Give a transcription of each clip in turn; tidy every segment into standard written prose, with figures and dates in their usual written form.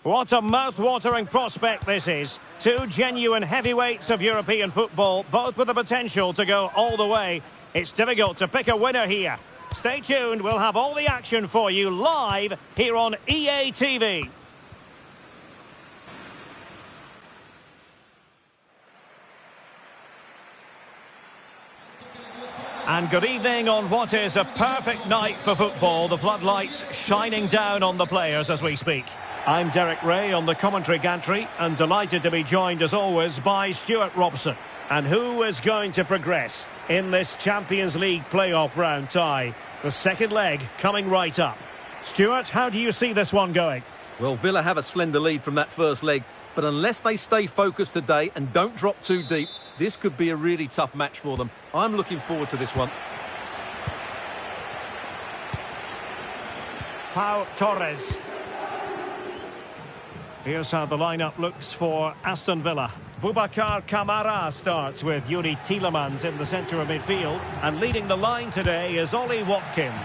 What a mouth-watering prospect this is. Two genuine heavyweights of European football, both with the potential to go all the way. It's difficult to pick a winner here. Stay tuned, we'll have all the action for you live here on EA TV. And good evening on what is a perfect night for football. The floodlights shining down on the players as we speak. I'm Derek Ray on the commentary gantry and delighted to be joined as always by Stuart Robson. And who is going to progress in this Champions League playoff round tie? The second leg coming right up. Stuart, how do you see this one going? Well, Villa have a slender lead from that first leg, but unless they stay focused today and don't drop too deep, this could be a really tough match for them. I'm looking forward to this one. Pau Torres. Here's how the lineup looks for Aston Villa. Boubacar Kamara starts with Yuri Tielemans in the centre of midfield. And leading the line today is Ollie Watkins.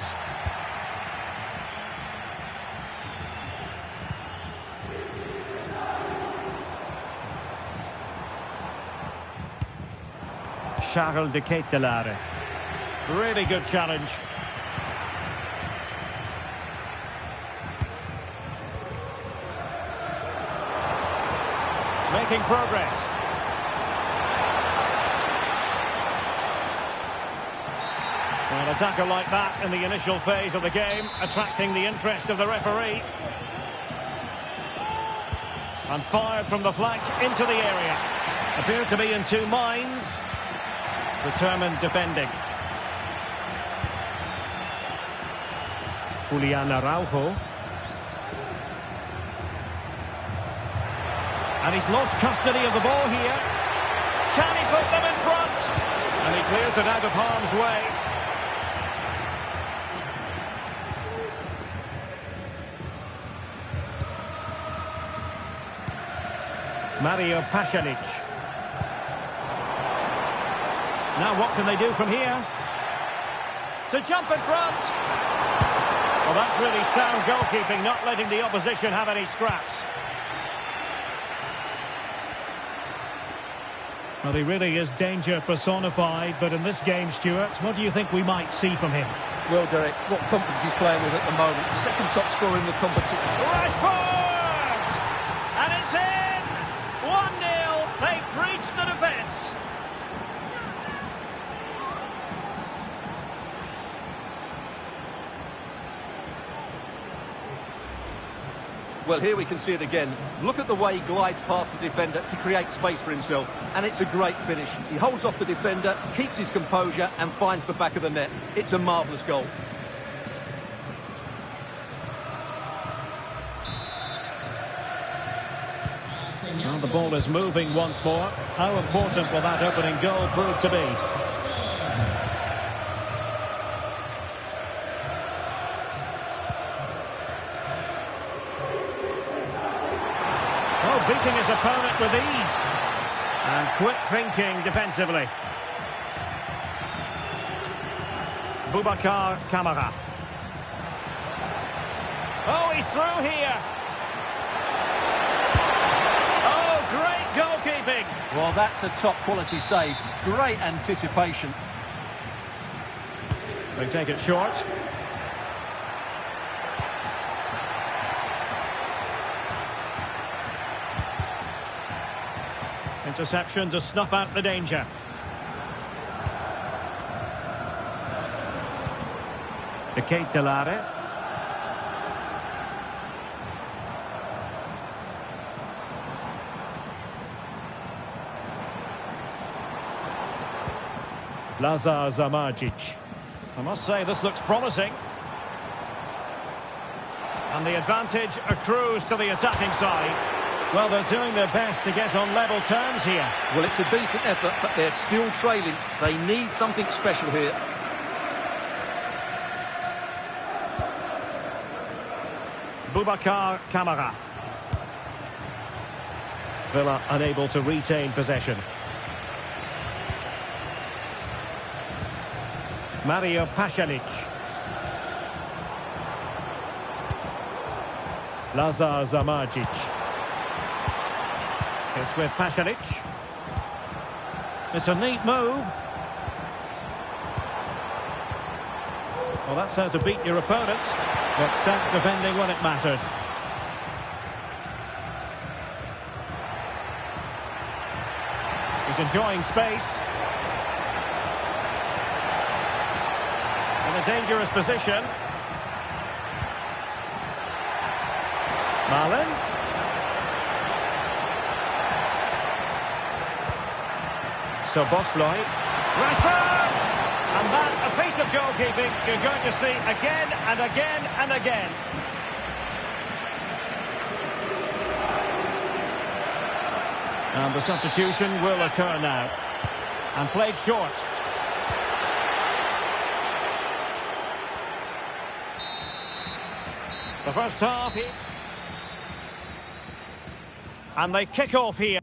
Charles de Ketelaere. Really good challenge. Making progress. An attacker like that in the initial phase of the game, attracting the interest of the referee. And fired from the flank into the area. Appear to be in two minds. Determined defending. Julian Araujo. And he's lost custody of the ball here. Can he put them in front? And he clears it out of harm's way. Mario Pasalic. Now what can they do from here? To jump in front! Well, that's really sound goalkeeping, not letting the opposition have any scraps. Well, he really is danger personified, but in this game, Stuart, what do you think we might see from him? Well, Derek, what confidence he's playing with at the moment. Second top scorer in the competition. Rashford! And it's in! 1-0. They breached the defence. Well, here we can see it again. Look at the way he glides past the defender to create space for himself. And it's a great finish. He holds off the defender, keeps his composure and finds the back of the net. It's a marvellous goal. Well, the ball is moving once more. How important will that opening goal prove to be? Beating his opponent with ease. And quick thinking defensively. Boubacar Kamara. Oh, he's through here. Oh, great goalkeeping. Well, that's a top quality save. Great anticipation. They take it short. Interception to snuff out the danger. De Ketelaere. Lazar Zamardzic. I must say this looks promising. And the advantage accrues to the attacking side. Well, they're doing their best to get on level terms here. Well, it's a decent effort, but they're still trailing. They need something special here. Boubacar Kamara. Villa unable to retain possession. Mario Pasalic. Lazar Zamardzic. It's with Pasalic. It's a neat move. Well, that's how to beat your opponent. But stout defending when it mattered. He's enjoying space. In a dangerous position. Marlin. So Bosley. Rashford! And that, a piece of goalkeeping you're going to see again and again and again. And the substitution will occur now. And played short. The first half here. And they kick off here.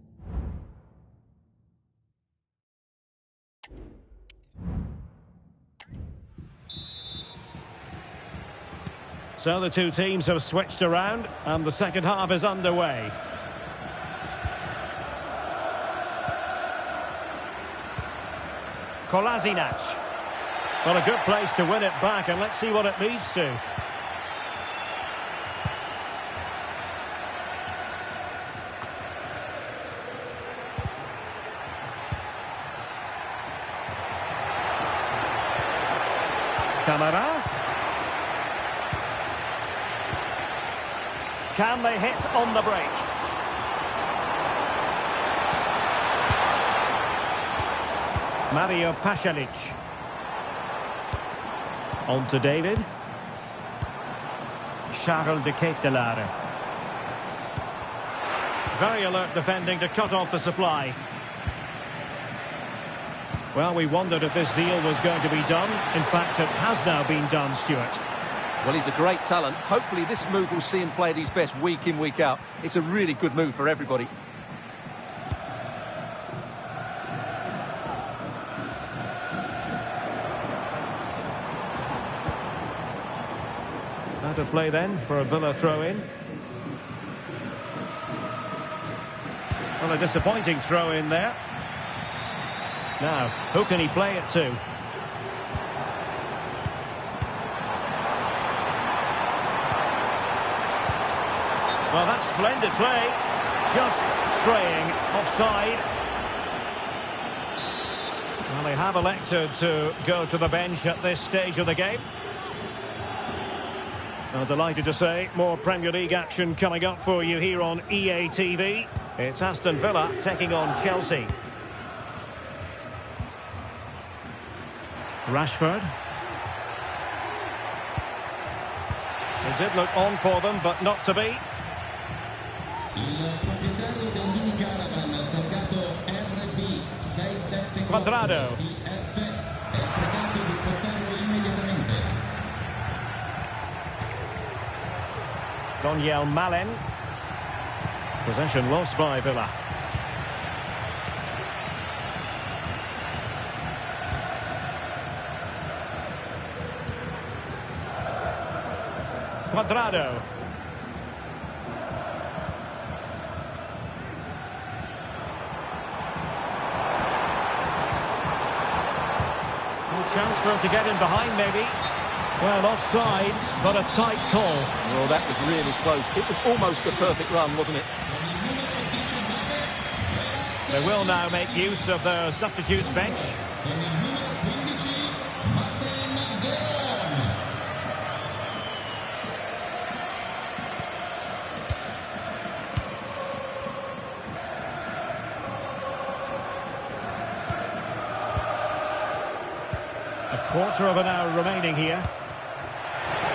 So the two teams have switched around and the second half is underway. Kolasinac. Well, a good place to win it back, and let's see what it leads to. Camara. Can they hit on the break? Mario Pasalic. On to David. Charles de Ketelaere. Very alert defending to cut off the supply. Well, we wondered if this deal was going to be done. In fact, it has now been done, Stuart. Well, he's a great talent. Hopefully this move will see him play at his best week in, week out. It's a really good move for everybody. Out of play then for a Villa throw-in. Well, a disappointing throw-in there. Now, who can he play it to? Well, that's splendid play. Just straying offside. Well, they have elected to go to the bench at this stage of the game. I'm delighted to say more Premier League action coming up for you here on EA TV. It's Aston Villa taking on Chelsea. Rashford. It did look on for them, but not to be. Quadrado. Donyell Malen. Possession lost by Villa. Quadrado. Chance for him to get in behind, maybe. Well, offside, but a tight call. Well, that was really close. It was almost a perfect run, wasn't it? They will now make use of their substitutes bench. A quarter of an hour remaining here.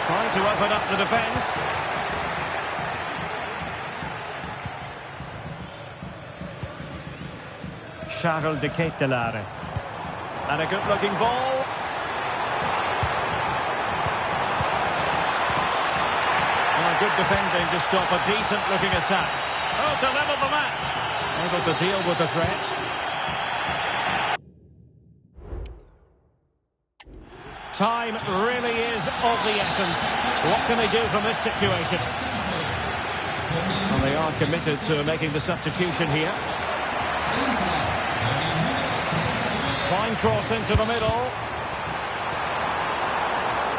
Trying to open up the defence. Charles de Ketelaere. And a good-looking ball. And good defending to stop a decent-looking attack. Oh, to level the match. Able to deal with the threat. Time really is of the essence. What can they do from this situation? are committed to making the substitution here. Fine cross into the middle.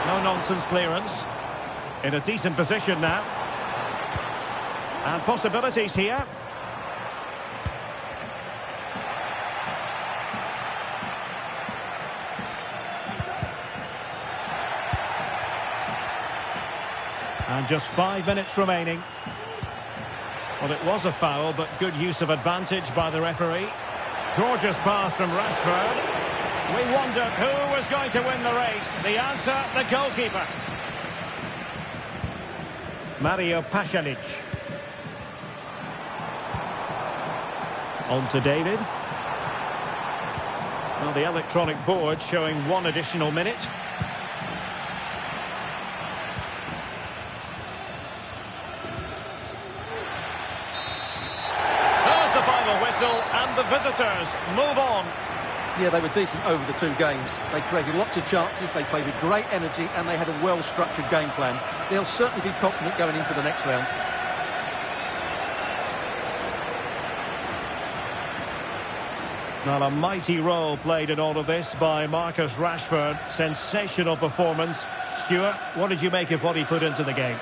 No-nonsense clearance. In a decent position now. And possibilities here. And just 5 minutes remaining. Well, it was a foul, but good use of advantage by the referee. Gorgeous pass from Rashford. We wondered who was going to win the race. The answer, the goalkeeper. Mario Pasalic. On to David. Well, the electronic board showing 1 additional minute. There's the final whistle, and the visitors move on. Yeah, they were decent over the 2 games. They created lots of chances, they played with great energy, and they had a well-structured game plan. They'll certainly be confident going into the next round. Well, a mighty role played in all of this by Marcus Rashford. Sensational performance. Stuart, what did you make of what he put into the game?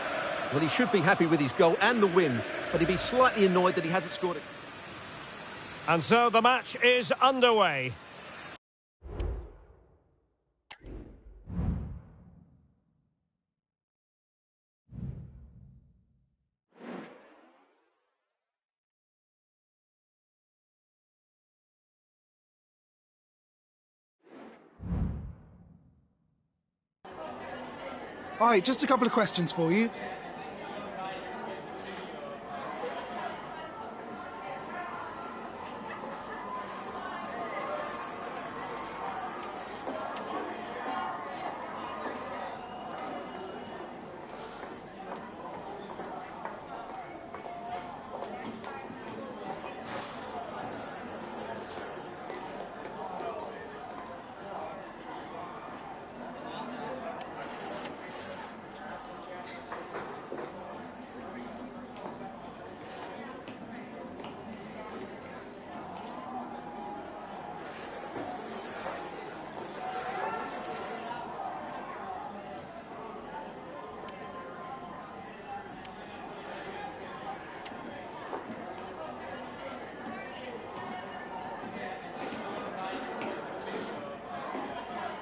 Well, he should be happy with his goal and the win, but he'd be slightly annoyed that he hasn't scored it. And so the match is underway. Hi, just a couple of questions for you.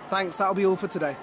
Thanks, that'll be all for today.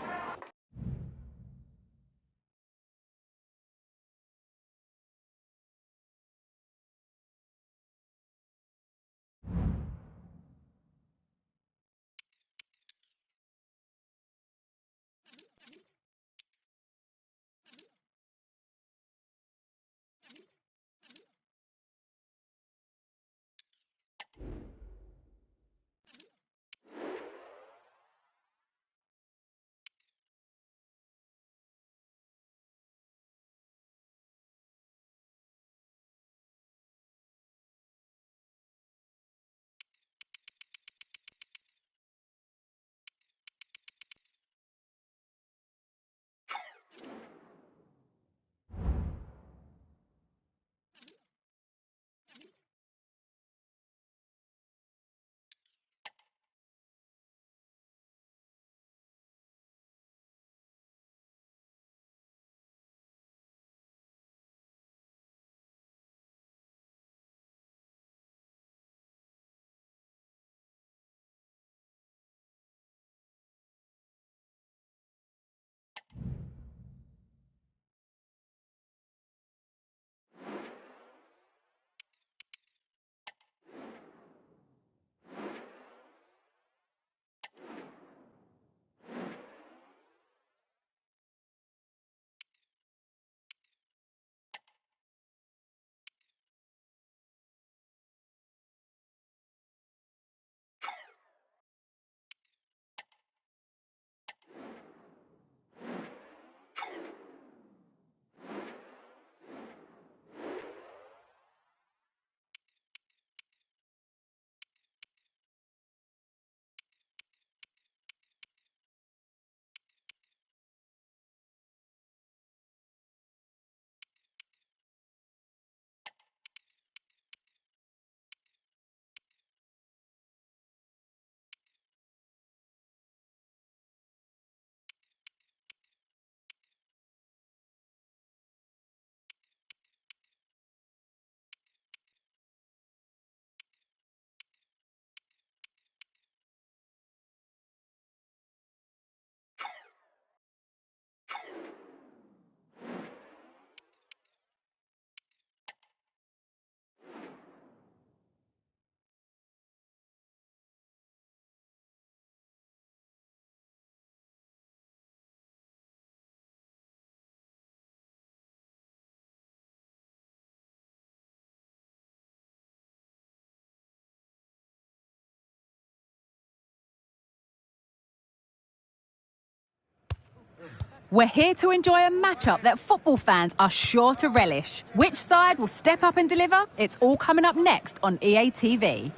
We're here to enjoy a matchup that football fans are sure to relish. Which side will step up and deliver? It's all coming up next on EA TV.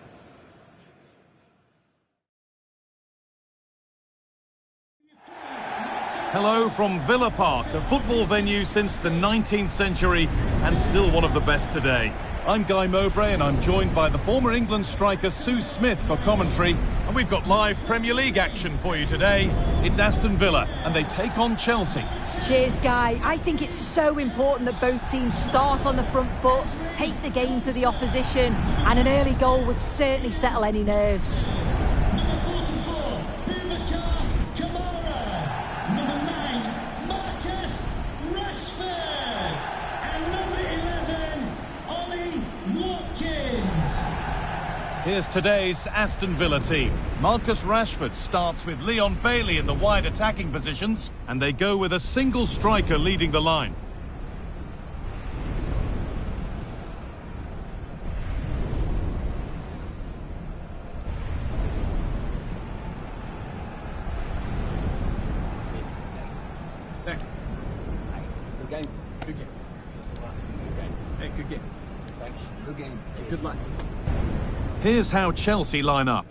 Hello from Villa Park, a football venue since the 19th century and still one of the best today. I'm Guy Mowbray and I'm joined by the former England striker Sue Smith for commentary. And we've got live Premier League action for you today. It's Aston Villa and they take on Chelsea. Cheers, Guy. I think it's so important that both teams start on the front foot, take the game to the opposition, and an early goal would certainly settle any nerves. Here's today's Aston Villa team. Marcus Rashford starts with Leon Bailey in the wide attacking positions, and they go with a single striker leading the line. Thanks. Good game. Good game. Good game. Hey, good game. Thanks. Good game. Cheers. Good luck. Here's how Chelsea line up.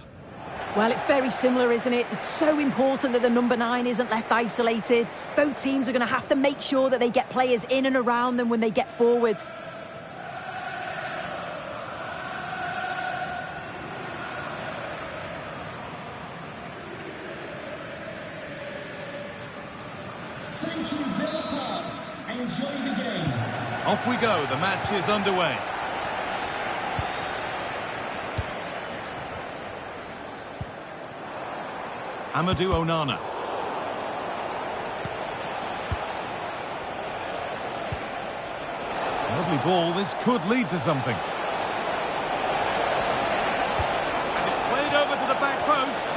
Well, it's very similar, isn't it? It's so important that the number 9 isn't left isolated. Both teams are going to have to make sure that they get players in and around them when they get forward. Thank you, Villa Park. Enjoy the game. Off we go. The match is underway. Amadou Onana. Lovely ball, this could lead to something. And it's played over to the back post.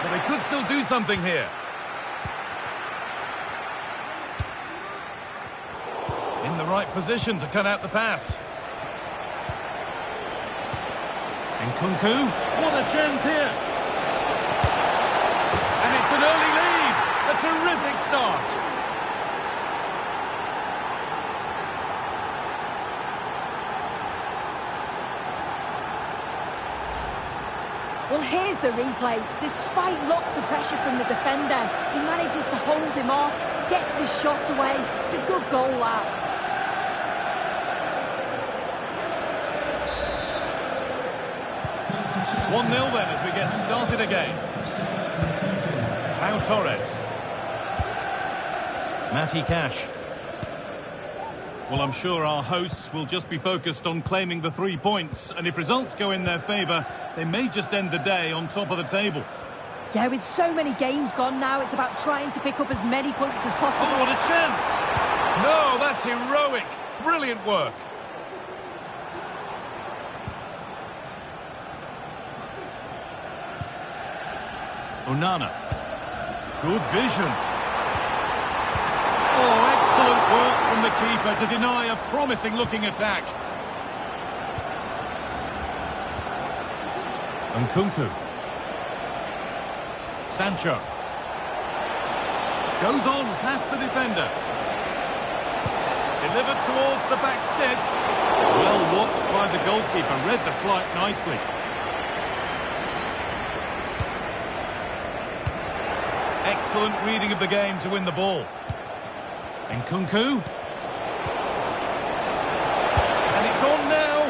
But they could still do something here. In the right position to cut out the pass. Nkunku, what a chance here. And it's an early lead. A terrific start. Well, here's the replay. Despite lots of pressure from the defender, he manages to hold him off, gets his shot away. It's a good goal, that. One 0 then as we get started again. Pau Torres. Matty Cash. Well, I'm sure our hosts will just be focused on claiming the 3 points, and if results go in their favour, they may just end the day on top of the table. Yeah, with so many games gone now, it's about trying to pick up as many points as possible. Oh, what a chance! No, that's heroic. Brilliant work. Onana. Good vision. Oh, excellent work from the keeper to deny a promising-looking attack. Nkunku. Sancho. Goes on past the defender. Delivered towards the back stick. Well watched by the goalkeeper. Read the flight nicely. Excellent reading of the game to win the ball. Nkunku. And it's on now.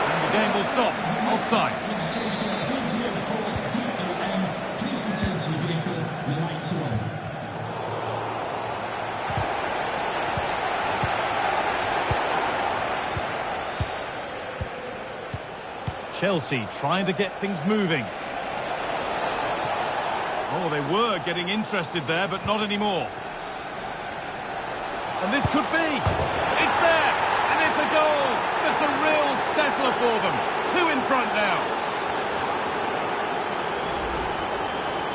And the game will stop. Offside. Chelsea trying to get things moving. Oh, they were getting interested there, but not anymore. And this could be. It's there, and it's a goal. That's a real settler for them. 2 in front now.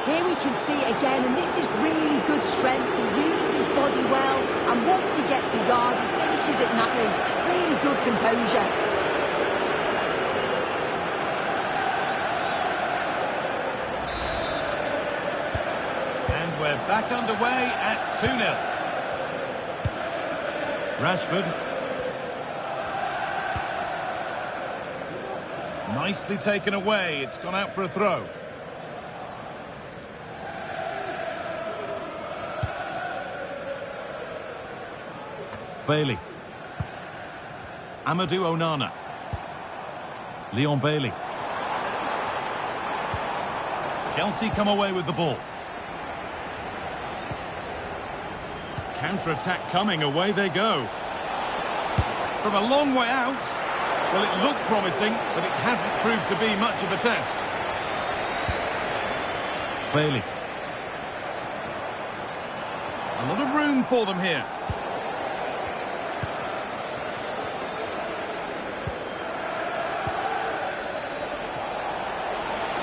Here we can see it again, and this is really good strength. He uses his body well, and once he gets a yard, he finishes it nicely. Really good composure. We're back underway at 2-0. Rashford. Nicely taken away. It's gone out for a throw. Bailey. Amadou Onana. Leon Bailey. Chelsea come away with the ball. Counter-attack coming, away they go. From a long way out. Well, it looked promising, but it hasn't proved to be much of a test. Bailey. A lot of room for them here.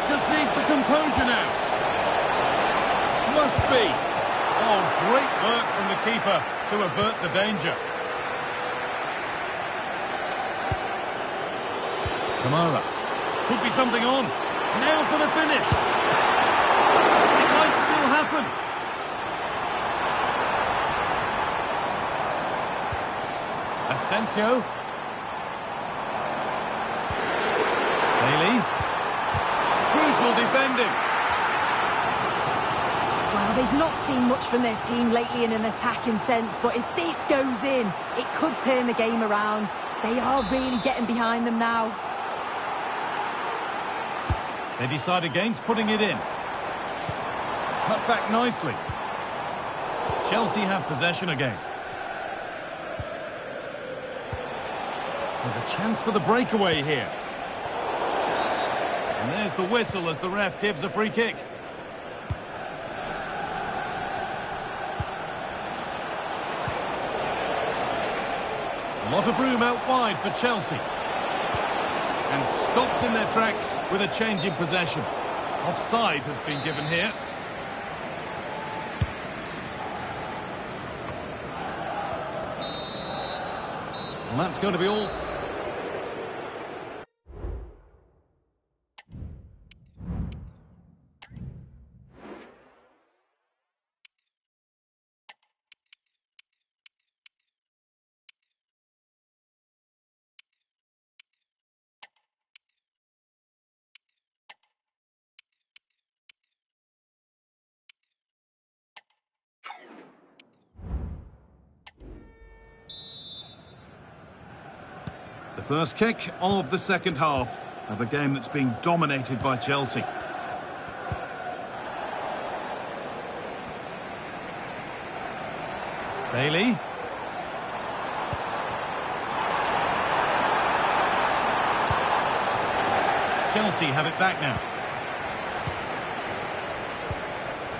Just needs the composure now. Must be. Oh, great work from the keeper to avert the danger. Kamara. Could be something on. Now for the finish. It might still happen. Asensio. Bailey. Crucial defending. Well, they've not seen much from their team lately in an attacking sense, but if this goes in, it could turn the game around. They are really getting behind them now. They decide against putting it in. Cut back nicely. Chelsea have possession again. There's a chance for the breakaway here. And there's the whistle as the ref gives a free kick. A lot of room out wide for Chelsea. And stopped in their tracks with a change in possession. Offside has been given here. And that's going to be all. The first kick of the second half of a game that's being dominated by Chelsea. Bailey. Chelsea have it back now.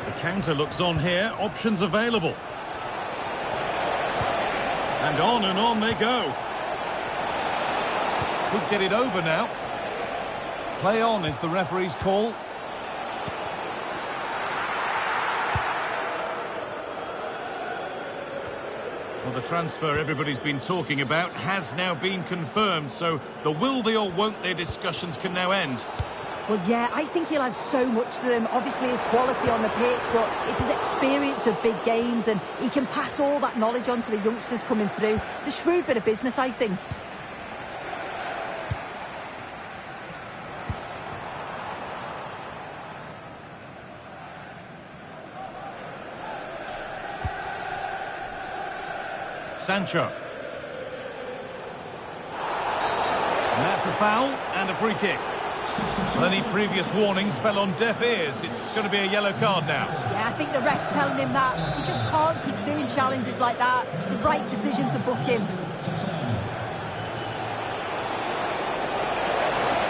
The counter looks on here, options available. And on they go. Could get it over now. Play on is the referee's call. Well, the transfer everybody's been talking about has now been confirmed, so the will they or won't they discussions can now end. Well, yeah, I think he'll add so much to them. Obviously, his quality on the pitch, but it's his experience of big games, and he can pass all that knowledge on to the youngsters coming through. It's a shrewd bit of business, I think. Sancho. And that's a foul and a free kick. Well, any previous warnings fell on deaf ears. It's going to be a yellow card now. Yeah, I think the ref's telling him that. He just can't keep doing challenges like that. It's a right decision to book him.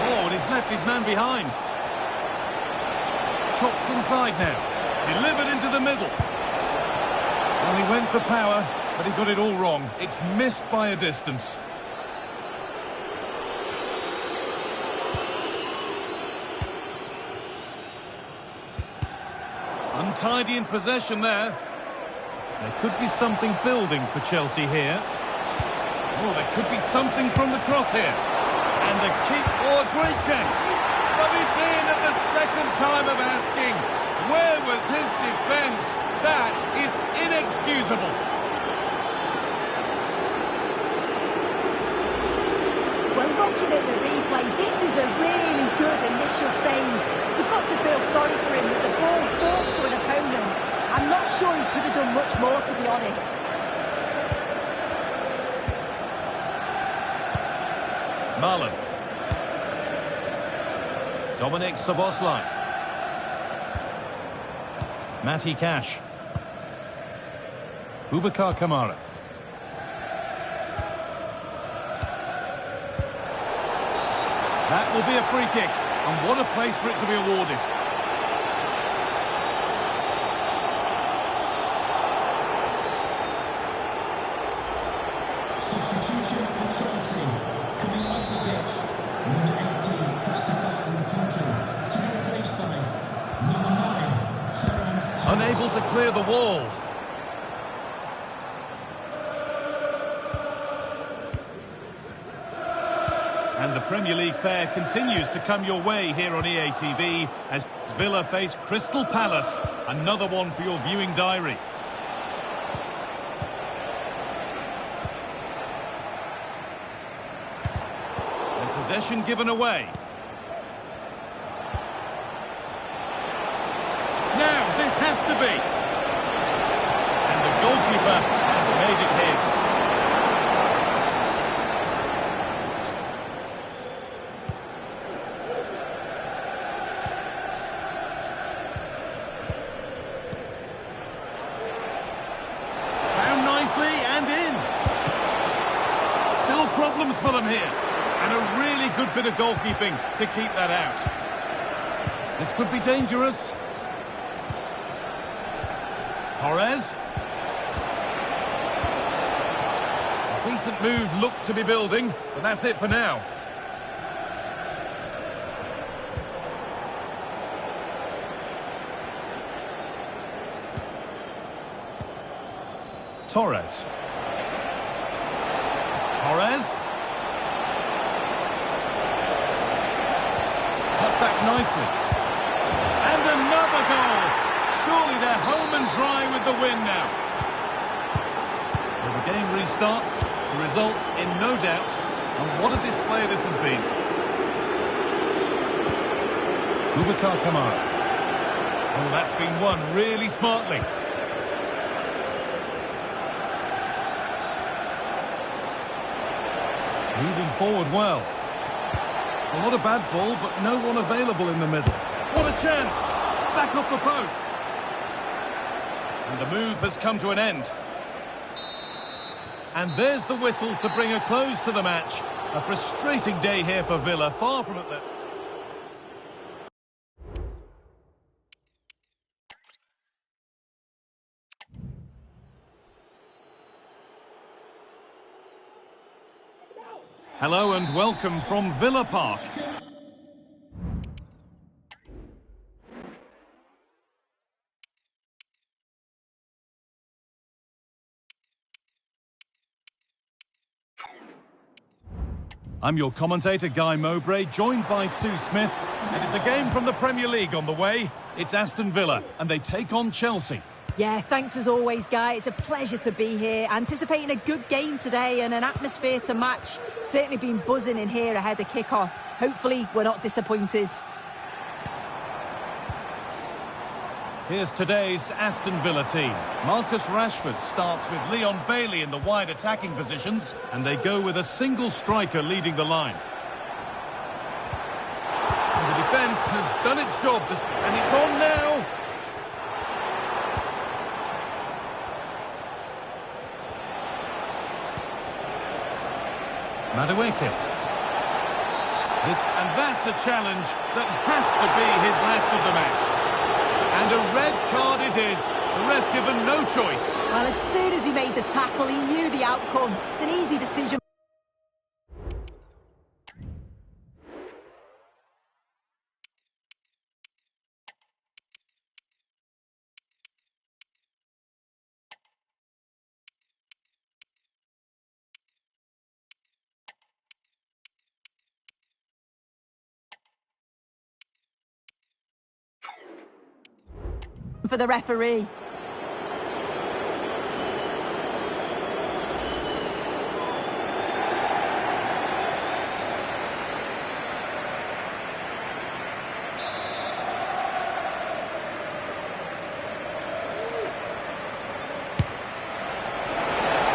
Oh, and he's left his man behind. Chops inside now. Delivered into the middle. Well, he went for power, but he got it all wrong. It's missed by a distance. Untidy in possession there. There could be something building for Chelsea here. Oh, there could be something from the cross here. And a kick, or a great chance. But it's in at the second time of asking. Where was his defence? That is inexcusable. looking at the replay, this is a really good initial save. You've got to feel sorry for him with the ball forced to an opponent. I'm not sure he could have done much more, to be honest. Marlon. Dominic Szoboszlai. Matty Cash. Boubacar Kamara. That will be a free kick, and what a place for it to be awarded. Substitution for Chelsea. Coming off the pitch, number 18, Christopher Nkunku, to be replaced by number 9, Ferran. Unable to clear the wall. And the Premier League fare continues to come your way here on EA TV as Villa face Crystal Palace. Another one for your viewing diary. And possession given away. Now, this has to be. And the goalkeeper has made it his. Problems for them here, and a really good bit of goalkeeping to keep that out. This could be dangerous. Torres. A decent move looked to be building, but that's it for now. Torres. Torres. Cut back nicely. And another goal. Surely they're home and dry with the win now. So the game restarts. The result in no doubt. And what a display this has been. Boubacar Kamara. Oh, that's been won really smartly. Moving forward well. Well, not a bad ball, but no one available in the middle. What a chance! Back off the post. And the move has come to an end. And there's the whistle to bring a close to the match. A frustrating day here for Villa, far from it there. Hello and welcome from Villa Park. I'm your commentator, Guy Mowbray, joined by Sue Smith. And it's a game from the Premier League on the way. It's Aston Villa, and they take on Chelsea. Yeah, thanks as always, Guy. It's a pleasure to be here. Anticipating a good game today and an atmosphere to match. Certainly been buzzing in here ahead of kick-off. Hopefully, we're not disappointed. Here's today's Aston Villa team. Marcus Rashford starts with Leon Bailey in the wide attacking positions, and they go with a single striker leading the line. And the defence has done its job, and it's on now. Madueke. And that's a challenge that has to be his last of the match. And a red card it is. The ref given no choice. Well, as soon as he made the tackle, he knew the outcome. It's an easy decision. For the referee.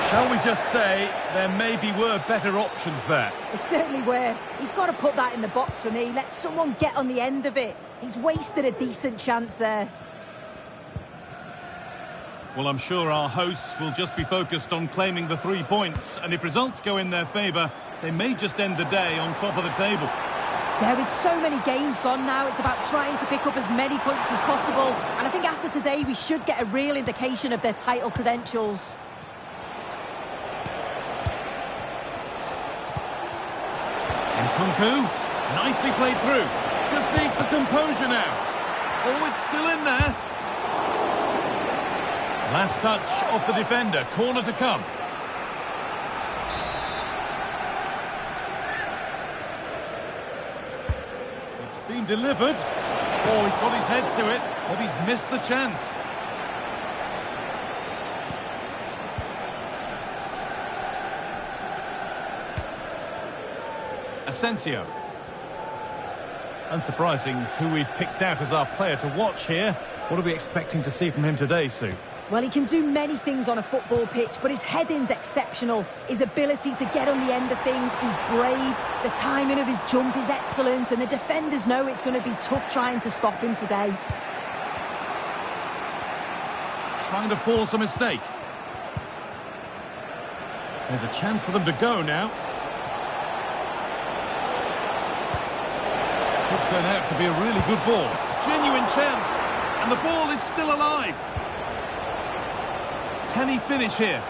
Shall we just say there maybe were better options there? It certainly were. He's got to put that in the box for me. Let someone get on the end of it. He's wasted a decent chance there. Well, I'm sure our hosts will just be focused on claiming the 3 points, and if results go in their favour, they may just end the day on top of the table. Yeah, with so many games gone now, it's about trying to pick up as many points as possible, and I think after today we should get a real indication of their title credentials. And Kunku, nicely played through. Just needs the composure now. Oh, it's still in there. Last touch off the defender. Corner to come. It's been delivered. Oh, he got his head to it, but he's missed the chance. Asensio. Unsurprising who we've picked out as our player to watch here. What are we expecting to see from him today, Sue? Well, he can do many things on a football pitch, but his heading's exceptional. His ability to get on the end of things, he's brave. The timing of his jump is excellent, and the defenders know it's going to be tough trying to stop him today. Trying to force a mistake. There's a chance for them to go now. Could turn out to be a really good ball. Genuine chance. And the ball is still alive. Can he finish here?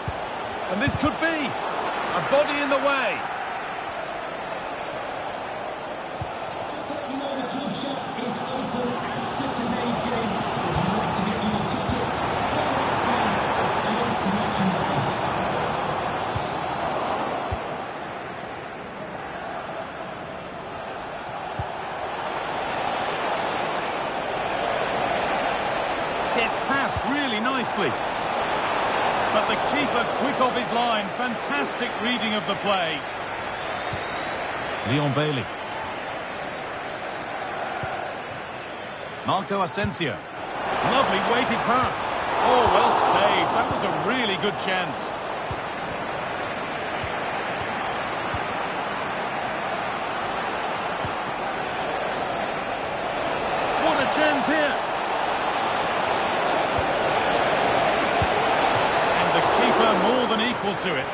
And this could be a body in the way. Just to let you know, the club shop is open after today's game. If you'd like to get your tickets, contact me at merchandise. Gets past really nicely. But the keeper quick off his line. Fantastic reading of the play. Leon Bailey. Marco Asensio. Lovely weighted pass. Oh, well saved. That was a really good chance. What a chance here. More than equal to it.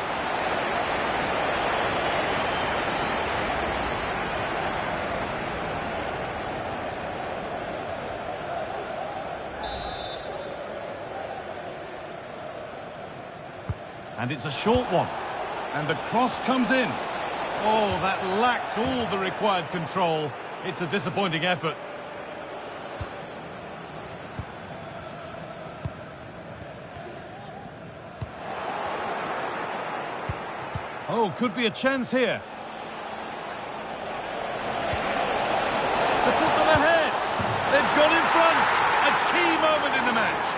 And it's a short one. And the cross comes in. Oh, that lacked all the required control. It's a disappointing effort. Oh, could be a chance here. To put them ahead. They've got in front. A key moment in the match.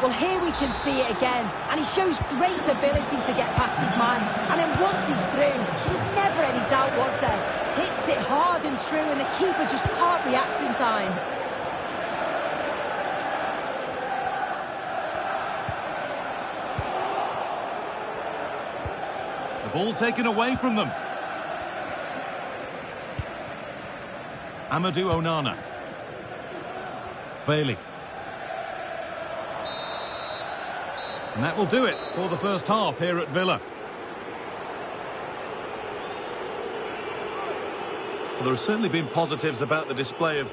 Well, here we can see it again, and he shows great ability to get past his man. And then once he's through, there's never any doubt, was there? Hits it hard and true, and the keeper just can't react in time. Ball taken away from them. Amadou Onana. Bailey. And that will do it for the first half here at Villa. Well, there have certainly been positives about the display of...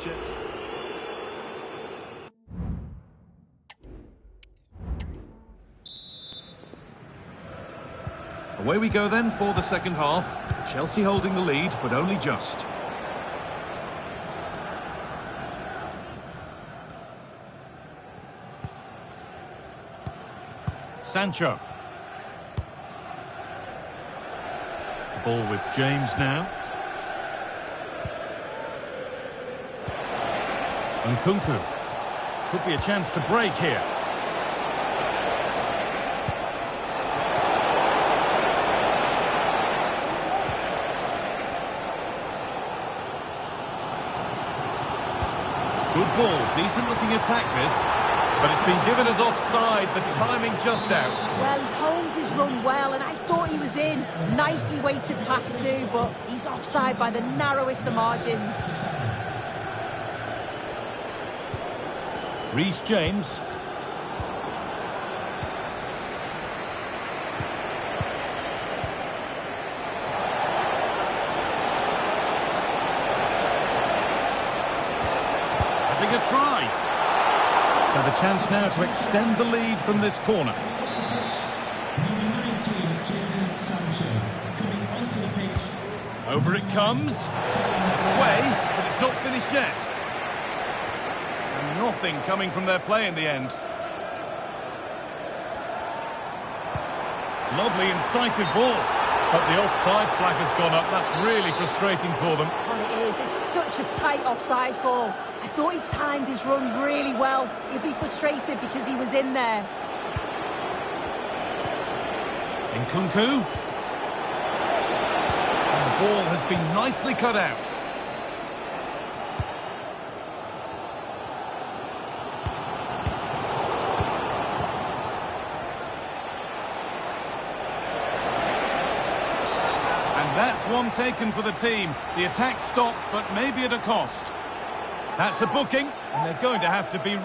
Away we go then for the second half. Chelsea holding the lead, but only just. Sancho. The ball with James now. And Kunku. Could be a chance to break here. Good ball, decent looking attack this, but it's been given as offside, the timing just out. Well, Holmes has run well, and I thought he was in. Nicely weighted pass too, but he's offside by the narrowest of margins. Reece James. Having a try. So the chance now to extend the lead from this corner. Number 19, Jadon Sancho, coming onto the pitch. Over it comes. It's away, but it's not finished yet. And nothing coming from their play in the end. Lovely, incisive ball. But the offside flag has gone up. That's really frustrating for them. Well, it is. It's such a tight offside call. I thought he timed his run really well. He'd be frustrated because he was in there. Nkunku. And the ball has been nicely cut out. And that's one taken for the team. The attack stopped, but maybe at a cost. That's a booking, and they're going to have to be...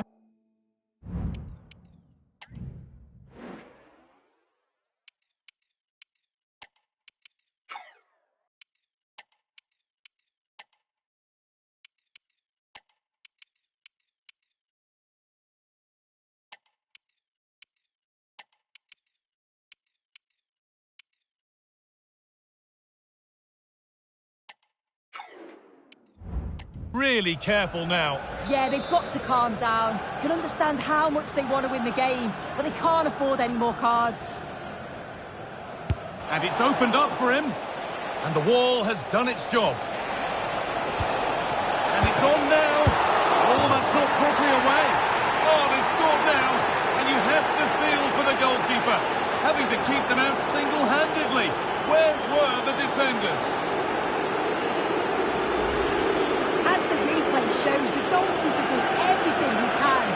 really careful now. Yeah, they've got to calm down. Can understand how much they want to win the game, but they can't afford any more cards. And it's opened up for him. And the wall has done its job. And it's on now. Oh, that's not properly away. Oh, they've scored now. And you have to feel for the goalkeeper, having to keep them out single-handedly. Where were the defenders? As the replay shows, the goalkeeper does everything he can.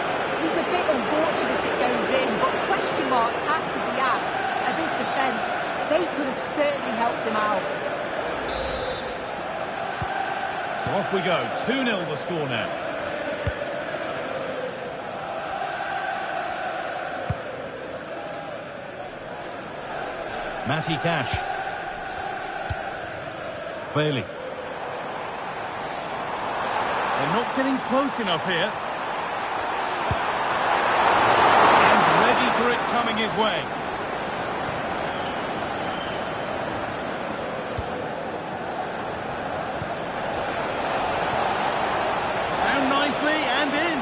He's a bit unfortunate it goes in, but question marks have to be asked of his defence. They could have certainly helped him out. So off we go. 2-0 the score now. Matty Cash. Bailey. They're not getting close enough here. And ready for it coming his way. Down nicely and in.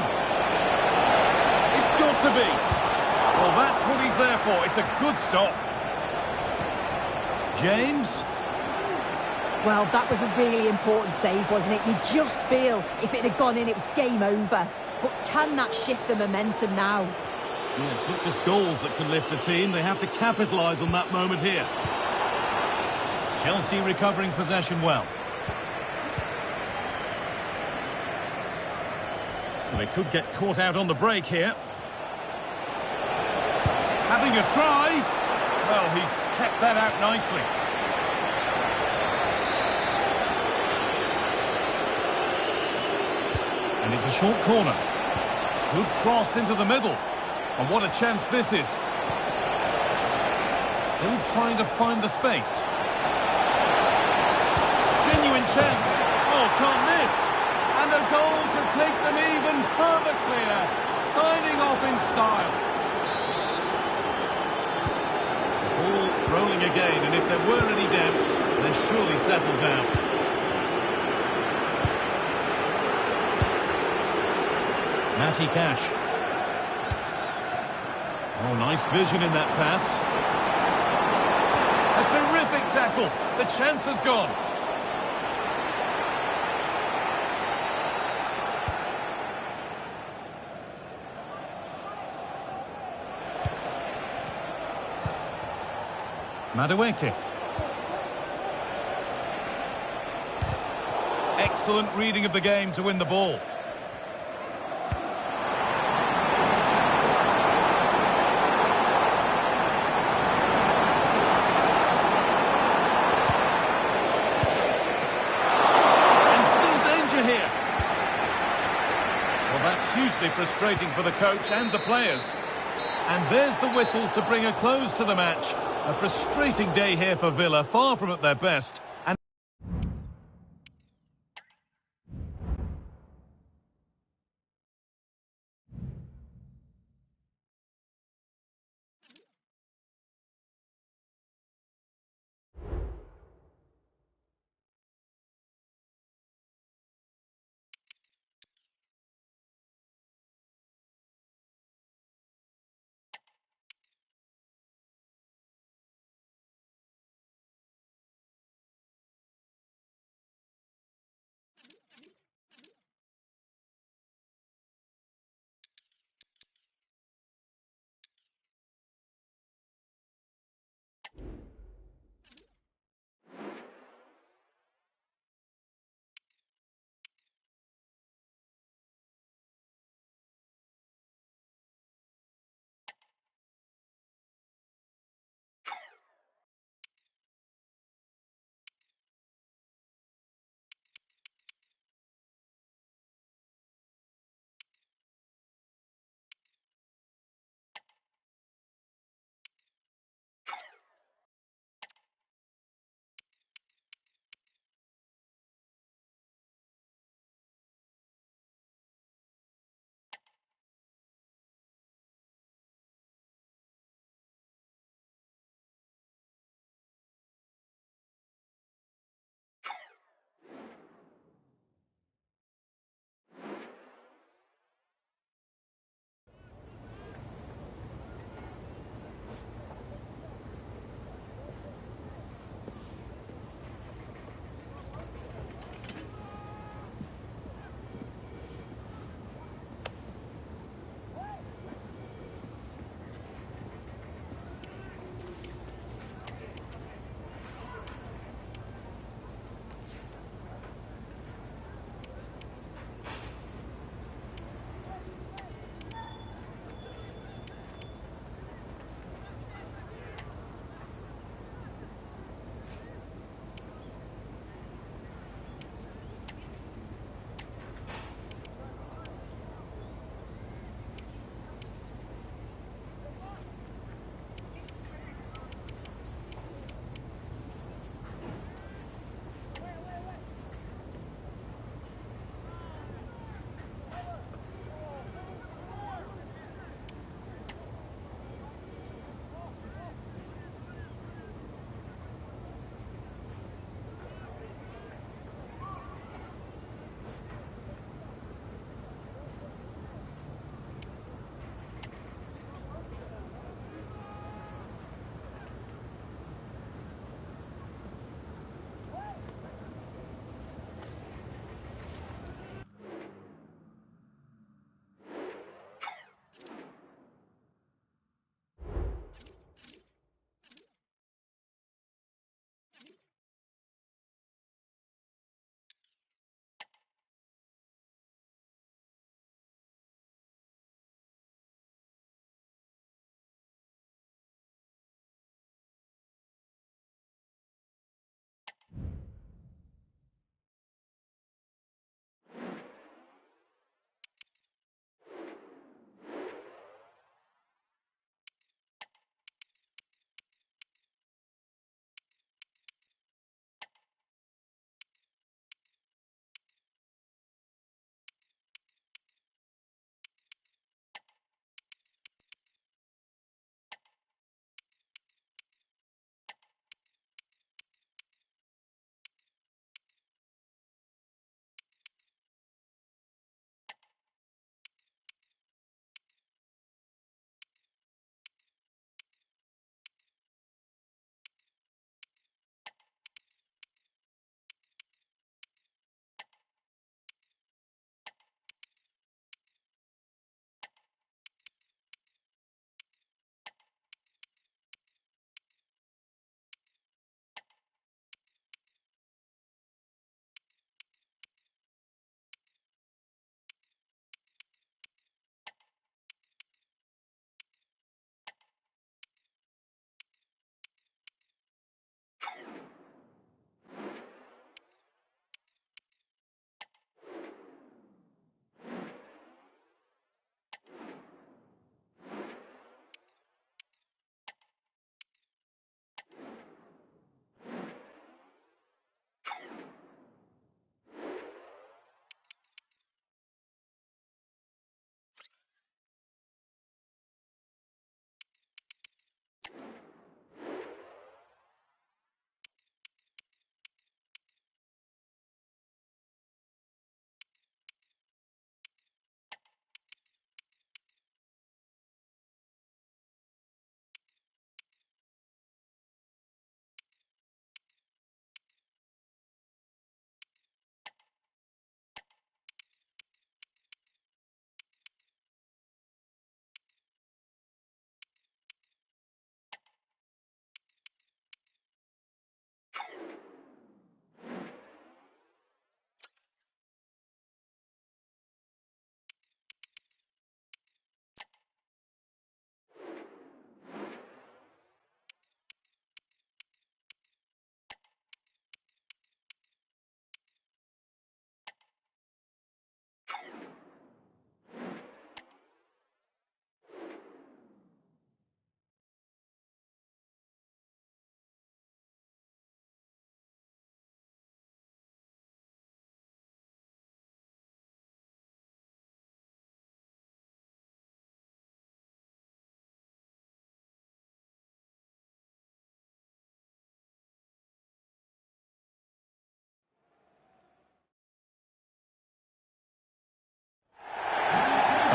It's got to be. Well, that's what he's there for. It's a good stop. James. Well, that was a really important save, wasn't it? You just feel if it had gone in, it was game over. But can that shift the momentum now? Yes, not just goals that can lift a team. They have to capitalise on that moment here. Chelsea recovering possession well. They could get caught out on the break here. Having a try. Well, he's kept that out nicely. And it's a short corner. Good cross into the middle. And what a chance this is. Still trying to find the space. Genuine chance. Oh, can't miss. And a goal to take them even further clear. Signing off in style. The ball rolling again, and if there were any doubts, they're surely settled down. Matty Cash. Oh, nice vision in that pass. A terrific tackle. The chance has gone. Madueke. Excellent reading of the game to win the ball. frustrating for the coach and the players. And there's the whistle to bring a close to the match. A frustrating day here for Villa, far from at their best.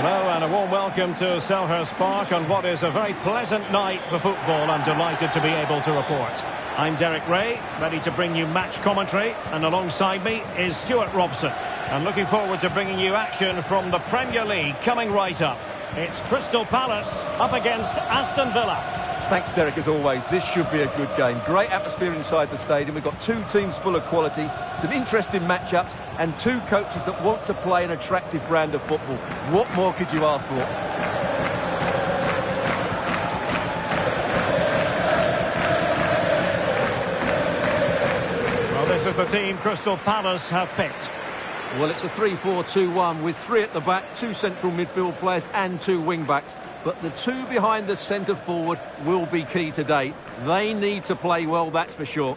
Hello and a warm welcome to Selhurst Park on what is a very pleasant night for football. I'm delighted to be able to report. I'm Derek Ray, ready to bring you match commentary, and alongside me is Stuart Robson. And looking forward to bringing you action from the Premier League coming right up. It's Crystal Palace up against Aston Villa. Thanks, Derek, as always. This should be a good game. Great atmosphere inside the stadium. We've got two teams full of quality, some interesting matchups, and two coaches that want to play an attractive brand of football. What more could you ask for? Well, this is the team Crystal Palace have picked. Well, it's a 3-4-2-1 with three at the back, two central midfield players and two wing-backs. But the two behind the centre forward will be key today. They need to play well, that's for sure.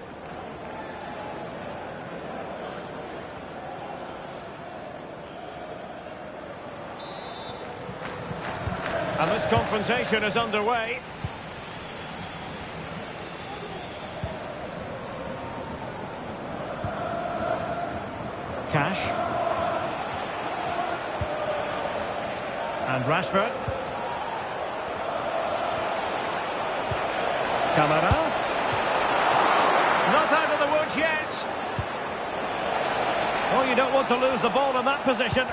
And this confrontation is underway. Cash. And Rashford. Camara. Not out of the woods yet. Oh, you don't want to lose the ball in that position.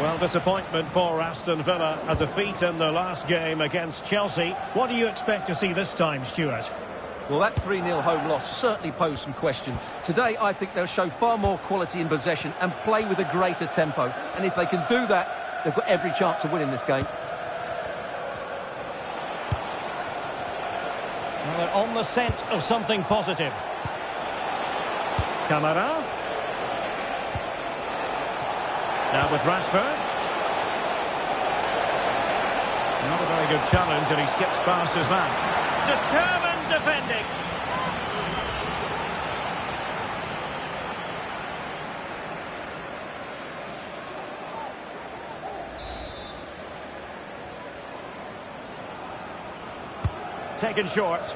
Well, disappointment for Aston Villa, a defeat in their last game against Chelsea. What do you expect to see this time, Stuart? Well, that 3-0 home loss certainly posed some questions. Today, I think they'll show far more quality in possession and play with a greater tempo. And if they can do that, they've got every chance of winning this game. Well, they're on the scent of something positive. Camara. Now with Rashford. Not a very good challenge, and he skips past his man. Determined defending. Taken short.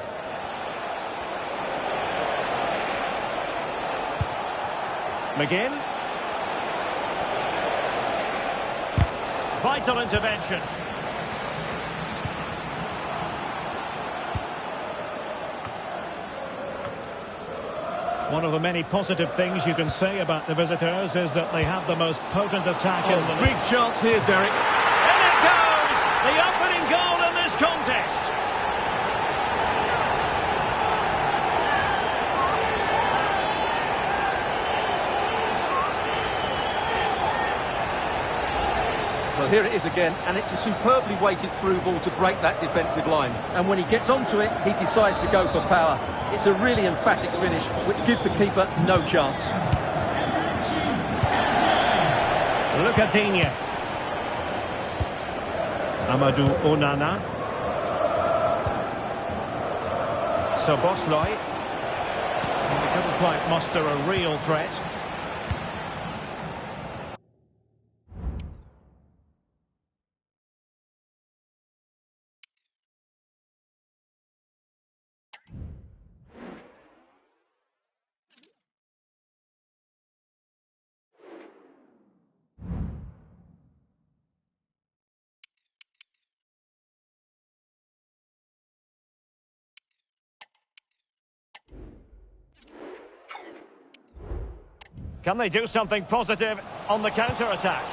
McGinn. Vital intervention. One of the many positive things you can say about the visitors is that they have the most potent attack in the league. Big chance here, Derek. In it goes! The opening goal in this contest. Well, here it is again, and it's a superbly weighted through ball to break that defensive line. And when he gets onto it, he decides to go for power. It's a really emphatic finish, which gives the keeper no chance. Look at Digne. Amadou Onana. Szoboszlai. They couldn't quite muster a real threat. Can they do something positive on the counter-attack?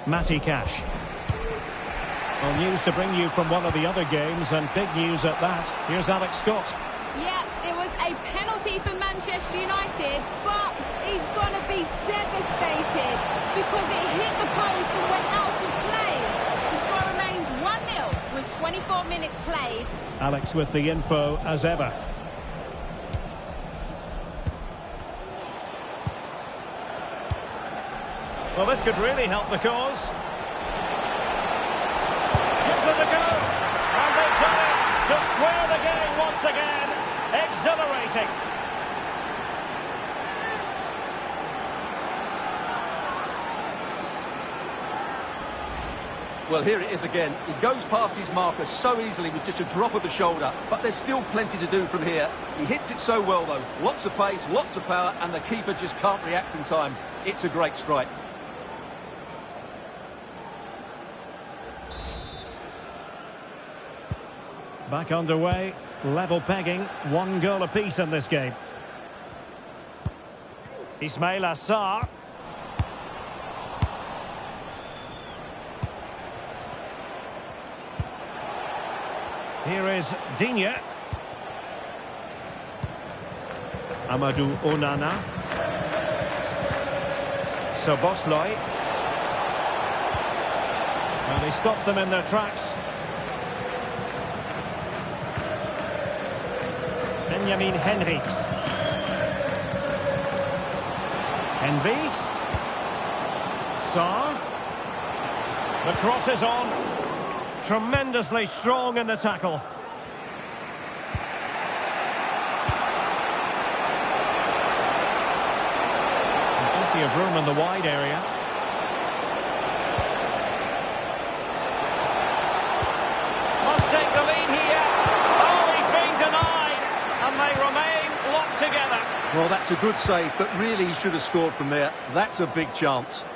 Matty Cash. Well, news to bring you from one of the other games, and big news at that. Here's Alex Scott. Yeah, it was a penalty for Manchester United, but he's going to be devastated because it hit the post and went out of play. The score remains 1-0 with 24 minutes played. Alex with the info as ever. Well, this could really help the cause. Gives it a go. And they've done it to square the game once again. Exhilarating. Well, here it is again. He goes past his marker so easily with just a drop of the shoulder, but there's still plenty to do from here. He hits it so well, though. Lots of pace, lots of power, and the keeper just can't react in time. It's a great strike. Back underway, level pegging, 1 goal apiece in this game. Ismail Assar. Here is Digne. Amadou Onana. Soboslai. And they stopped them in their tracks. Benjamin Henrichs. Henrichs. Sarr. The cross is on. Tremendously strong in the tackle. Plenty of room in the wide area. Must take the lead here. Oh, he's being denied. And they remain locked together. Well, that's a good save, but really he should have scored from there. That's a big chance.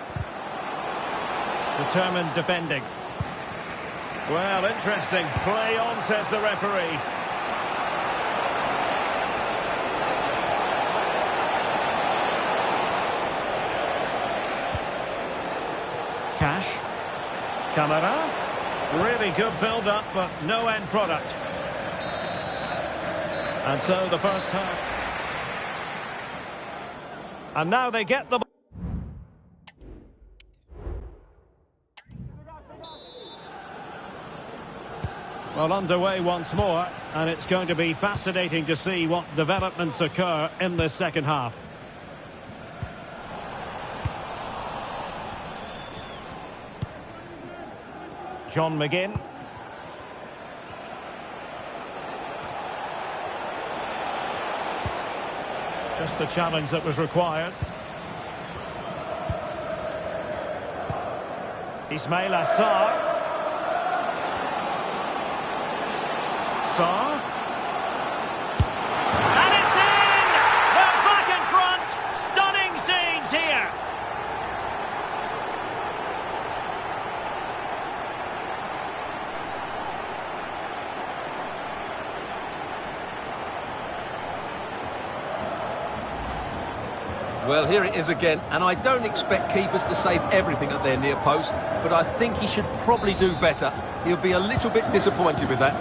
Determined defending. Well, interesting. Play on, says the referee. Cash. Camara. Really good build-up, but no end product. And so the first half. And now they get the... Well, underway once more, and it's going to be fascinating to see what developments occur in this second half. John McGinn. Just the challenge that was required. Ismail Assar. Sarr. And it's in! They're back in front! Stunning scenes here! Well, here it is again, and I don't expect keepers to save everything at their near post, but I think he should probably do better. He'll be a little bit disappointed with that.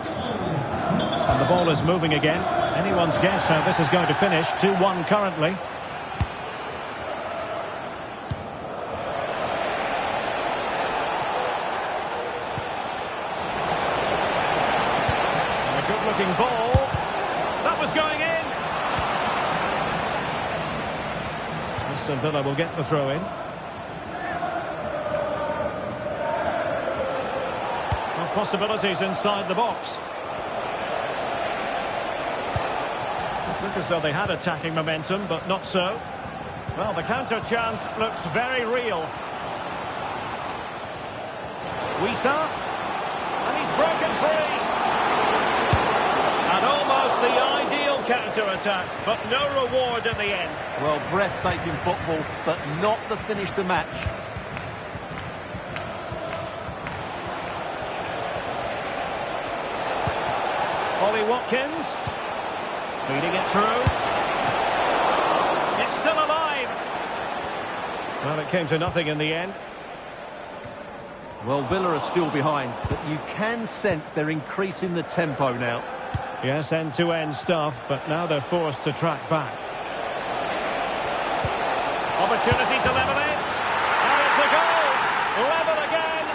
And the ball is moving again. Anyone's guess how this is going to finish. 2-1 currently. And a good-looking ball. That was going in. Aston Villa will get the throw-in. Well, possibilities inside the box. Look as though they had attacking momentum, but not so. Well, the counter chance looks very real. Wissa. And he's broken free. And almost the ideal counter-attack, but no reward in the end. Well, breathtaking football, but not the finish to match. Ollie Watkins. Feeding it through. It's still alive. Well, it came to nothing in the end. Well, Villa are still behind, but you can sense they're increasing the tempo now. Yes, end-to-end stuff, but now they're forced to track back. Opportunity to level it. And it's a goal. Level again.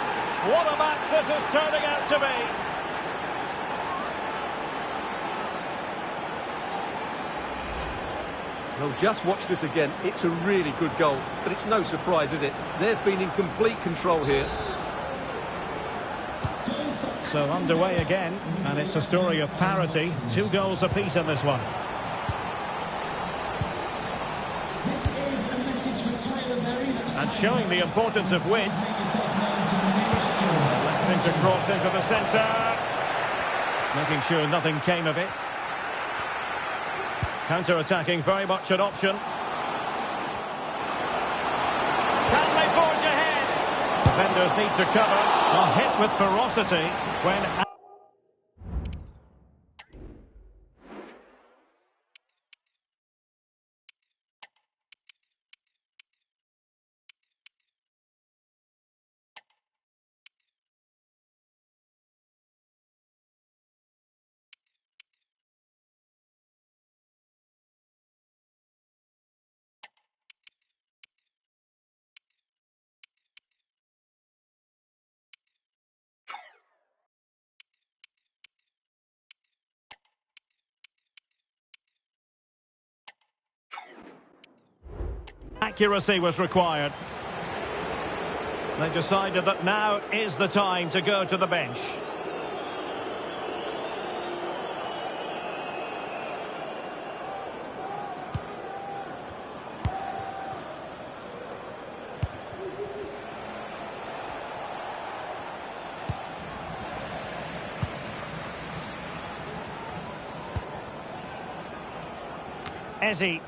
What a match this is turning out to be. Well, just watch this again. It's a really good goal, but it's no surprise, is it? They've been in complete control here. So underway again, and it's a story of parity. 2 goals apiece in this one. And showing the importance of win. Trying to cross into the centre. Making sure nothing came of it. Counter-attacking, very much an option. Can they forge ahead? Defenders need to cover. A hit with ferocity when... Accuracy was required. They decided that now is the time to go to the bench. Ezzy.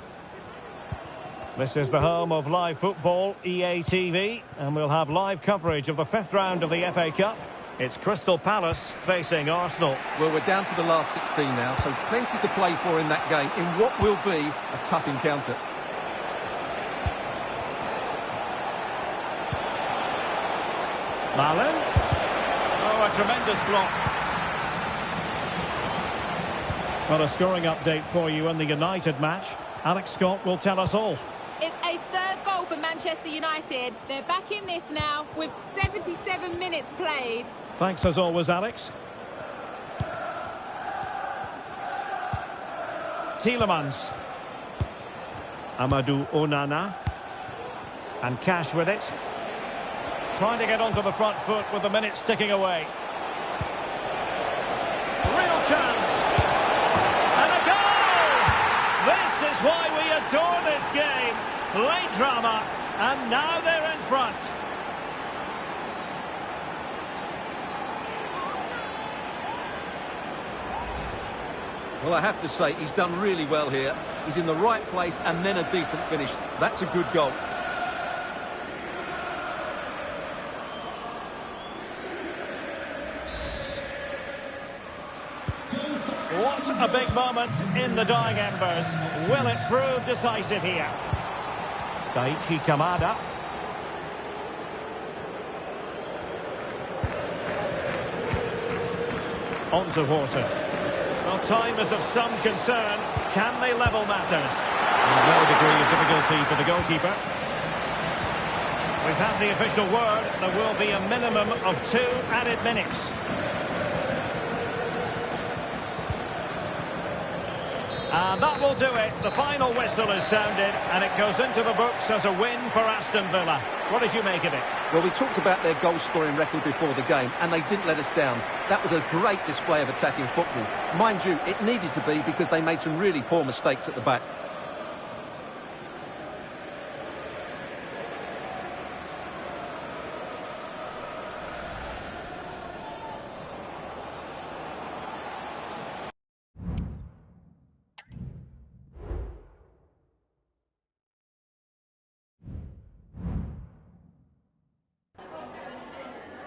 This is the home of live football, EA TV, and we'll have live coverage of the fifth round of the FA Cup. It's Crystal Palace facing Arsenal. Well, we're down to the last 16 now, so plenty to play for in that game, in what will be a tough encounter. Malen. Oh, a tremendous block. Well, a scoring update for you in the United match. Alex Scott will tell us all. It's a third goal for Manchester United. They're back in this now with 77 minutes played. Thanks as always, Alex. Tielemans. Amadou Onana. And Cash with it. Trying to get onto the front foot with the minutes ticking away. Real chance. And a goal! This is why we adore this game. Late drama, and now they're in front. Well, I have to say, he's done really well here. He's in the right place and then a decent finish. That's a good goal. What a big moment in the dying embers. Will it prove decisive here? Daichi Kamada. On to Horton. Well, time is of some concern. Can they level matters? No degree of difficulty for the goalkeeper. We've had the official word. There will be a minimum of 2 added minutes. And that will do it. The final whistle is sounded, and it goes into the books as a win for Aston Villa. What did you make of it? Well, we talked about their goal-scoring record before the game, and they didn't let us down. That was a great display of attacking football. Mind you, it needed to be because they made some really poor mistakes at the back.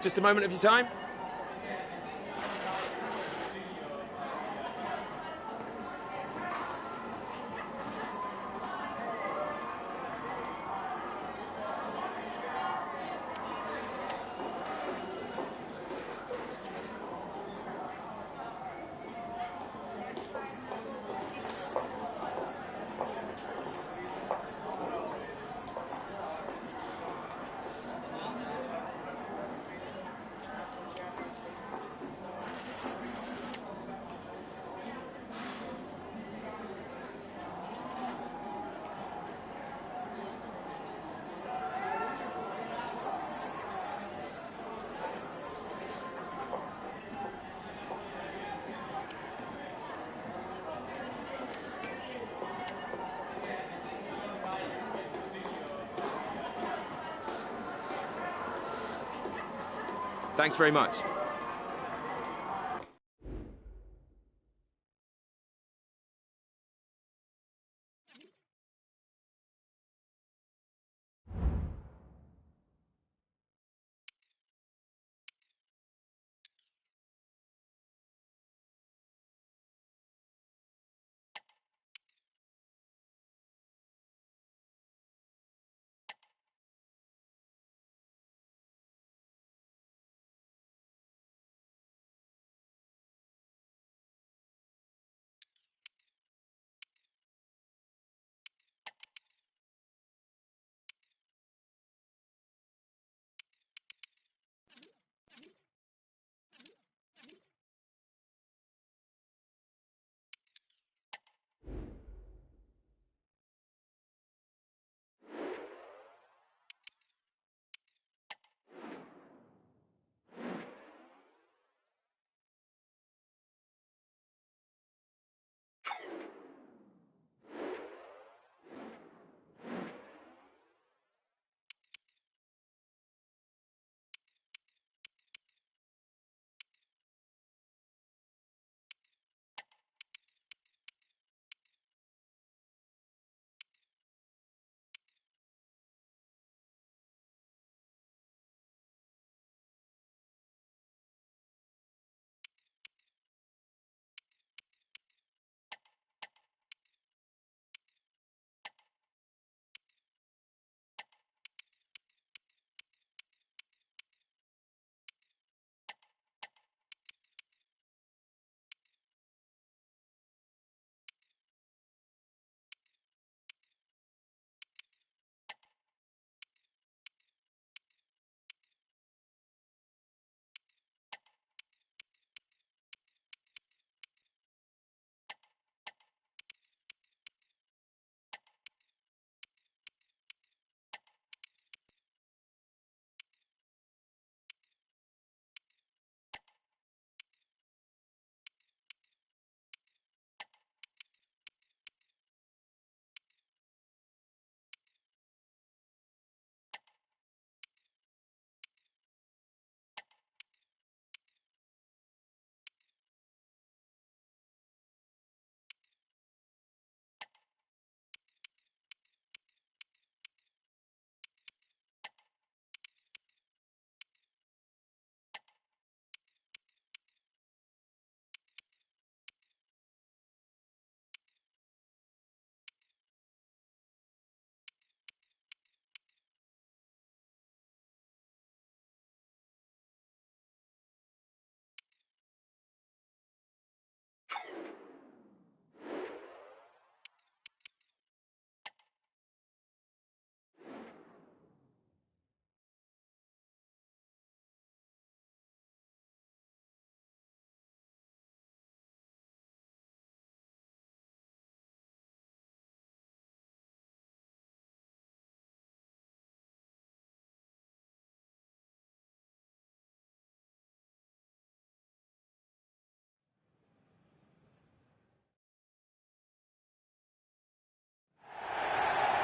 Just a moment of your time. Thanks very much.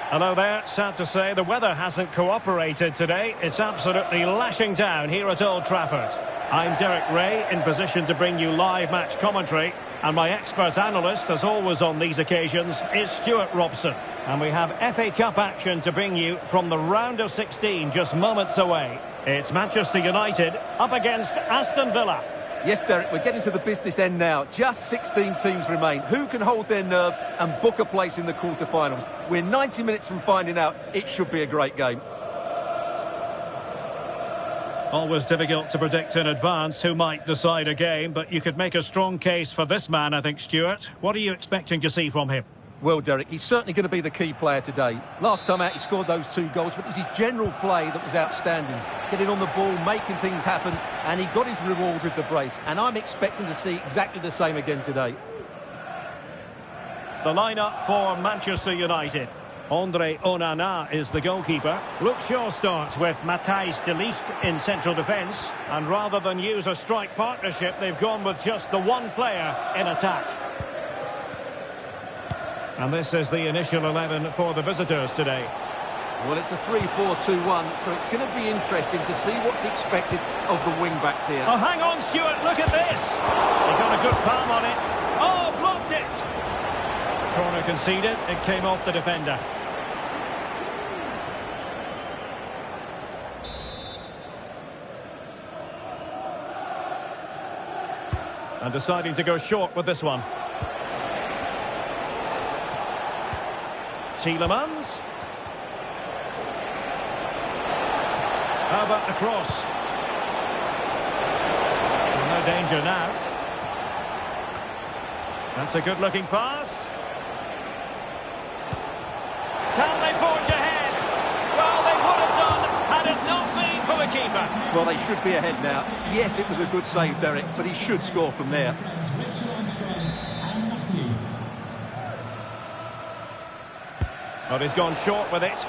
Hello there. Sad to say the weather hasn't cooperated today. It's absolutely lashing down here at Old Trafford. I'm Derek Ray, in position to bring you live match commentary. And my expert analyst, as always on these occasions, is Stuart Robson. And we have FA Cup action to bring you from the round of 16 just moments away. It's Manchester United up against Aston Villa. Yes, Derek, we're getting to the business end now. Just 16 teams remain. Who can hold their nerve and book a place in the quarter-finals? We're 90 minutes from finding out. It should be a great game. Always difficult to predict in advance who might decide a game, but you could make a strong case for this man, I think, Stuart. What are you expecting to see from him? Well, Derek, he's certainly going to be the key player today. Last time out, he scored those 2 goals, but it was his general play that was outstanding. Getting on the ball, making things happen, and he got his reward with the brace. And I'm expecting to see exactly the same again today. The lineup for Manchester United. Andre Onana is the goalkeeper. Luke Shaw starts with Matthijs de Ligt in central defence. And rather than use a strike partnership, they've gone with just the one player in attack. And this is the initial 11 for the visitors today. Well, it's a 3-4-2-1, so it's going to be interesting to see what's expected of the wing-backs here. Oh, hang on, Stuart, look at this! He got a good palm on it. Oh, blocked it! Corner conceded, it came off the defender. And deciding to go short with this one. Tielemans. How about the cross? No danger now. That's a good-looking pass. Can they forge ahead? Well, they would have done had it not been for the keeper. Well, they should be ahead now. Yes, it was a good save, Derek, but he should score from there. But he's gone short with it.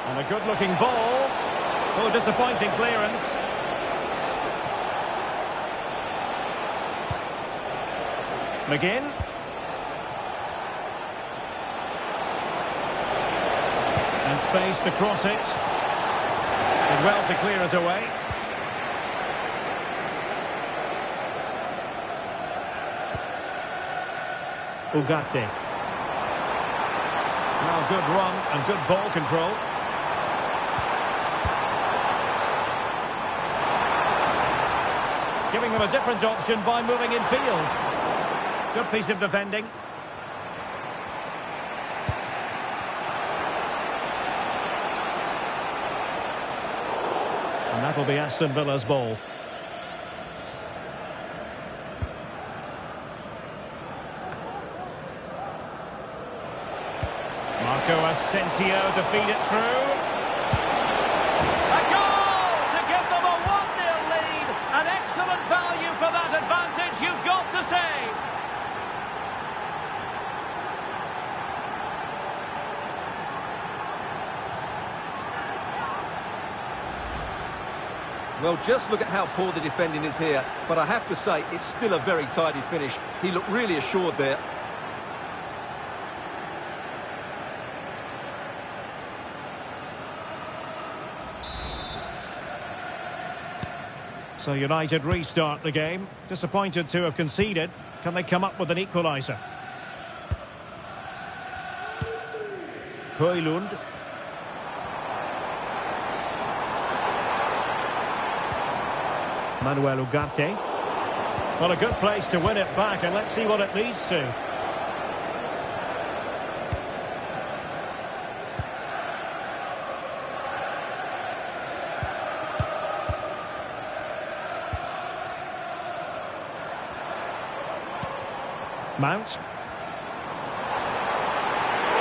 And a good-looking ball. Oh, disappointing clearance. McGinn. And space to cross it. And well to clear it away. Ugarte. Now good run and good ball control. Giving them a different option by moving in field. Good piece of defending. And that'll be Aston Villa's ball. Marco Asensio to feed it through. A goal to give them a 1-0 lead. An excellent value for that advantage, you've got to say. Well, just look at how poor the defending is here. But I have to say, it's still a very tidy finish. He looked really assured there. So United restart the game. Disappointed to have conceded. Can they come up with an equaliser? Højlund. Manuel Ugarte. Well, a good place to win it back, and let's see what it leads to. Mount.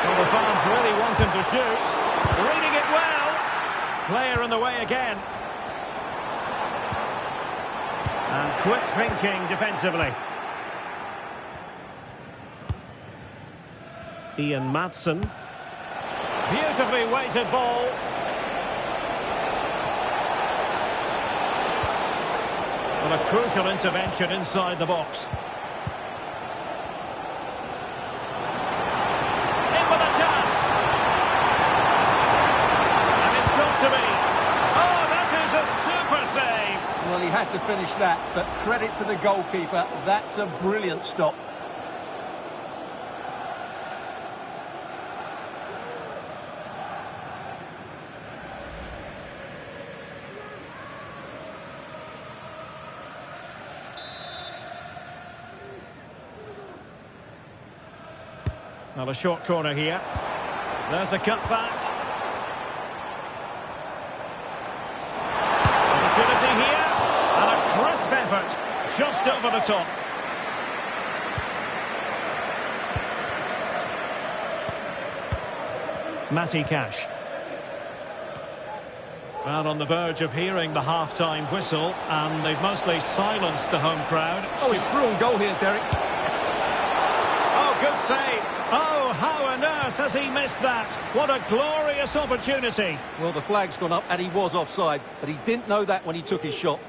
Well, the fans really want him to shoot. Reading it well. Player in the way again. And quick thinking defensively. Ian Maatsen. Beautifully weighted ball. Well, a crucial intervention inside the box. had to finish that, but credit to the goalkeeper. That's a brilliant stop. Now a short corner here. There's the cut back. Opportunity here. And a crisp effort. Just over the top. Matty Cash. Well, on the verge of hearing the half-time whistle, and they've mostly silenced the home crowd. Oh, he's through on goal here, Derek. Oh, good save. Oh, how on earth has he missed that? What a glorious opportunity. Well, the flag's gone up and he was offside, but he didn't know that when he took his shot.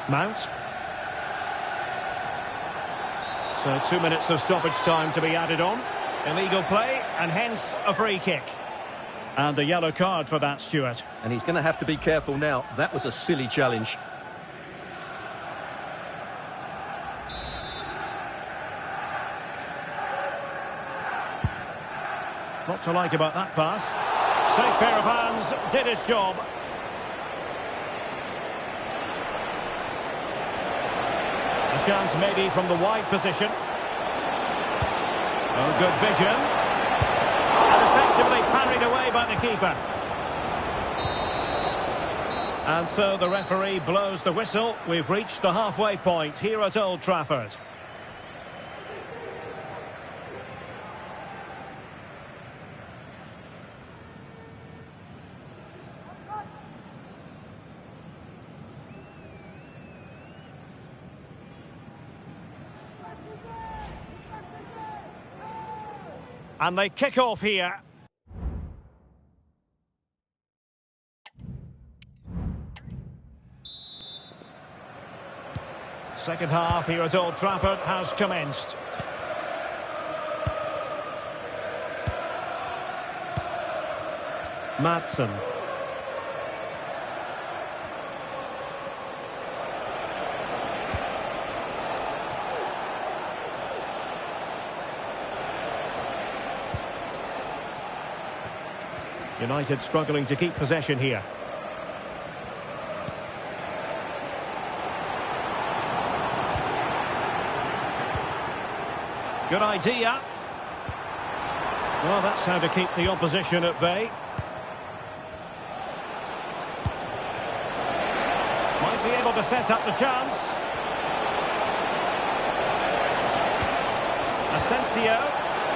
Mount. So 2 minutes of stoppage time to be added on. Illegal play, and hence a free kick. And a yellow card for that, Stuart. And he's going to have to be careful now. That was a silly challenge. What to like about that pass. Safe pair of hands, did his job. A chance maybe from the wide position. Oh, good vision. And effectively parried away by the keeper. And so the referee blows the whistle. We've reached the halfway point here at Old Trafford. And they kick off here. Second half here at Old Trafford has commenced. Maatsen. United struggling to keep possession here. Good idea. Well, that's how to keep the opposition at bay. Might be able to set up the chance. Asensio.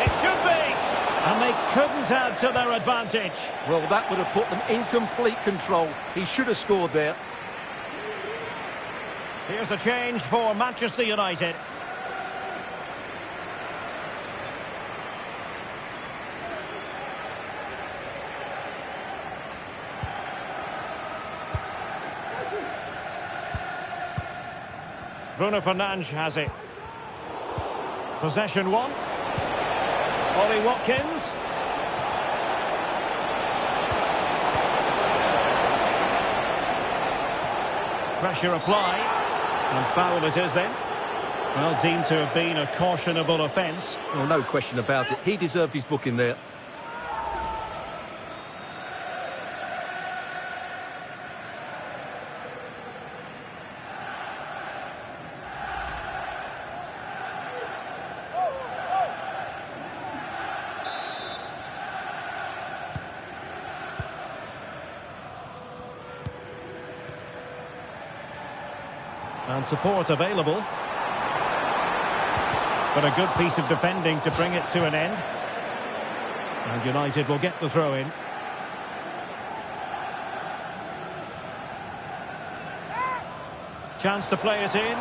It should be. And they couldn't add to their advantage. Well, that would have put them in complete control. He should have scored there. Here's a change for Manchester United. Bruno Fernandes has it. Possession one. Ollie Watkins. Pressure applied. And foul it is then. Well, deemed to have been a cautionable offence. Well, no question about it. He deserved his booking there. And support available. But a good piece of defending to bring it to an end. And United will get the throw in. Chance to play it in.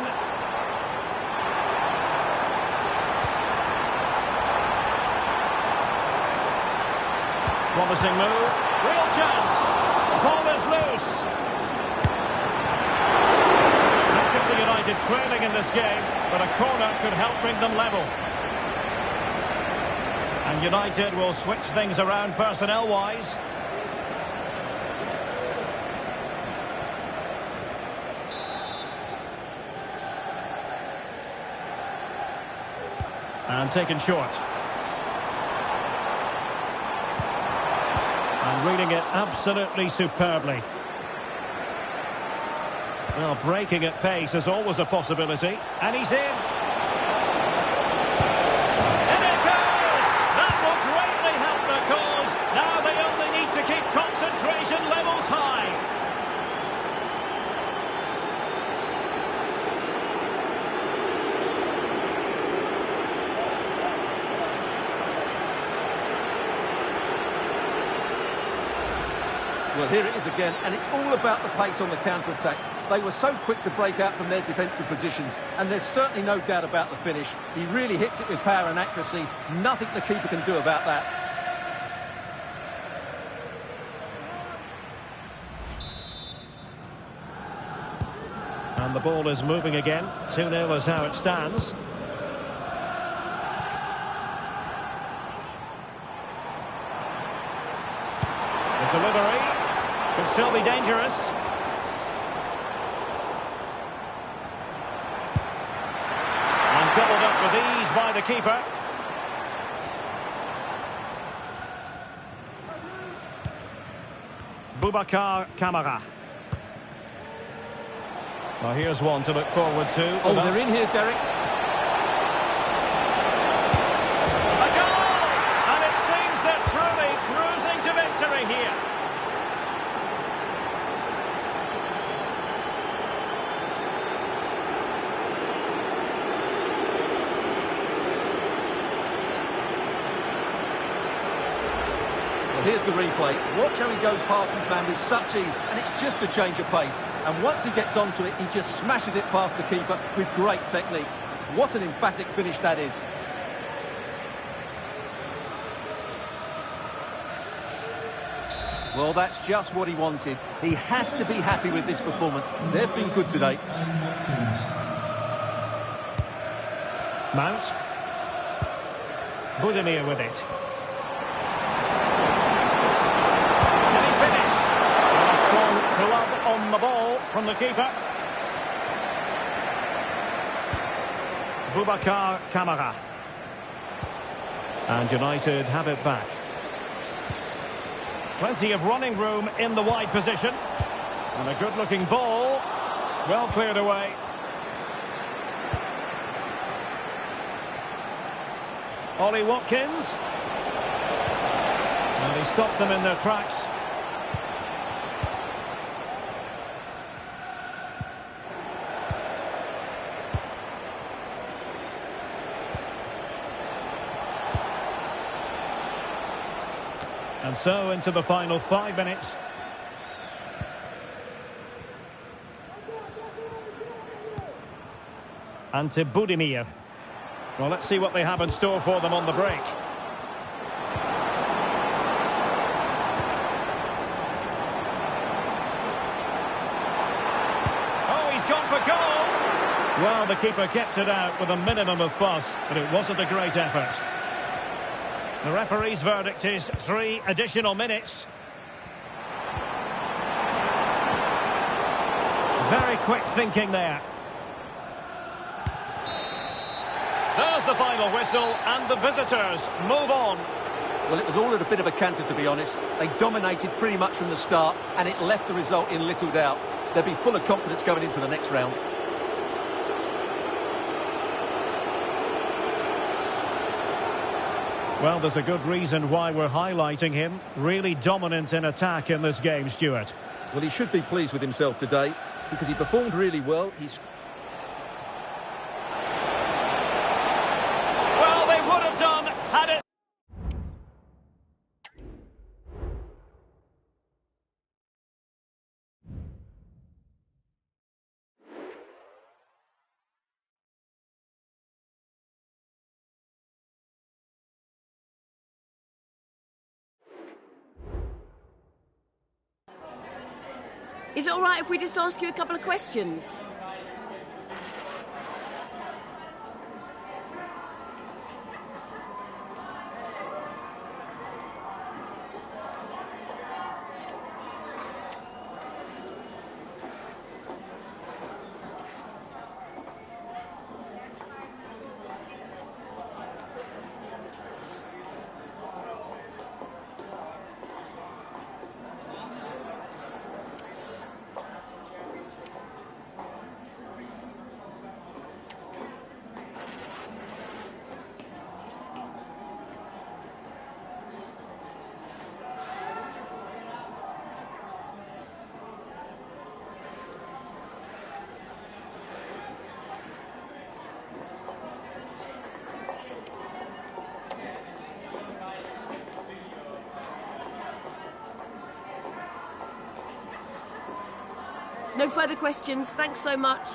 Promising move. Real chance. The ball is loose. United trailing in this game, but a corner could help bring them level. And United will switch things around personnel-wise. And taken short. And reading it absolutely superbly. Well, breaking at pace is always a possibility. And he's in. In it goes! That will greatly help the cause. Now they only need to keep concentration levels high. Well, here it is again, and it's all about the pace on the counter-attack. They were so quick to break out from their defensive positions, and there's certainly no doubt about the finish. He really hits it with power and accuracy. Nothing the keeper can do about that. And the ball is moving again. 2-0 is how it stands. The delivery could still be dangerous. And gobbled up with ease by the keeper. Boubacar Kamara. Well, here's one to look forward to. Oh, they're in here, Derek. A goal! And it seems they're truly cruising to victory here. Here's the replay. Watch how he goes past his man with such ease, and it's just a change of pace. And once he gets onto it, he just smashes it past the keeper with great technique. What an emphatic finish that is. Well, that's just what he wanted. He has to be happy with this performance. They've been good today. Mount. Budimir with it. Glove on the ball from the keeper. Boubacar Kamara. And United have it back. Plenty of running room in the wide position. And a good-looking ball. Well cleared away. Ollie Watkins. And he stopped them in their tracks. And so into the final 5 minutes. Ante Budimir. Well, let's see what they have in store for them on the break. Oh, he's gone for goal! Well, the keeper kept it out with a minimum of fuss, but it wasn't a great effort. The referee's verdict is 3 additional minutes. Very quick thinking there. There's the final whistle, and the visitors move on. Well, it was all at a bit of a canter, to be honest. They dominated pretty much from the start, and it left the result in little doubt. They'll be full of confidence going into the next round. Well, there's a good reason why we're highlighting him. Really dominant in attack in this game, Stuart. Well, he should be pleased with himself today because he performed really well. Well, they would have done had it. Is it all right if we just ask you a couple of questions? No further questions. Thanks so much.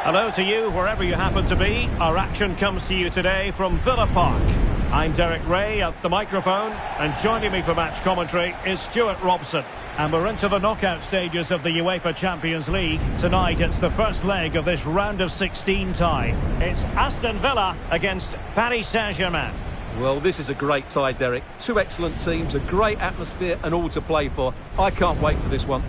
Hello to you, wherever you happen to be. Our action comes to you today from Villa Park. I'm Derek Ray at the microphone, and joining me for match commentary is Stuart Robson. And we're into the knockout stages of the UEFA Champions League. Tonight it's the first leg of this round of 16 tie. It's Aston Villa against Paris Saint-Germain. Well, this is a great tie, Derek. Two excellent teams, a great atmosphere and all to play for. I can't wait for this one.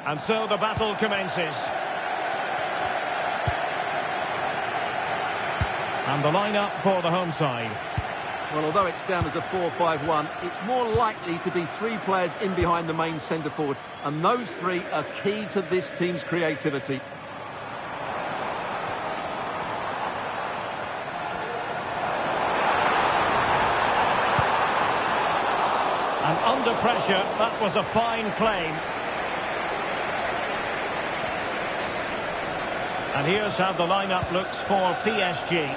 And so the battle commences. And the lineup for the home side. Well, although it's down as a 4-5-1, it's more likely to be three players in behind the main centre forward. And those three are key to this team's creativity. And under pressure, that was a fine claim. And here's how the lineup looks for PSG.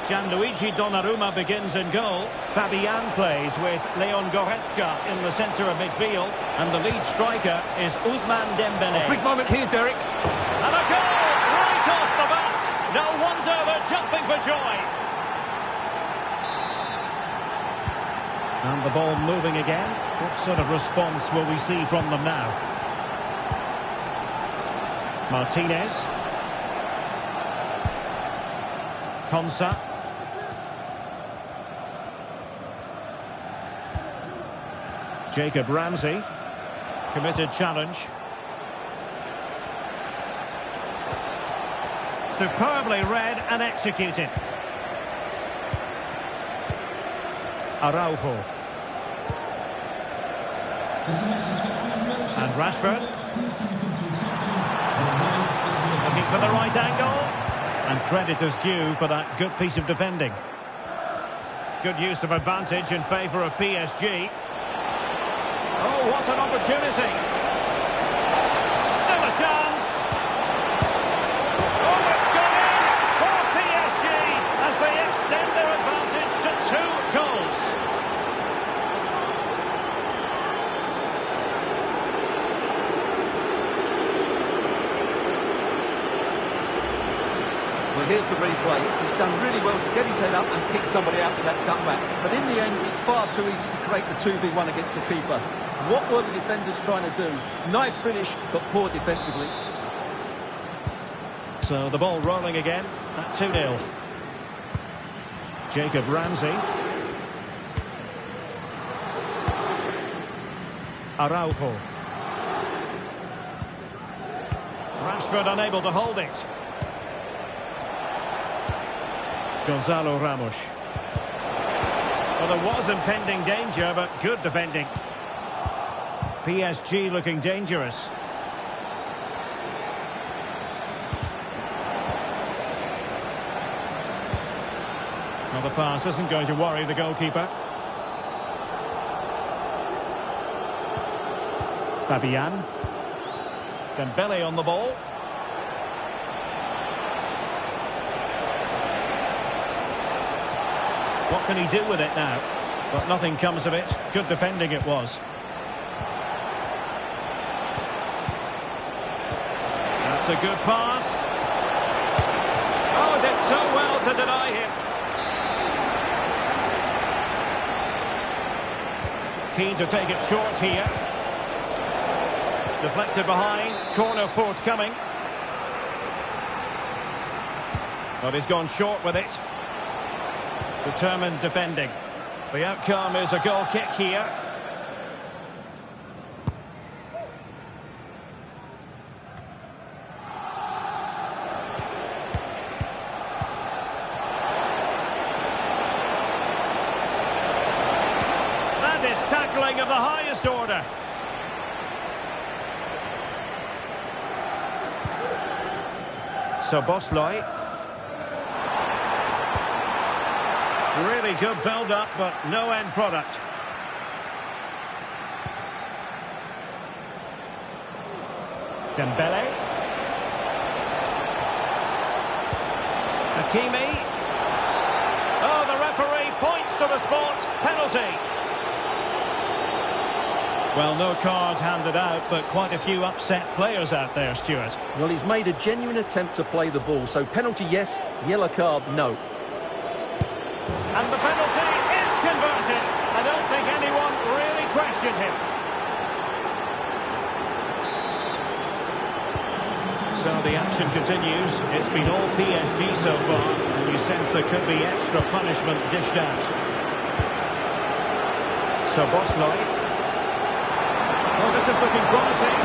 Gianluigi Donnarumma begins in goal. Fabian plays with Leon Goretzka in the centre of midfield. And the lead striker is Ousmane Dembélé. Big moment here, Derek. And a goal right off the bat. No wonder they're jumping for joy. And the ball moving again. What sort of response will we see from them now? Martinez. Konsa. Jacob Ramsey. Committed challenge. Superbly read and executed. Araujo. And Rashford. Looking for the right angle. And credit is due for that good piece of defending. Good use of advantage in favour of PSG. Oh, what an opportunity. Still a chance. Oh, it's gone in for PSG as they extend their advantage to 2 goals. Well, here's the replay. He's done really well to get his head up and pick somebody out with that cutback. But in the end, it's far too easy to create the 2v1 against the keeper. What were the defenders trying to do? Nice finish, but poor defensively. So the ball rolling again at 2-0. Jacob Ramsey. Araujo. Rashford unable to hold it. Gonzalo Ramos. Well, there was impending danger, but good defending. PSG looking dangerous. Well, the pass isn't going to worry the goalkeeper. Fabian. Dembélé on the ball. What can he do with it now? But nothing comes of it. Good defending it was. That's a good pass. Oh, did so well to deny him. Keen to take it short here. Deflected behind. Corner forthcoming. But he's gone short with it. Determined defending. The outcome is a goal kick here. That is tackling of the highest order. So Bosley. Really good build-up, but no end product. Dembélé. Hakimi. Oh, the referee points to the spot. Penalty. Well, no card handed out, but quite a few upset players out there, Stuart. Well, he's made a genuine attempt to play the ball, so penalty yes, yellow card no. And the penalty is converted. I don't think anyone really questioned him. So the action continues. It's been all PSG so far, and you sense there could be extra punishment dished out. So Bosley. Oh, this is looking promising.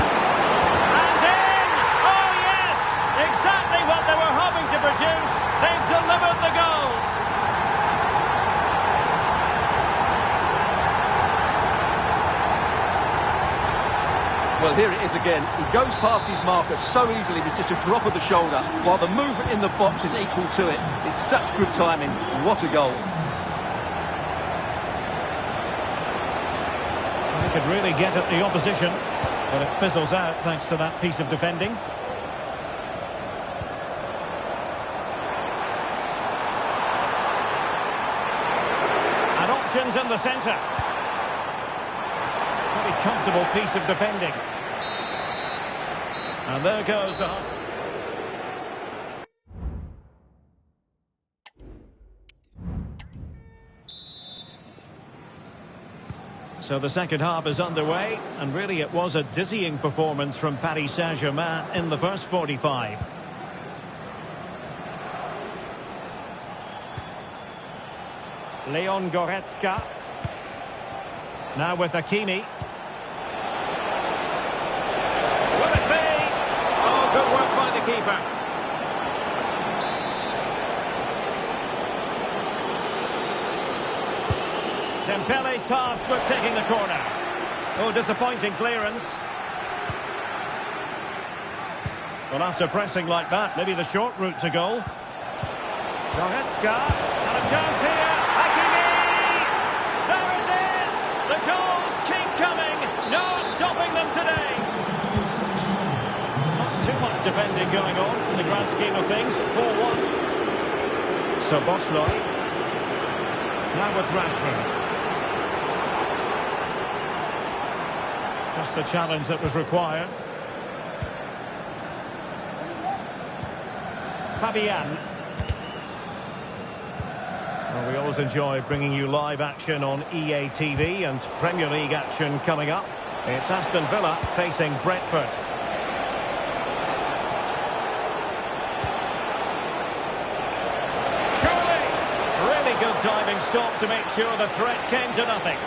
And in! Oh, yes! Exactly what they were hoping to produce. They've delivered the goal. Well, here it is again. He goes past his marker so easily with just a drop of the shoulder, while the movement in the box is equal to it. It's such good timing. What a goal. He could really get at the opposition, but it fizzles out thanks to that piece of defending. Options in the centre. Very comfortable piece of defending. And there goes the... So the second half is underway, and really it was a dizzying performance from Paris Saint-Germain in the first 45. Leon Goretzka. Now with Hakimi. Will it be? Oh, good work by the keeper. Dembele tasked with taking the corner. Oh, disappointing clearance. Well, after pressing like that, maybe the short route to goal. Goretzka, and a chance here. Hakimi! There it is! The goals keep coming. No stopping them today. Not too much defending going on in the grand scheme of things. 4-1. So Bosley. Now with Rashford. Just the challenge that was required. Fabian. Well, we always enjoy bringing you live action on EA TV and Premier League action coming up. It's Aston Villa facing Brentford. Surely! Really good diving stop to make sure the threat came to nothing.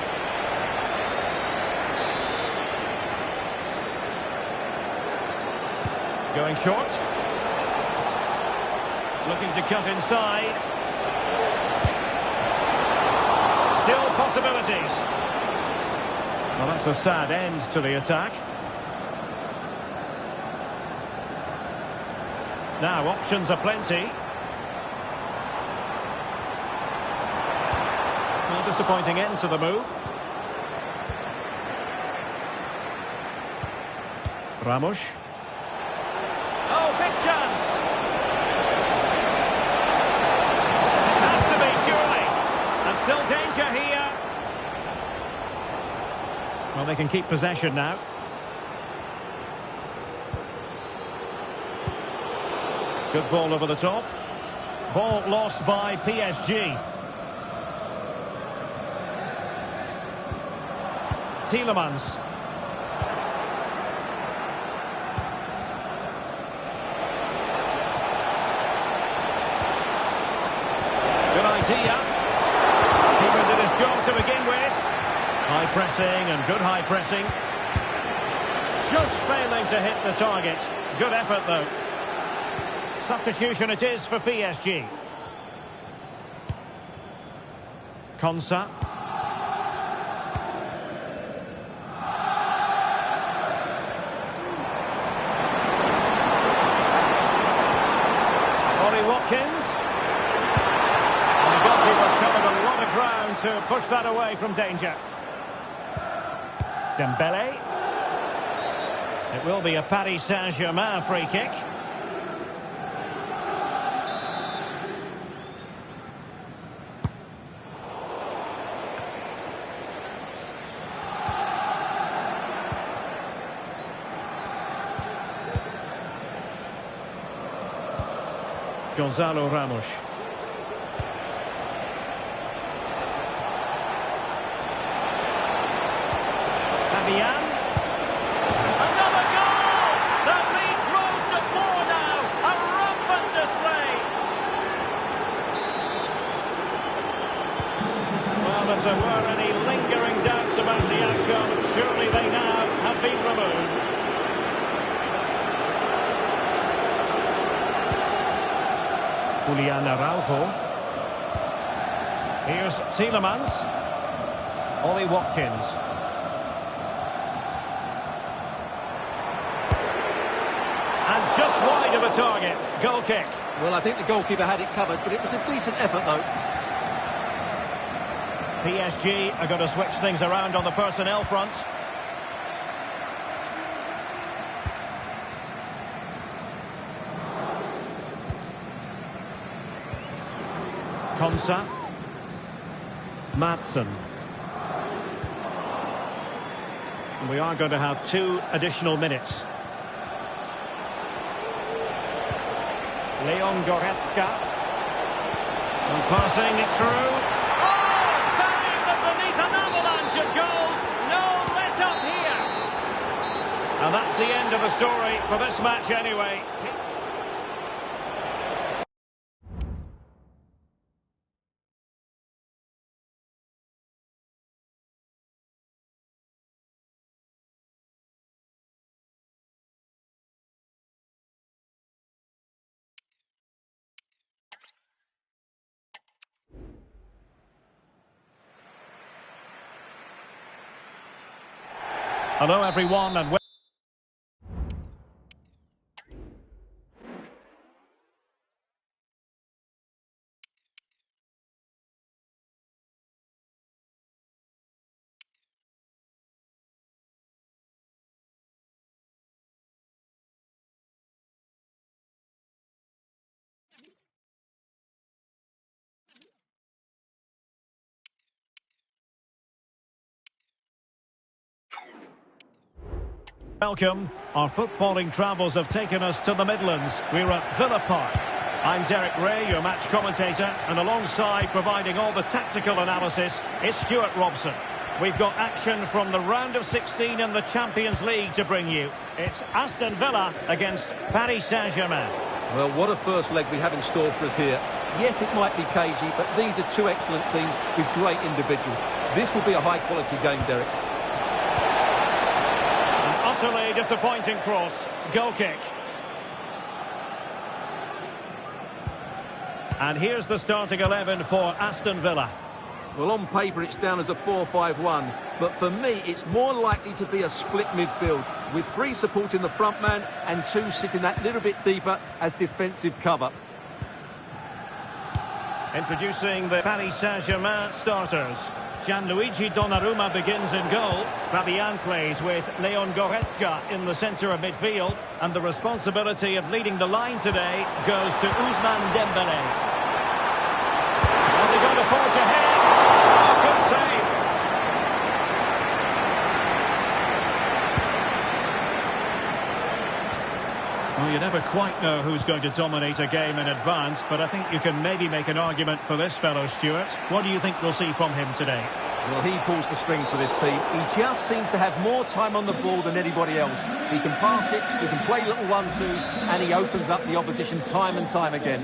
Going short. Looking to cut inside. Still possibilities. Well, that's a sad end to the attack. Now, options are plenty. Well, disappointing end to the move. Ramos. Oh, big chance! Has to be, surely. And still danger here. Well, they can keep possession now. Good ball over the top. Ball lost by PSG. Tielemans. Idea. Keeper did his job to begin with. High pressing and good high pressing. Just failing to hit the target. Good effort though. Substitution it is for PSG. Konsa. Ollie Watkins. Covered a lot of ground to push that away from danger. Dembele. It will be a Paris Saint-Germain free kick. Gonzalo Ramos. Fabian. Another goal! That lead grows to 4 now. A rampant display. Well, if there were any lingering doubts about the outcome, surely they now have been removed. Julian Araujo. Here's Tielemans. Ollie Watkins. And just wide of a target. Goal kick. Well, I think the goalkeeper had it covered, but it was a decent effort, though. PSG are going to switch things around on the personnel front. Konsa. Madsen. We are going to have 2 additional minutes. Leon Goretzka. And passing it through. Oh! Bang! Beneath an avalanche of goals. No let up here. And that's the end of the story for this match anyway. Hello everyone and welcome. Our footballing travels have taken us to the Midlands. We're at Villa Park. I'm Derek Ray, your match commentator, and alongside providing all the tactical analysis is Stuart Robson. We've got action from the round of 16 in the Champions League to bring you. It's Aston Villa against Paris Saint-Germain. Well, what a first leg we have in store for us here. Yes, it might be cagey, but these are 2 excellent teams with great individuals. This will be a high-quality game, Derek. Utterly disappointing cross. Goal kick. And here's the starting 11 for Aston Villa. Well, on paper it's down as a 4-5-1, but for me it's more likely to be a split midfield, with 3 supporting the front man and 2 sitting that little bit deeper as defensive cover. Introducing the Paris Saint-Germain starters. Gianluigi Donnarumma begins in goal. Fabian plays with Leon Goretzka in the centre of midfield. And the responsibility of leading the line today goes to Ousmane Dembélé. Are they going to forge ahead? Oh, good save. Well, you never quite know who's going to dominate a game in advance, but I think you can maybe make an argument for this fellow, Stuart. What do you think we'll see from him today? Well, he pulls the strings for this team. He just seems to have more time on the ball than anybody else. He can pass it, he can play little 1-2s, and he opens up the opposition time and time again.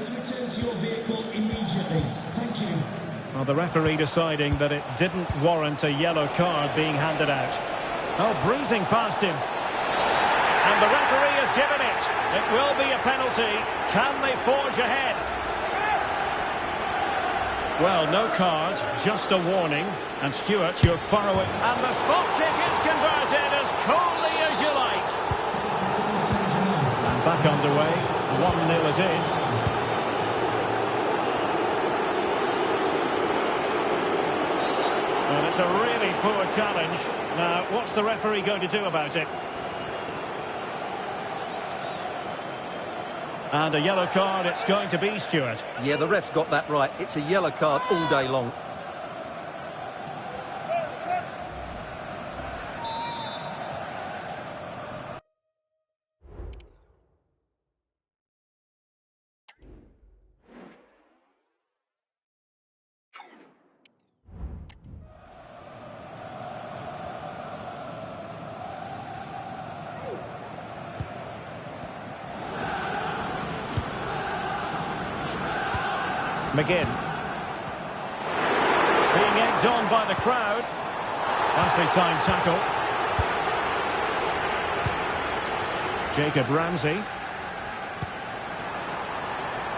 Well, the referee deciding that it didn't warrant a yellow card being handed out. Oh, breezing past him. And the referee has given it. It will be a penalty. Can they forge ahead? Well, no card, just a warning. And Stuart, you're furrowing. And the spot kick is converted as coolly as you like. And back underway. 1-0 it is. Well, it's a really poor challenge. Now, what's the referee going to do about it? And a yellow card it's going to be, Stuart. Yeah, the ref's got that right. It's a yellow card all day long. McGinn. Being egged on by the crowd. Nicely timed tackle. Jacob Ramsey.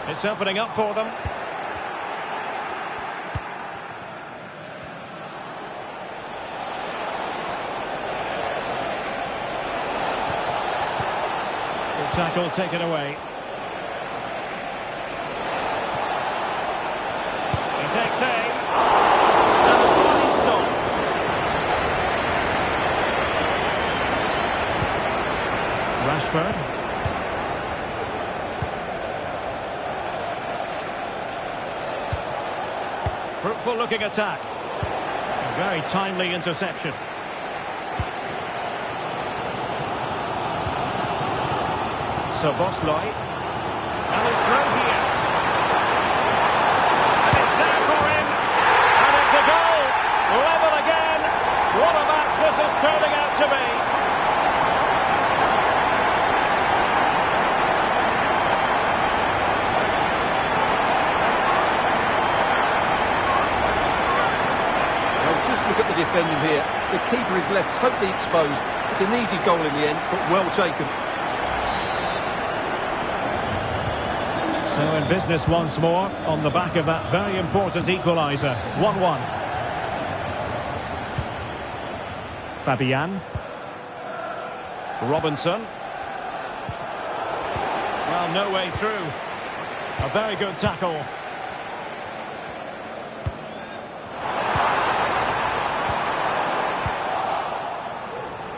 It's opening up for them. Good tackle taken away. Takes aim. And a fine stop. Rashford. Fruitful looking attack. Very timely interception. So Bosley. And it's through here. And it's there for him. And it's a goal. Level again. What a match this is turning out to be. Look at the defending here. The keeper is left totally exposed. It's an easy goal in the end, but well taken. So in business once more on the back of that very important equaliser. 1-1. Fabian. Robinson. Well, no way through. A very good tackle.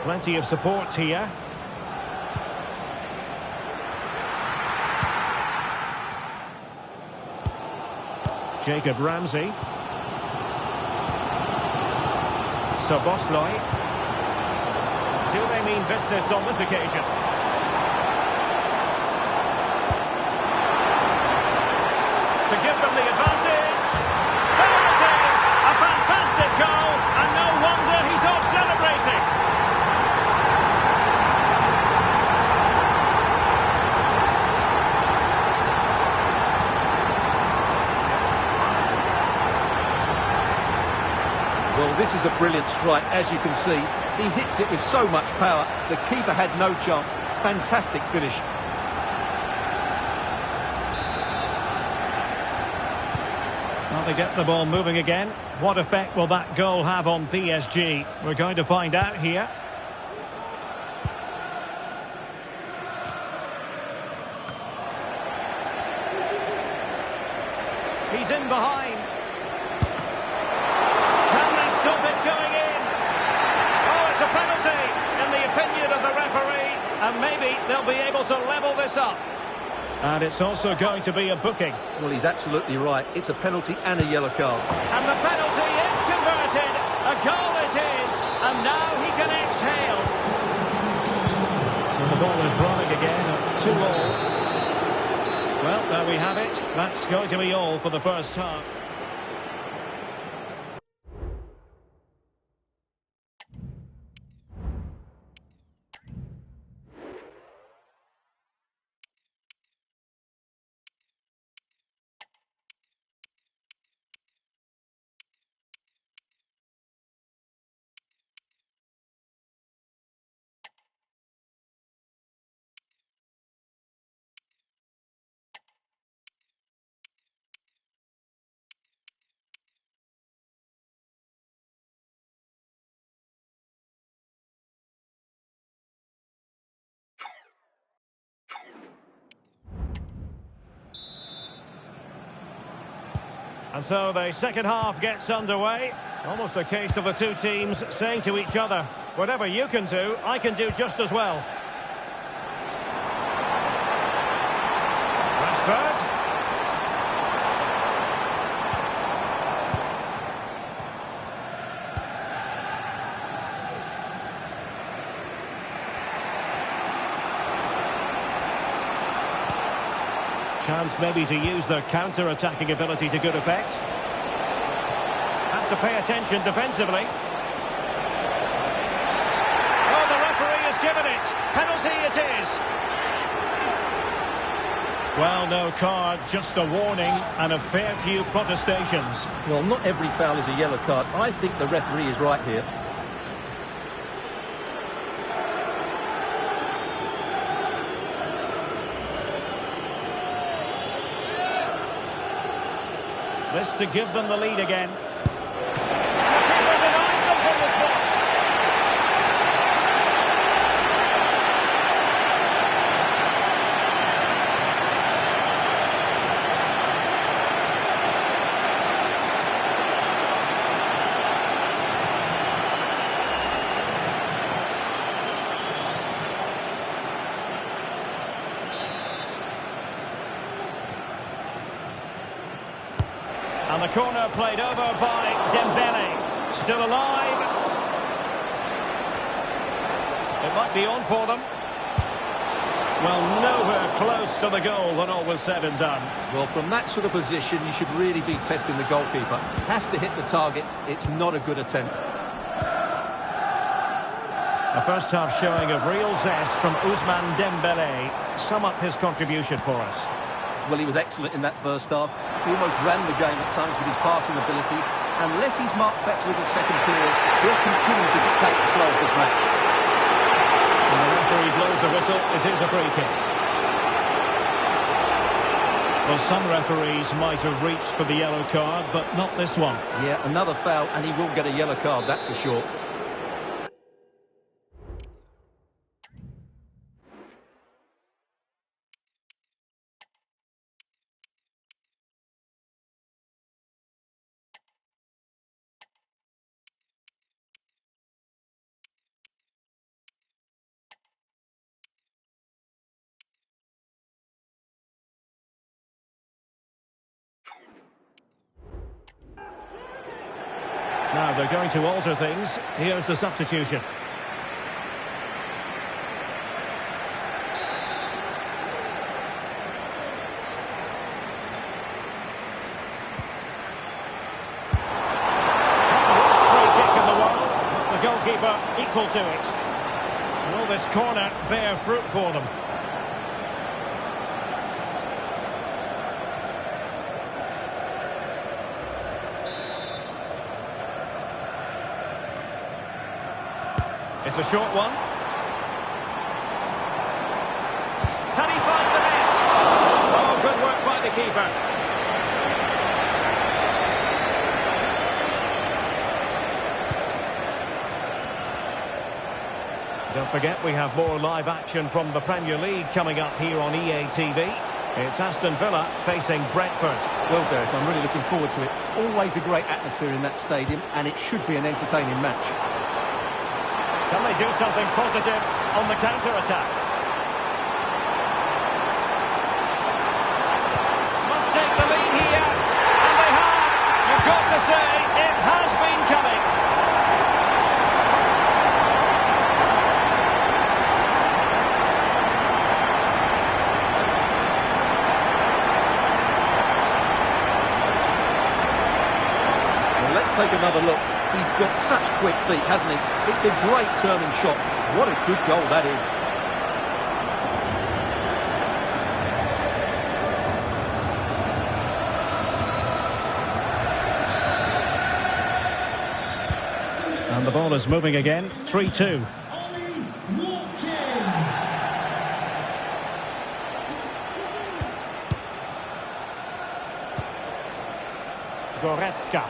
Plenty of support here. Jacob Ramsey. Soboslai. Do they mean business on this occasion? To give them the advantage. There it is! A fantastic goal, and no wonder he's off celebrating. Well, this is a brilliant strike, as you can see. He hits it with so much power. The keeper had no chance. Fantastic finish. Well, they get the ball moving again. What effect will that goal have on PSG? We're going to find out here. He's in behind. Stop it going in. Oh, it's a penalty in the opinion of the referee, and maybe they'll be able to level this up. And it's also going to be a booking. Well, he's absolutely right. It's a penalty and a yellow card. And the penalty is converted. A goal it is, and now he can exhale. So the ball is rolling again at 2-all. Well, there we have it. That's going to be all for the first half. And so the second half gets underway. Almost a case of the two teams saying to each other, whatever you can do, I can do just as well. Rashford. Chance maybe to use their counter-attacking ability to good effect. Have to pay attention defensively. Oh, the referee has given it. Penalty it is. Well, no card, just a warning and a fair few protestations. Well, not every foul is a yellow card. I think the referee is right here. This to give them the lead again. And the keeper denies them from the spot. And the corner played over by Dembele. Still alive. It might be on for them. Well, nowhere close to the goal when all was said and done. Well, from that sort of position, you should really be testing the goalkeeper. Has to hit the target. It's not a good attempt. A first-half showing of real zest from Ousmane Dembélé. Sum up his contribution for us. Well, he was excellent in that first half. He almost ran the game at times with his passing ability. Unless he's marked better in the second period, he'll continue to dictate the flow of this match. And the referee blows the whistle. It is a free kick. Well, some referees might have reached for the yellow card, but not this one. Yeah, another foul, and he will get a yellow card, that's for sure. Now they're going to alter things. Here's the substitution. Worst free kick in the world. The goalkeeper equal to it. Will this corner bear fruit for them? It's a short one. Can he find the net? Oh, good work by the keeper. Don't forget, we have more live action from the Premier League coming up here on EA TV. It's Aston Villa facing Brentford. Well, Derek, I'm really looking forward to it. Always a great atmosphere in that stadium, and it should be an entertaining match. Can they do something positive on the counter-attack? Must take the lead here, and they have. You've got to say, it has been coming. Well, let's take another look. He's got such quick feet, hasn't he? It's a great turning shot. What a good goal that is. And the ball is moving again. 3-2. Goretzka.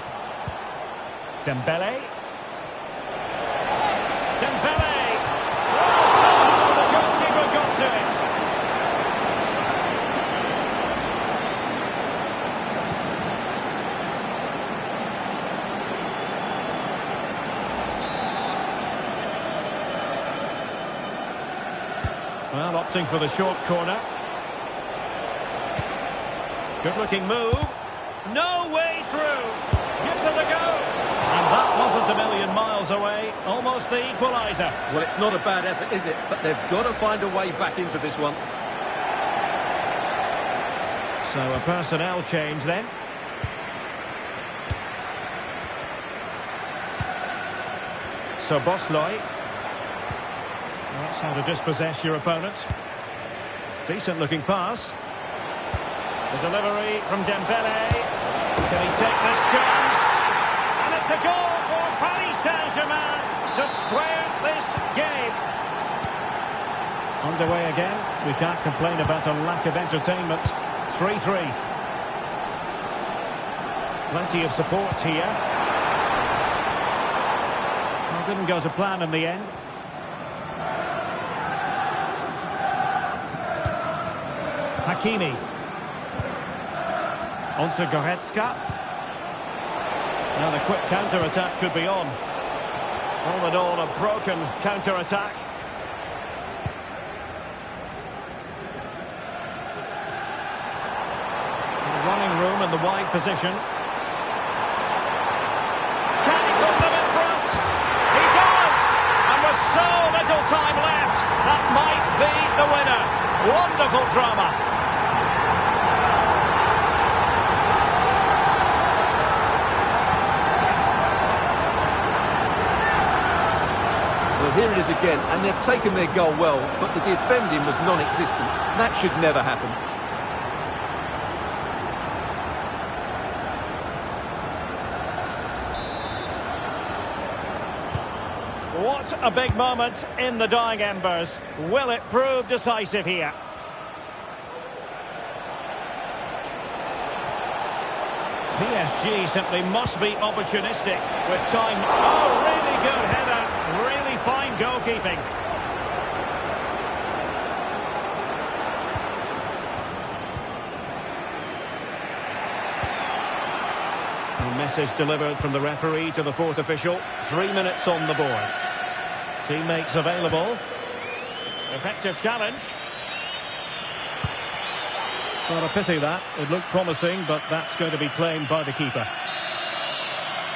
Dembele. Dembele! Oh, somehow the goalkeeper got to it. Well, opting for the short corner. Good-looking move. No way through. Gives it a go. And that wasn't a million miles away. Almost the equaliser. Well, it's not a bad effort, is it? But they've got to find a way back into this one. So a personnel change then. So Bosloy. That's how to dispossess your opponent. Decent looking pass. The delivery from Dembele. Can he take this chance? And it's a goal for Paris Saint-Germain to square this game. Underway again. We can't complain about a lack of entertainment. 3-3. Plenty of support here. Well, didn't go to plan in the end. Hakimi. On to Goretzka. Now the quick counter-attack could be on. All in all, a broken counter-attack. Running room in the wide position. Can he put them in the winner. Wonderful drama. Well, here it is again, and they've taken their goal well, but the defending was non-existent. That should never happen. What a big moment in the dying embers. Will it prove decisive here? PSG simply must be opportunistic with time. Oh, really good header. Really fine goalkeeping. A message delivered from the referee to the fourth official. 3 minutes on the board. Teammates available. Effective challenge. Well, a pity that. It looked promising, but that's going to be claimed by the keeper.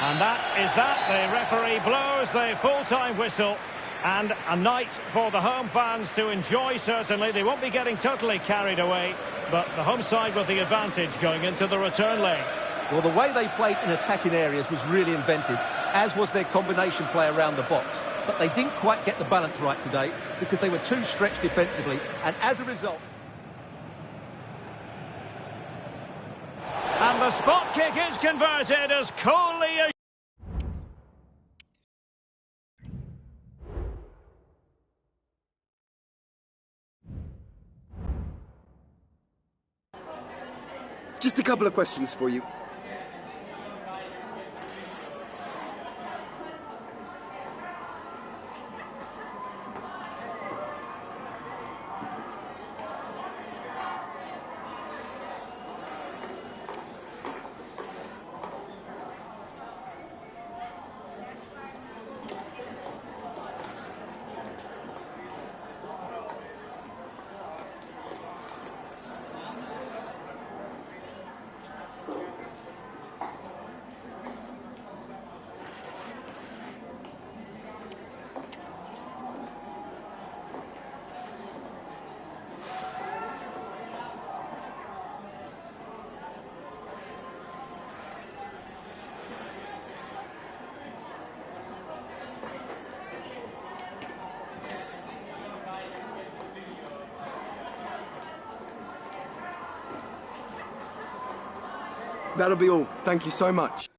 And that is that. The referee blows the full-time whistle. And a night for the home fans to enjoy, certainly. They won't be getting totally carried away, but the home side with the advantage going into the return leg. Well, the way they played in attacking areas was really inventive, as was their combination play around the box. But they didn't quite get the balance right today because they were too stretched defensively, and as a result... And the spot kick is converted as coolly as... Just a couple of questions for you. That'll be all. Thank you so much.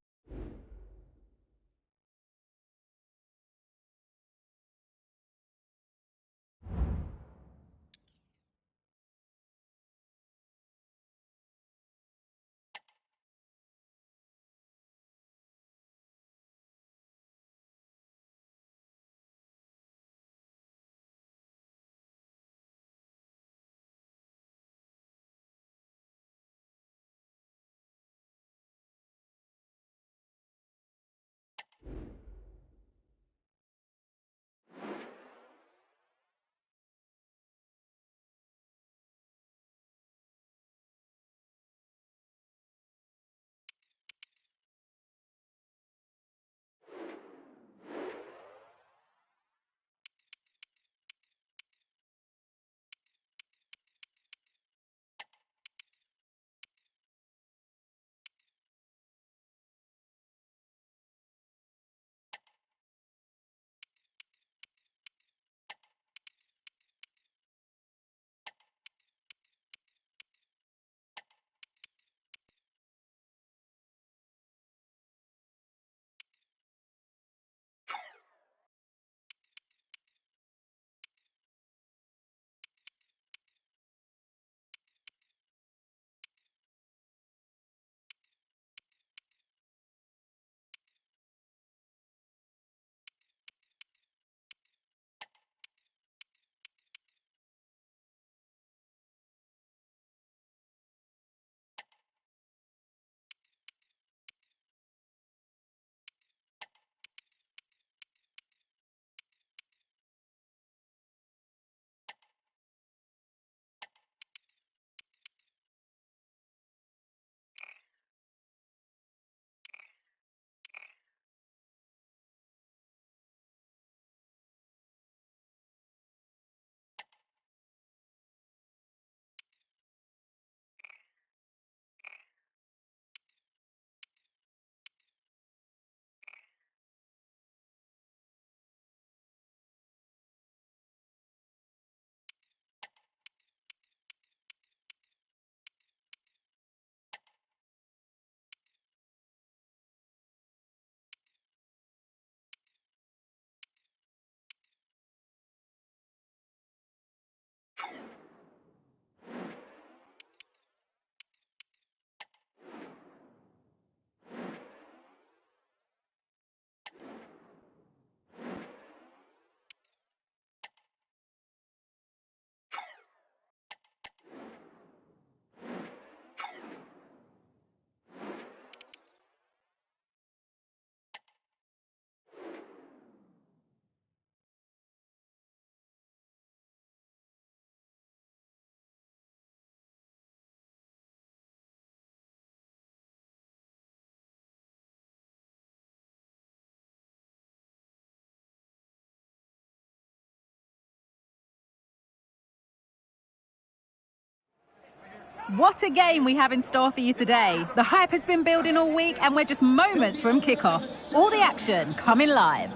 What a game we have in store for you today. The hype has been building all week and we're just moments from kickoff. All the action coming live.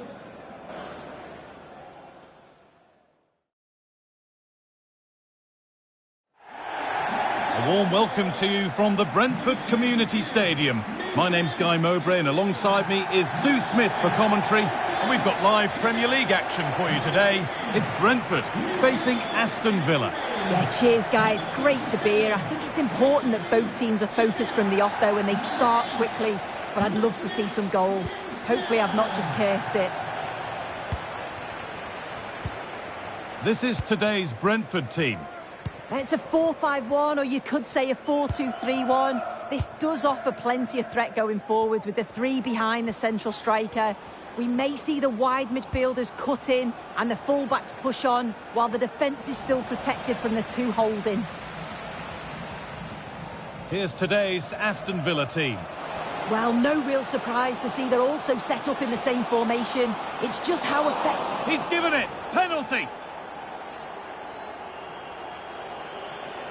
A warm welcome to you from the Brentford Community Stadium. My name's Guy Mowbray and alongside me is Sue Smith for commentary. And we've got live Premier League action for you today. It's Brentford facing Aston Villa. Yeah, cheers, guys. Great to be here. I think it's important that both teams are focused from the off, though, and they start quickly. But I'd love to see some goals. Hopefully I've not just cursed it. This is today's Brentford team. It's a 4-5-1, or you could say a 4-2-3-1. This does offer plenty of threat going forward with the three behind the central striker. We may see the wide midfielders cut in and the fullbacks push on, while the defence is still protected from the two holding. Here's today's Aston Villa team. Well, no real surprise to see they're also set up in the same formation. It's just how effective... He's given it! Penalty!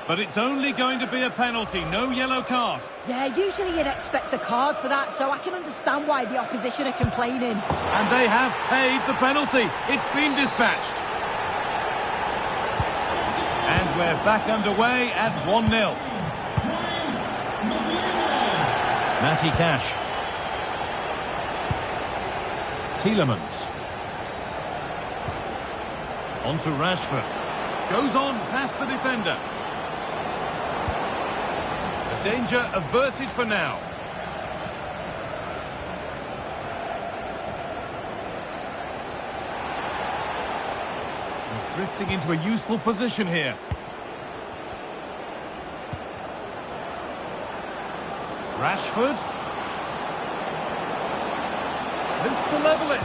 But it's only going to be a penalty, no yellow card. Yeah, usually you'd expect a card for that, so I can understand why the opposition are complaining. And they have paid the penalty. It's been dispatched. And we're back underway at 1-0. Matty Cash. Tielemans. On to Rashford. Goes on past the defender. Danger averted for now. He's drifting into a useful position here. Rashford. This to level it.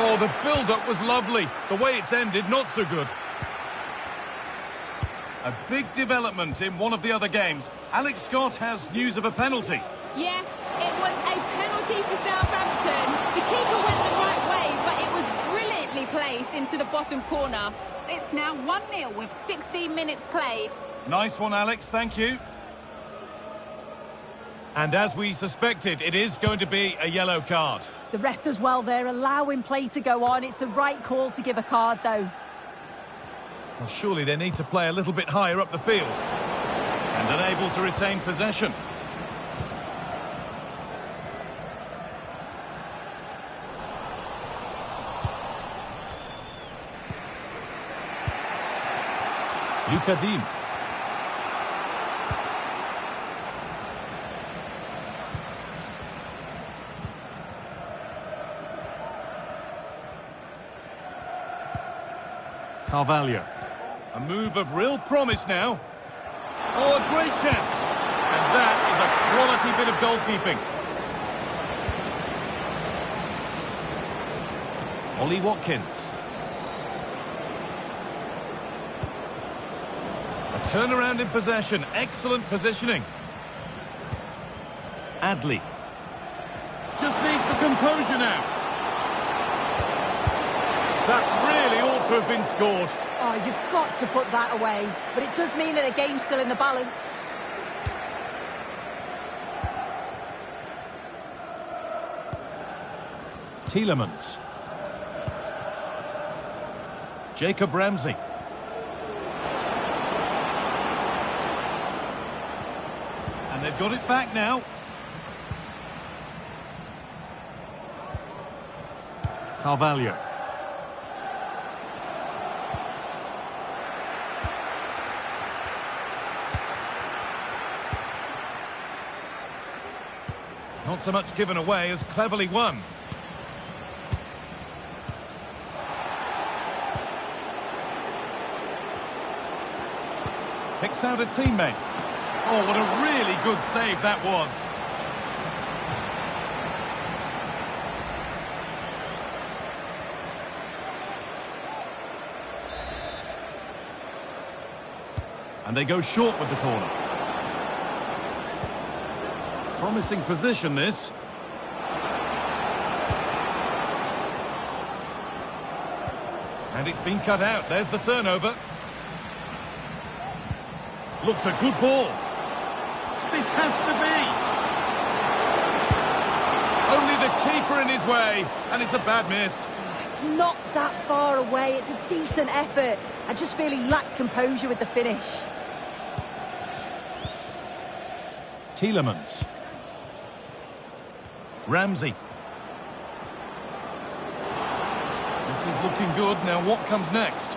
Oh, the build-up was lovely. The way it's ended, not so good. A big development in one of the other games. Alex Scott has news of a penalty. Yes, it was a penalty for Southampton. The keeper went the right way, but it was brilliantly placed into the bottom corner. It's now 1-0 with 16 minutes played. Nice one, Alex. Thank you. And as we suspected, it is going to be a yellow card. The ref does well there, allowing play to go on. It's the right call to give a card, though. Well, surely they need to play a little bit higher up the field. And unable to retain possession. Lukadim. Carvalho. A move of real promise now. Oh, a great chance. And that is a quality bit of goalkeeping. Ollie Watkins. A turnaround in possession. Excellent positioning. Adley. Just needs the composure now. That really ought to have been scored. Oh, you've got to put that away. But it does mean that the game's still in the balance. Tielemans. Jacob Ramsey. And they've got it back now. Carvalho. Not so much given away as cleverly won. Picks out a teammate. Oh, what a really good save that was. And they go short with the corner. Promising position, this. And it's been cut out. There's the turnover. Looks a good ball. This has to be. Only the keeper in his way, and it's a bad miss. It's not that far away. It's a decent effort. I just feel he lacked composure with the finish. Tielemans. Ramsey. This is looking good. Now what comes next?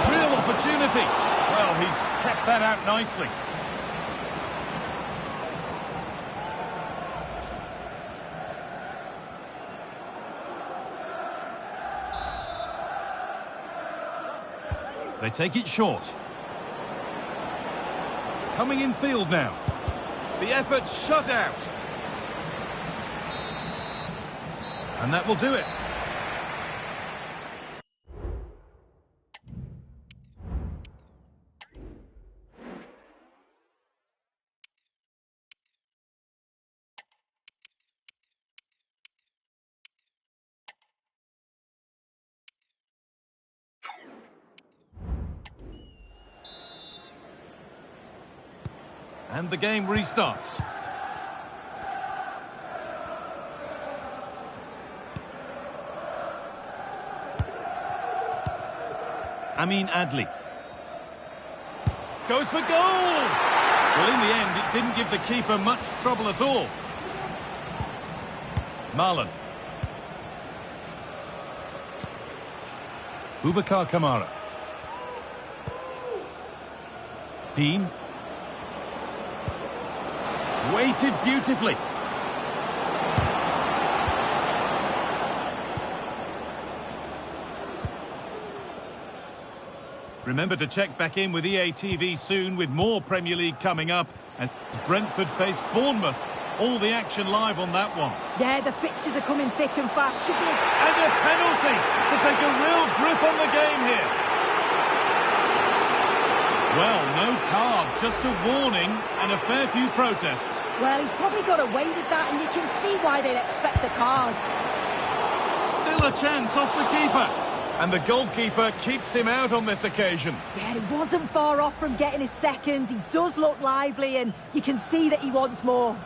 Real opportunity. Well, he's kept that out nicely. They take it short. Coming in field now. The effort shut out. And that will do it. And the game restarts. Amin Adli. Goes for goal! Well, in the end, it didn't give the keeper much trouble at all. Marlon. Boubacar Kamara. Dean. Weighted beautifully. Remember to check back in with EA TV soon with more Premier League coming up. As Brentford face Bournemouth. All the action live on that one. Yeah, the fixtures are coming thick and fast. Should be... And a penalty to take a real grip on the game here. Well, no card, just a warning and a fair few protests. Well, he's probably got away with that, and you can see why they'd expect a card. Still a chance off the keeper. And the goalkeeper keeps him out on this occasion. Yeah, he wasn't far off from getting his second. He does look lively, and you can see that he wants more.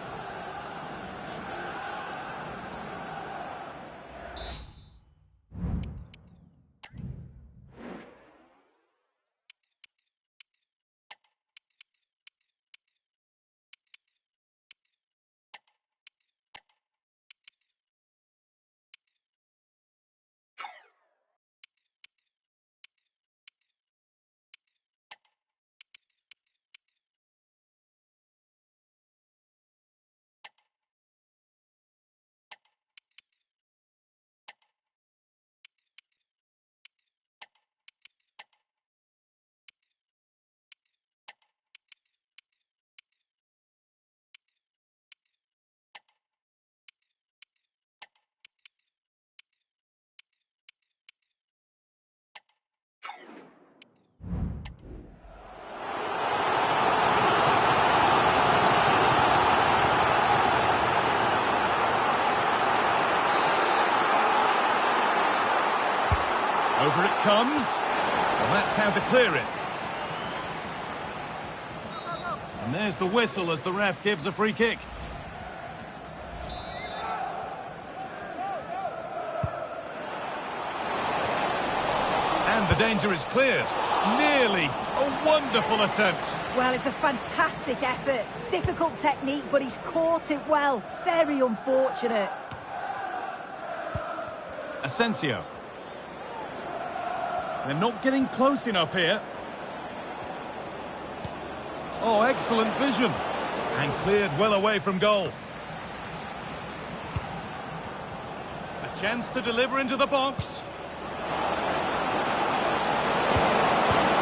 Over it comes. And that's how to clear it. And there's the whistle as the ref gives a free kick. And the danger is cleared. Nearly a wonderful attempt. Well, it's a fantastic effort. Difficult technique, but he's caught it well. Very unfortunate. Asensio. They're not getting close enough here. Oh, excellent vision. And cleared well away from goal. A chance to deliver into the box.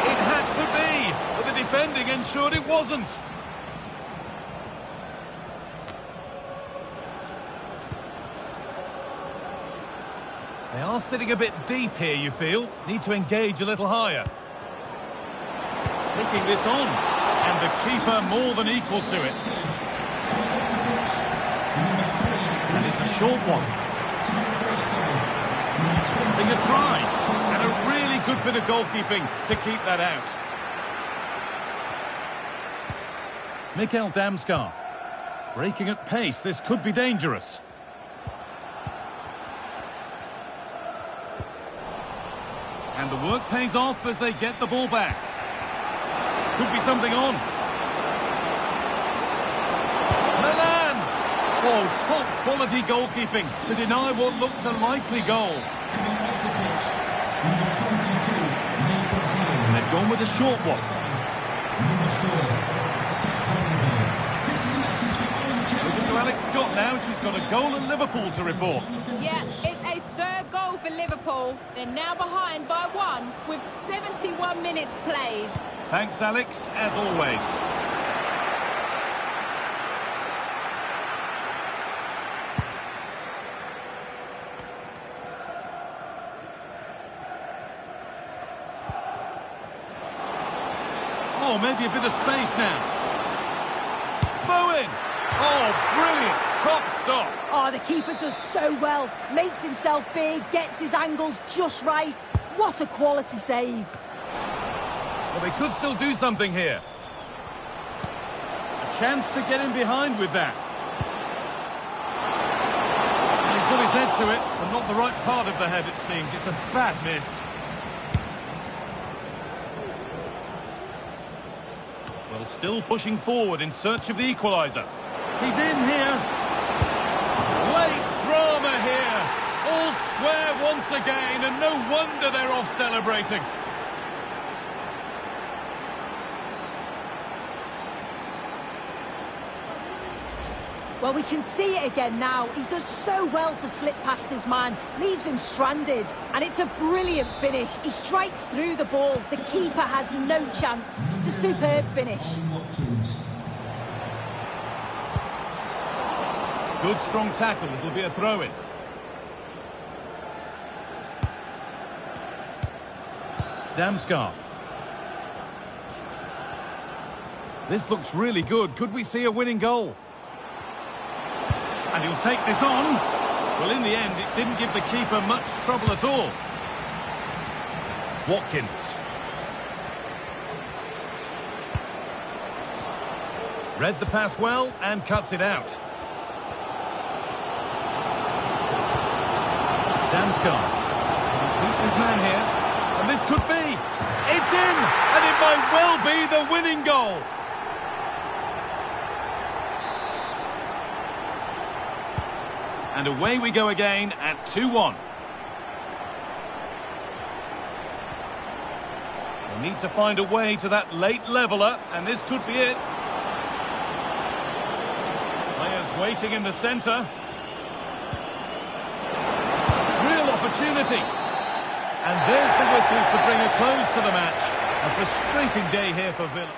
It had to be, but the defending ensured it wasn't. They are sitting a bit deep here, you feel. Need to engage a little higher. Taking this on. And the keeper more than equal to it. And it's a short one. Taking a try. And a really good bit of goalkeeping to keep that out. Mikel Damskar. Breaking at pace, this could be dangerous. And the work pays off as they get the ball back. Could be something on. Milan! Oh, top quality goalkeeping to deny what looked a likely goal. And they've gone with a short one. Over to Alex Scott now. She's got a goal at Liverpool to report. Yeah, it's a third goal for Liverpool. They're now behind by 1 with 71 minutes played. Thanks, Alex, as always. Oh, maybe a bit of space now. Bowen! Oh, brilliant. Top stop. Oh, the keeper does so well. Makes himself big, gets his angles just right. What a quality save. Well, they could still do something here. A chance to get in behind with that. And he's got his head to it, but not the right part of the head, it seems. It's a bad miss. Well, still pushing forward in search of the equaliser. He's in here. Late drama here. All square once again, and no wonder they're off celebrating. Well, we can see it again now. He does so well to slip past his man, leaves him stranded, and it's a brilliant finish. He strikes through the ball. The keeper has no chance. It's a superb finish. Good strong tackle. It'll be a throw-in. Damskar. This looks really good. Could we see a winning goal? And he'll take this on. Well, in the end, it didn't give the keeper much trouble at all. Watkins. Read the pass well and cuts it out. Damskar. Beat his man here. And this could be. It's in! And it might well be the winning goal. And away we go again at 2-1. They need to find a way to that late leveller, and this could be it. Players waiting in the centre. Real opportunity. And there's the whistle to bring a close to the match. A frustrating day here for Villa.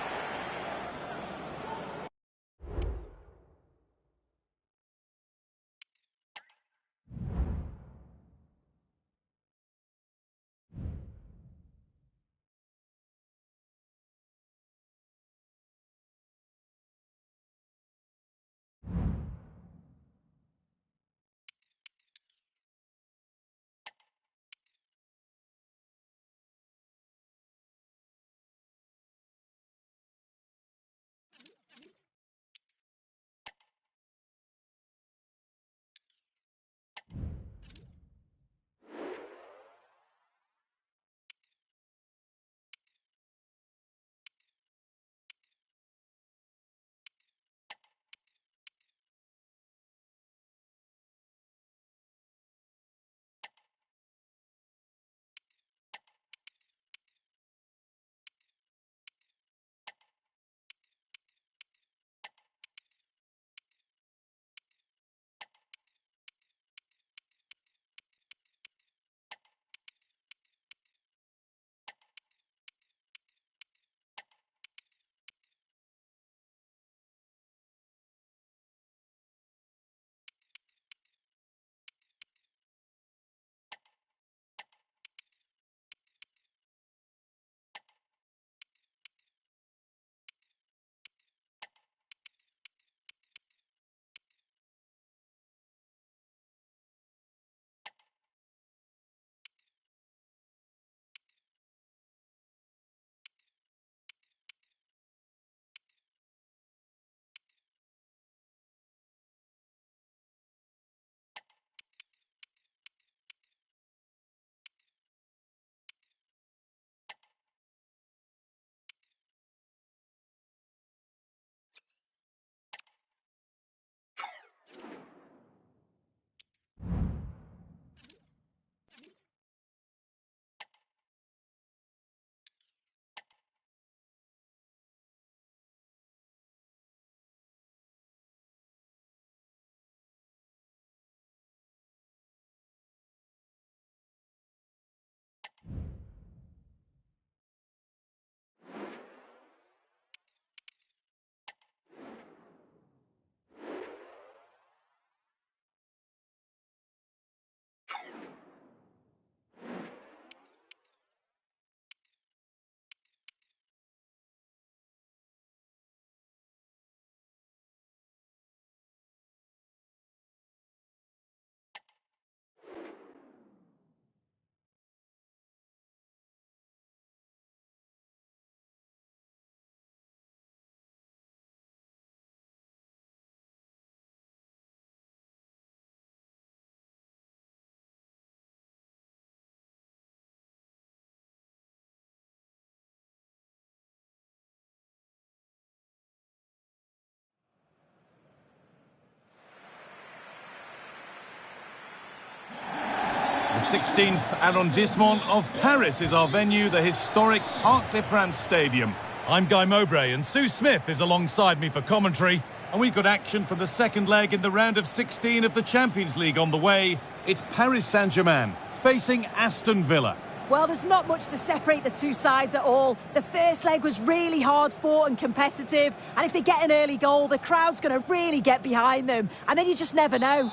16th arrondissement of Paris is our venue, the historic Arc des Princes Stadium. I'm Guy Mowbray and Sue Smith is alongside me for commentary. And we've got action for the second leg in the round of 16 of the Champions League on the way. It's Paris Saint-Germain facing Aston Villa. Well, there's not much to separate the two sides at all. The first leg was really hard fought and competitive. And if they get an early goal, the crowd's going to really get behind them. And then you just never know.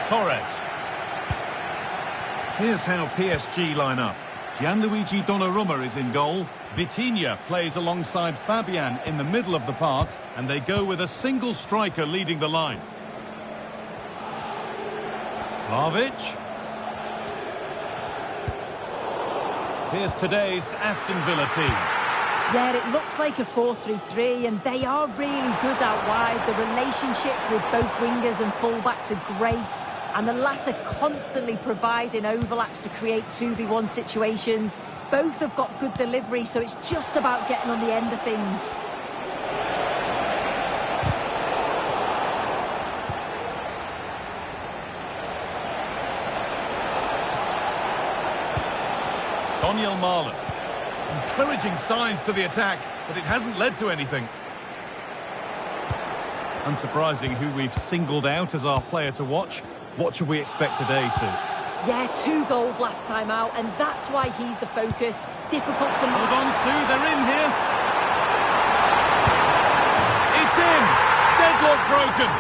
Torres. Here's how PSG line up. Gianluigi Donnarumma is in goal. Vitinha plays alongside Fabian in the middle of the park. And they go with a single striker leading the line. Vlahovic. Here's today's Aston Villa team. Yeah, it looks like a 4-3-3, and they are really good out wide. The relationships with both wingers and fullbacks are great, and the latter constantly providing overlaps to create 2v1 situations. Both have got good delivery, so it's just about getting on the end of things. Daniel Marlon. Encouraging signs to the attack, but it hasn't led to anything. Unsurprising who we've singled out as our player to watch. What should we expect today, Sue? Yeah, 2 goals last time out, and that's why he's the focus. Difficult to... Hold on, Sue, they're in here. It's in! Deadlock broken.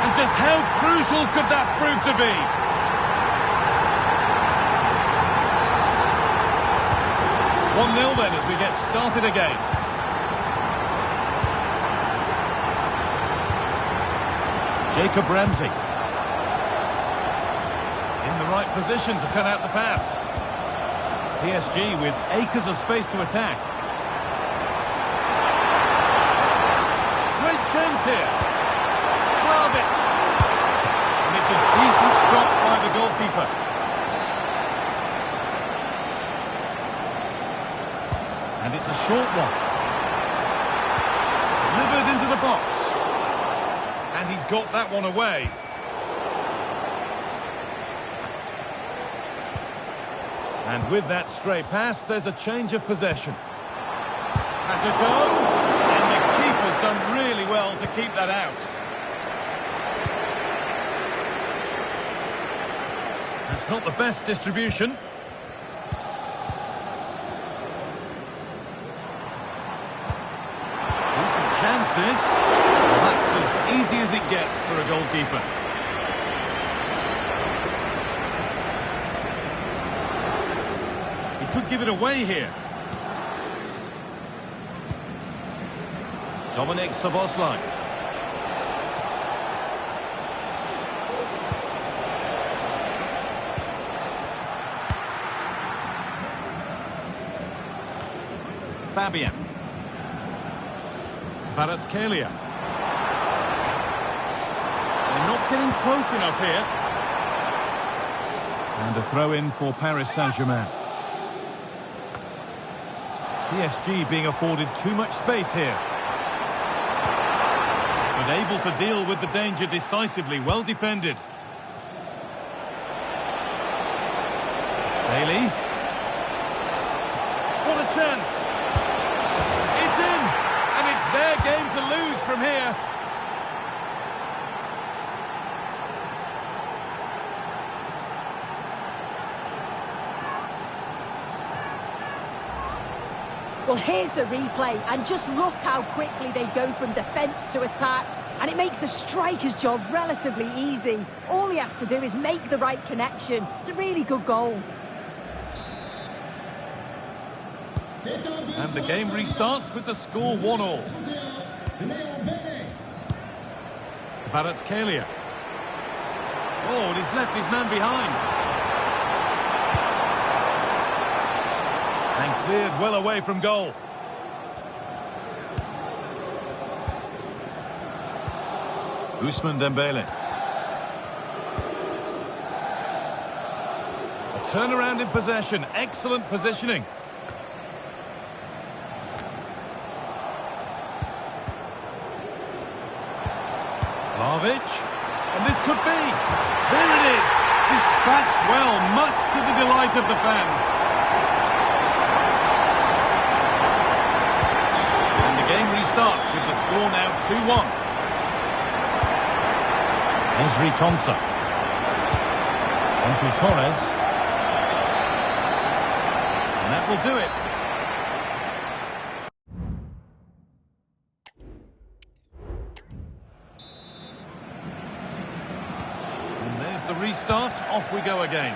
And just how crucial could that prove to be? One 0 then as we get started again. Jacob Ramsey. In the right position to cut out the pass. PSG with acres of space to attack. Great chance here. Vlahovic. And it's a decent stop by the goalkeeper. And it's a short one. Delivered into the box. And he's got that one away. And with that stray pass, there's a change of possession. Has a go. And the keeper's done really well to keep that out. That's not the best distribution. Chance this. Well, that's as easy as it gets for a goalkeeper. He could give it away here. Dominic Szoboszlai. Fabian. Kvaratskhelia. They're not getting close enough here. And a throw-in for Paris Saint-Germain. PSG being afforded too much space here. But able to deal with the danger decisively, well defended. Bailey. What a chance! It's in! And it's their game to lose from here. Well, here's the replay, and just look how quickly they go from defence to attack. And it makes the striker's job relatively easy. All he has to do is make the right connection. It's a really good goal. And the game restarts with the score 1-1. Kvaratskhelia. Oh, and he's left his man behind. And cleared well away from goal. Ousmane Dembele. A turnaround in possession. Excellent positioning. Vlahovic. And this could be. There it is. Dispatched well, much to the delight of the fans. And the game restarts with the score now 2-1. Ezri Konsa. Onto Torres. And that will do it. And there's the restart. Off we go again.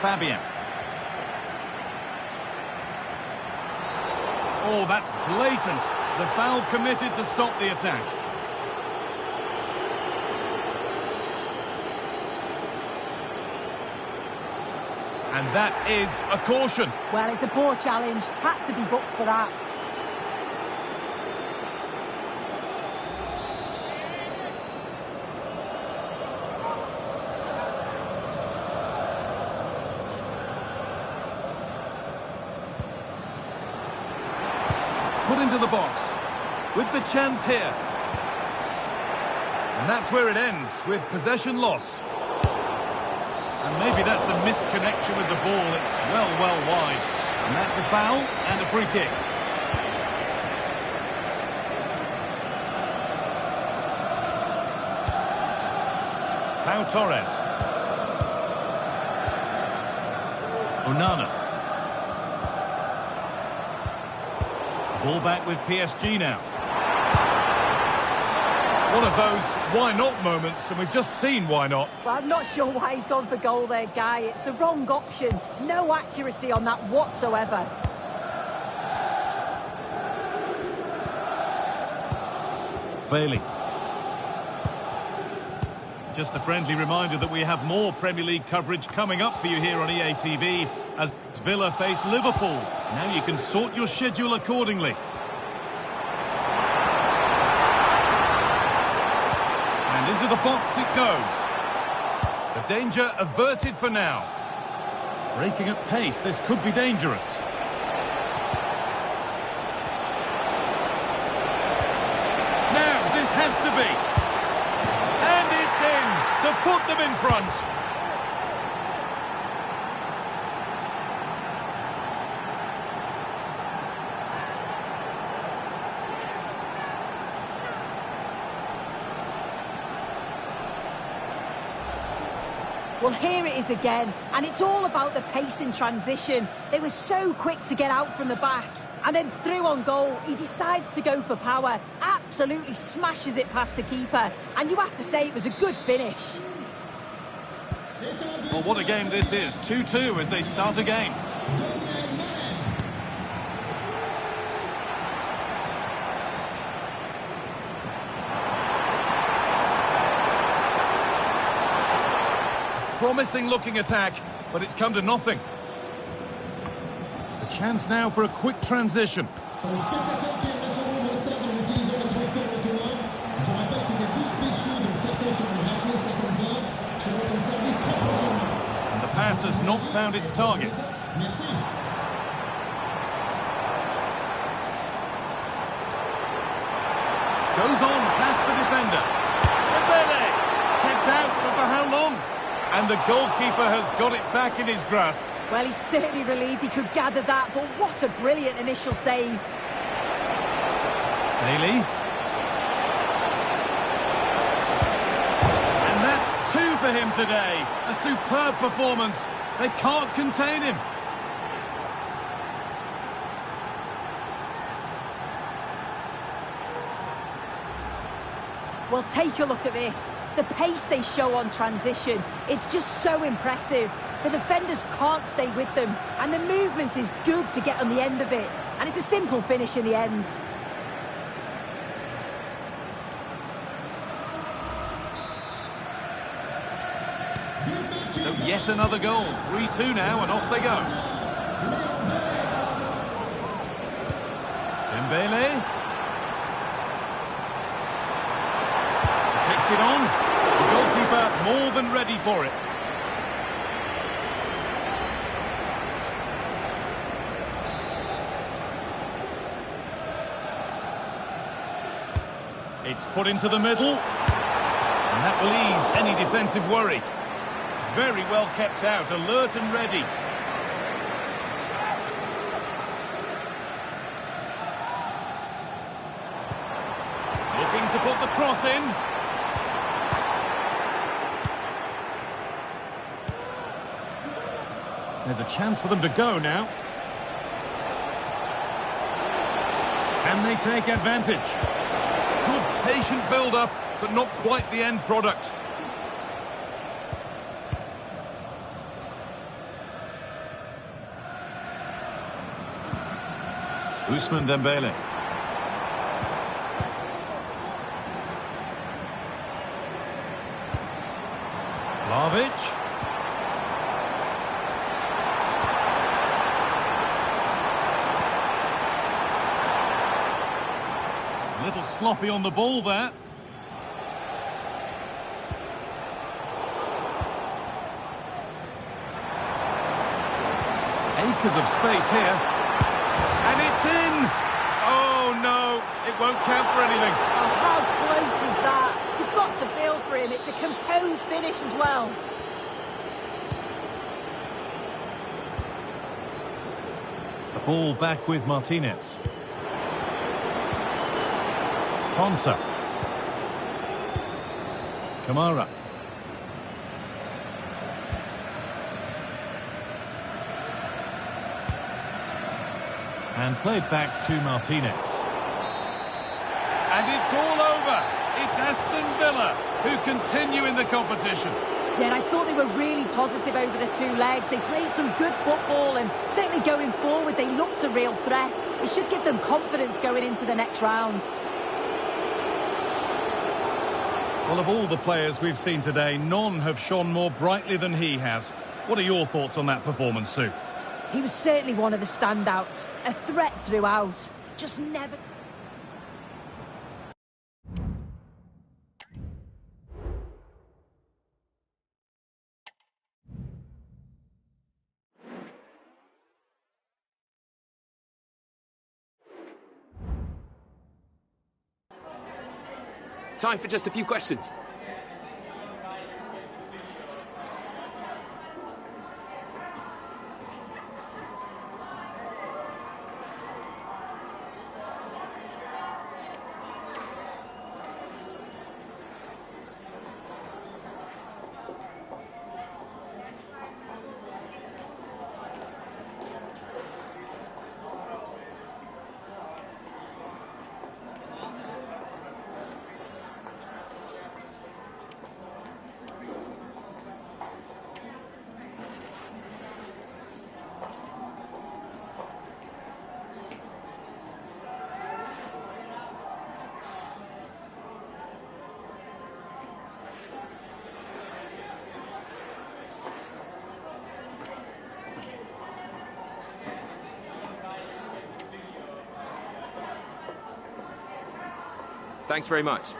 Fabian. Oh, that's blatant. The foul committed to stop the attack. And that is a caution. Well, it's a poor challenge. Had to be booked for that. Put into the box. With the chance here. And that's where it ends, with possession lost. And maybe that's a misconnection with the ball. It's well wide. And that's a foul and a free kick. Pau Torres. Onana. Ball back with PSG now. One of those why not moments, and we've just seen why not. Well, I'm not sure why he's gone for goal there, Guy. It's the wrong option. No accuracy on that whatsoever. Bailey. Just a friendly reminder that we have more Premier League coverage coming up for you here on EA TV as Villa face Liverpool. Now you can sort your schedule accordingly. And into the box it goes. The danger averted for now. Breaking at pace, this could be dangerous. Now this has to be. And it's in to put them in front. Well, here it is again, and it's all about the pace in transition. They were so quick to get out from the back, and then through on goal, he decides to go for power, absolutely smashes it past the keeper, and you have to say it was a good finish. Well, what a game this is. 2-2 as they start again. Promising looking attack, but it's come to nothing. A chance now for a quick transition. And the pass has not found its target. Goes on past the defender. Dembele! Kicked out, but for how long? And the goalkeeper has got it back in his grasp. Well, he's certainly relieved he could gather that, but what a brilliant initial save. Bailey. And that's 2 for him today. A superb performance. They can't contain him. Well, take a look at this. The pace they show on transition, it's just so impressive. The defenders can't stay with them, and the movement is good to get on the end of it. And it's a simple finish in the end. So yet another goal. 3-2 now, and off they go. Dembele. Takes it on. The goalkeeper more than ready for it. It's put into the middle. And that will ease any defensive worry. Very well kept out, alert and ready. Looking to put the cross in. There's a chance for them to go now. Can they take advantage? Good patient build-up, but not quite the end product. Ousmane Dembele. Vlahovic. A little sloppy on the ball there. Acres of space here. And it's in! Oh no, it won't count for anything. Oh, how close was that? You've got to feel for him. It's a composed finish as well. The ball back with Martinez. Ponsa. Kamara. And played back to Martinez. And it's all over. It's Aston Villa who continue in the competition. Yeah, I thought they were really positive over the two legs. They played some good football and certainly going forward they looked a real threat. It should give them confidence going into the next round. Well, of all the players we've seen today, none have shone more brightly than he has. What are your thoughts on that performance, Sue? He was certainly one of the standouts. A threat throughout. Just never... Time for just a few questions. Thanks very much.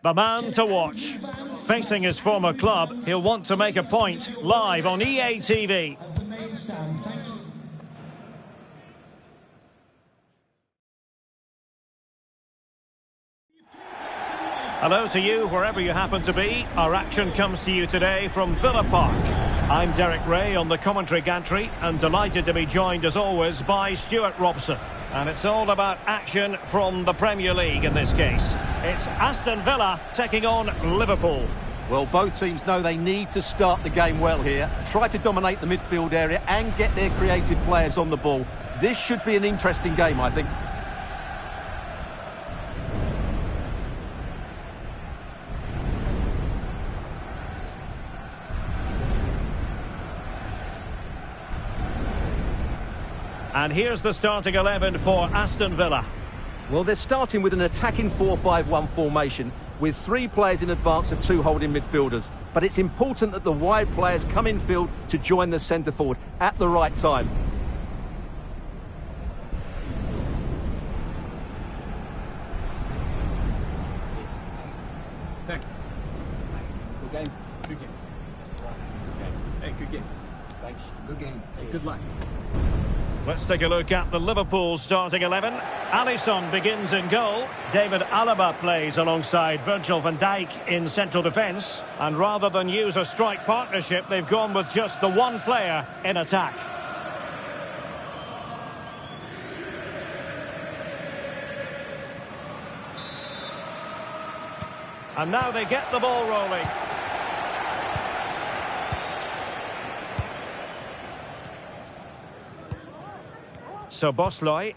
The man to watch. Facing his former club, he'll want to make a point. Live on EA TV. The main stand, thank you. Hello to you, wherever you happen to be. Our action comes to you today from Villa Park. I'm Derek Ray on the commentary gantry, and delighted to be joined as always by Stuart Robson. And it's all about action from the Premier League in this case. It's Aston Villa taking on Liverpool. Well, both teams know they need to start the game well here. Try to dominate the midfield area and get their creative players on the ball. This should be an interesting game, I think. And here's the starting 11 for Aston Villa. Well, they're starting with an attacking 4-5-1 formation with 3 players in advance of 2 holding midfielders. But it's important that the wide players come in field to join the centre forward at the right time. Thanks. Good game. Good game. That's a lot. Good game. Hey, good game. Thanks. Good game. Good luck. Let's take a look at the Liverpool starting 11. Alisson begins in goal. David Alaba plays alongside Virgil van Dijk in central defence. And rather than use a strike partnership, they've gone with just the one player in attack. And now they get the ball rolling. So Bosloy.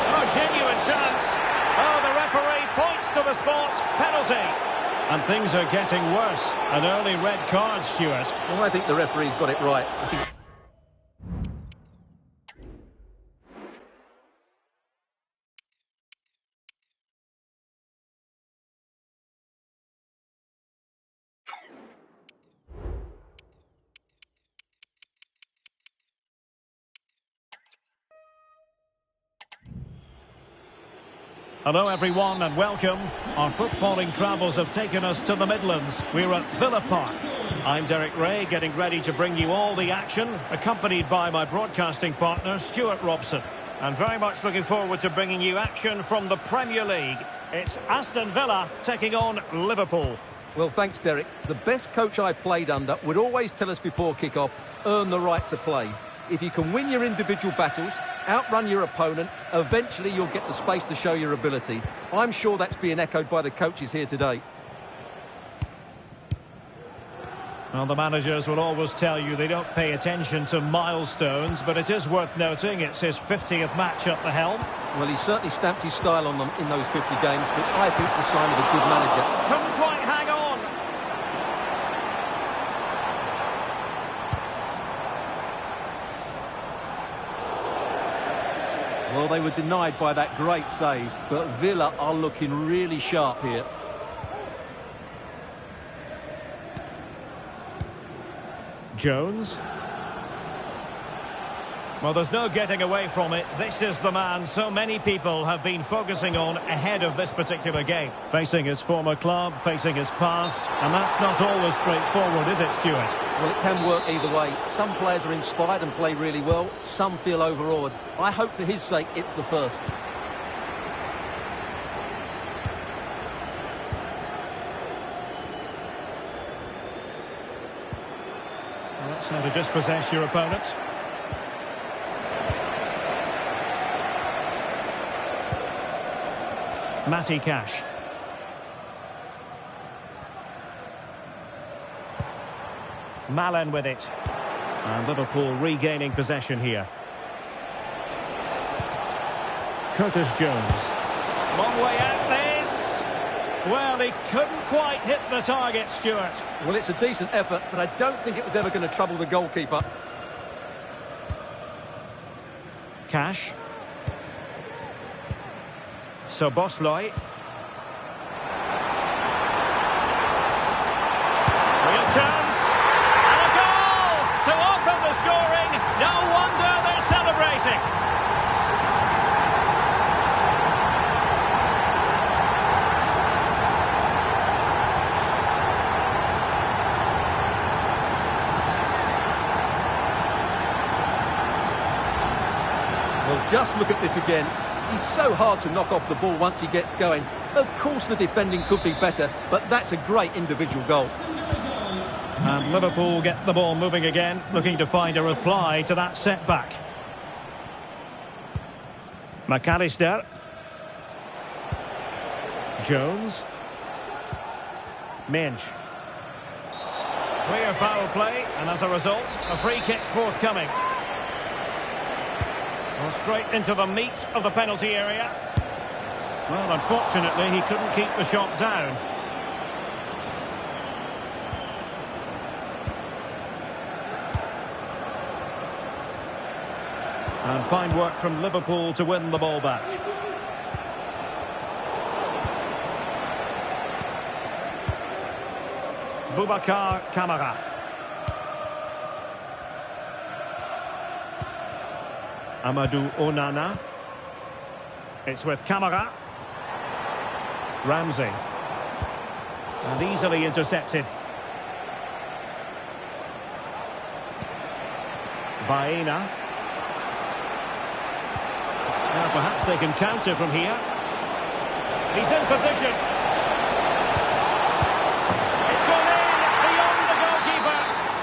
Oh, genuine chance. Oh, the referee points to the spot. Penalty. And things are getting worse. An early red card, Stuart. Well, I think the referee's got it right. I think Hello everyone and welcome. Our footballing travels have taken us to the Midlands. We're at Villa Park. I'm Derek Ray, getting ready to bring you all the action, accompanied by my broadcasting partner Stuart Robson. And very much looking forward to bringing you action from the Premier League. It's Aston Villa taking on Liverpool. Well, thanks, Derek. The best coach I played under would always tell us before kick-off, earn the right to play. If you can win your individual battles, outrun your opponent, eventually you'll get the space to show your ability. I'm sure that's being echoed by the coaches here today. Well, the managers will always tell you they don't pay attention to milestones, but it is worth noting it's his 50th match at the helm. Well, he certainly stamped his style on them in those 50 games, which I think is the sign of a good manager. Couldn't quite hang on. Well, they were denied by that great save, but Villa are looking really sharp here. Jones. Well, there's no getting away from it. This is the man so many people have been focusing on ahead of this particular game. Facing his former club, facing his past, and that's not always straightforward, is it, Stuart? Well, it can work either way. Some players are inspired and play really well. Some feel overawed. I hope for his sake it's the first. Well, that's how to dispossess your opponent. Matty Cash. Malen with it. And Liverpool regaining possession here. Curtis Jones. Long way out this. Well, he couldn't quite hit the target, Stuart. Well, it's a decent effort, but I don't think it was ever going to trouble the goalkeeper. Cash. So Bosloy. Real chance. And a goal! pressing. Well, just look at this again. He's so hard to knock off the ball once he gets going. Of course the defending could be better, but that's a great individual goal. And Liverpool get the ball moving again, looking to find a reply to that setback. McAllister. Jones. Minge. Clear foul play, and as a result, a free kick forthcoming. Well, straight into the meat of the penalty area. Well, unfortunately, he couldn't keep the shot down. And fine work from Liverpool to win the ball back. Boubacar Kamara. Amadou Onana. It's with Kamara. Ramsey. And easily intercepted. Baena. Now perhaps they can counter from here. He's in position. It's gone in beyond the goalkeeper.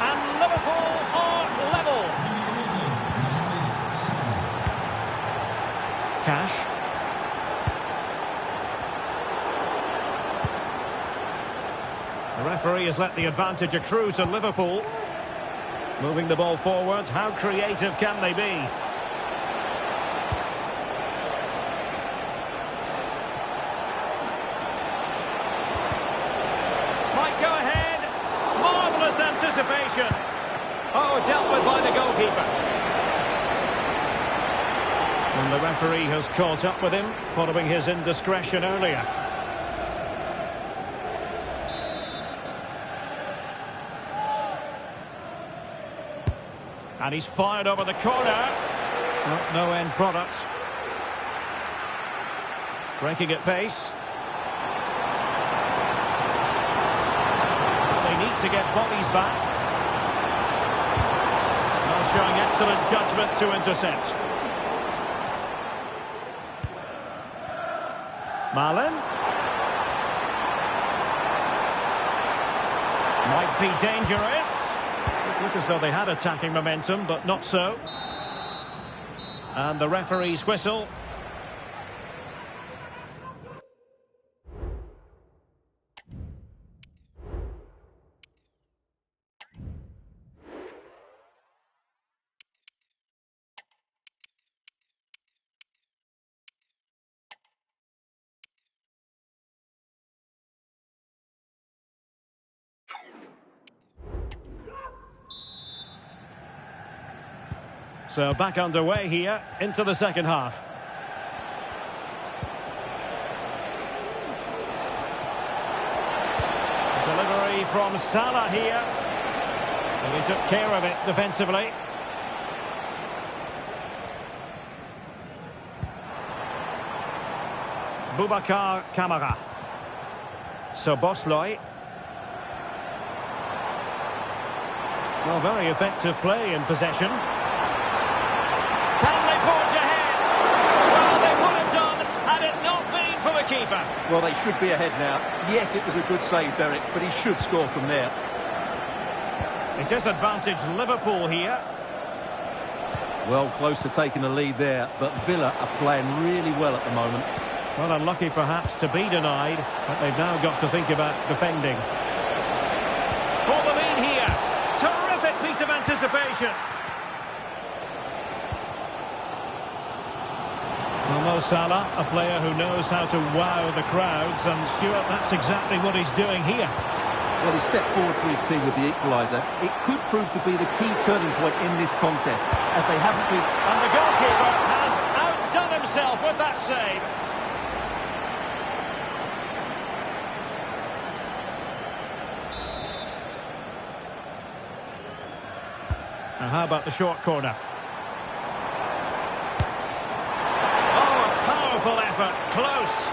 And Liverpool are level. Cash. The referee has let the advantage accrue to Liverpool. Moving the ball forward. How creative can they be? Anticipation. Oh, dealt with by the goalkeeper. And the referee has caught up with him following his indiscretion earlier. And he's fired over the corner. No end product. Breaking at pace. To get bodies back. Now showing excellent judgment to intercept. Malen. Might be dangerous. It looked as though they had attacking momentum, but not so. And the referee's whistle. So back underway here into the second half. Delivery from Salah here. And he took care of it defensively. Boubacar Kamara. Szoboszlai. Well, very effective play in possession. Can they forge ahead? Well, they would have done had it not been for the keeper. Well, they should be ahead now. Yes, it was a good save, Derek, but he should score from there. They disadvantaged Liverpool here. Well, close to taking the lead there, but Villa are playing really well at the moment. Well, unlucky perhaps to be denied, but they've now got to think about defending. For the lead here. Terrific piece of anticipation. Well, Mo Salah, a player who knows how to wow the crowds, and Stuart, that's exactly what he's doing here. Well, he stepped forward for his team with the equaliser. It could prove to be the key turning point in this contest, as they haven't been... And the goalkeeper has outdone himself with that save. Now, how about the short corner? effort, close.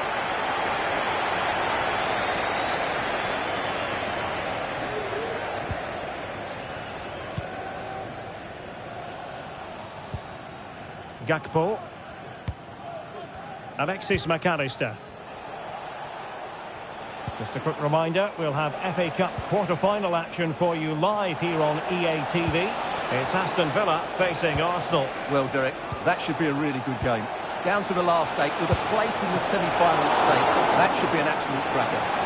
Gakpo. Alexis McAllister. Just a quick reminder, we'll have FA Cup quarter-final action for you live here on EA TV. It's Aston Villa facing Arsenal. Well, Derek, that should be a really good game. Down to the last 8 with a place in the semi-final at stake. That should be an absolute cracker.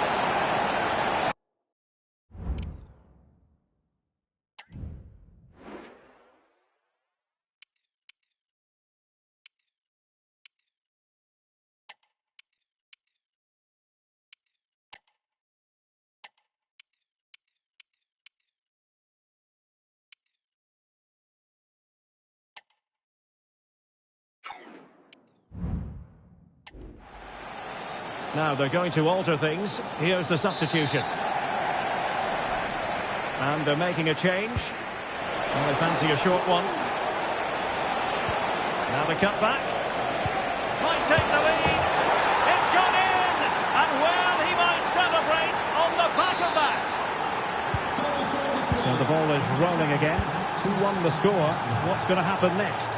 Now they're going to alter things. Here's the substitution. And they're making a change. Well, they fancy a short one. Now the cut back. Might take the lead. It's gone in! And well, he might celebrate on the back of that. So the ball is rolling again. 2-1 the score. What's going to happen next?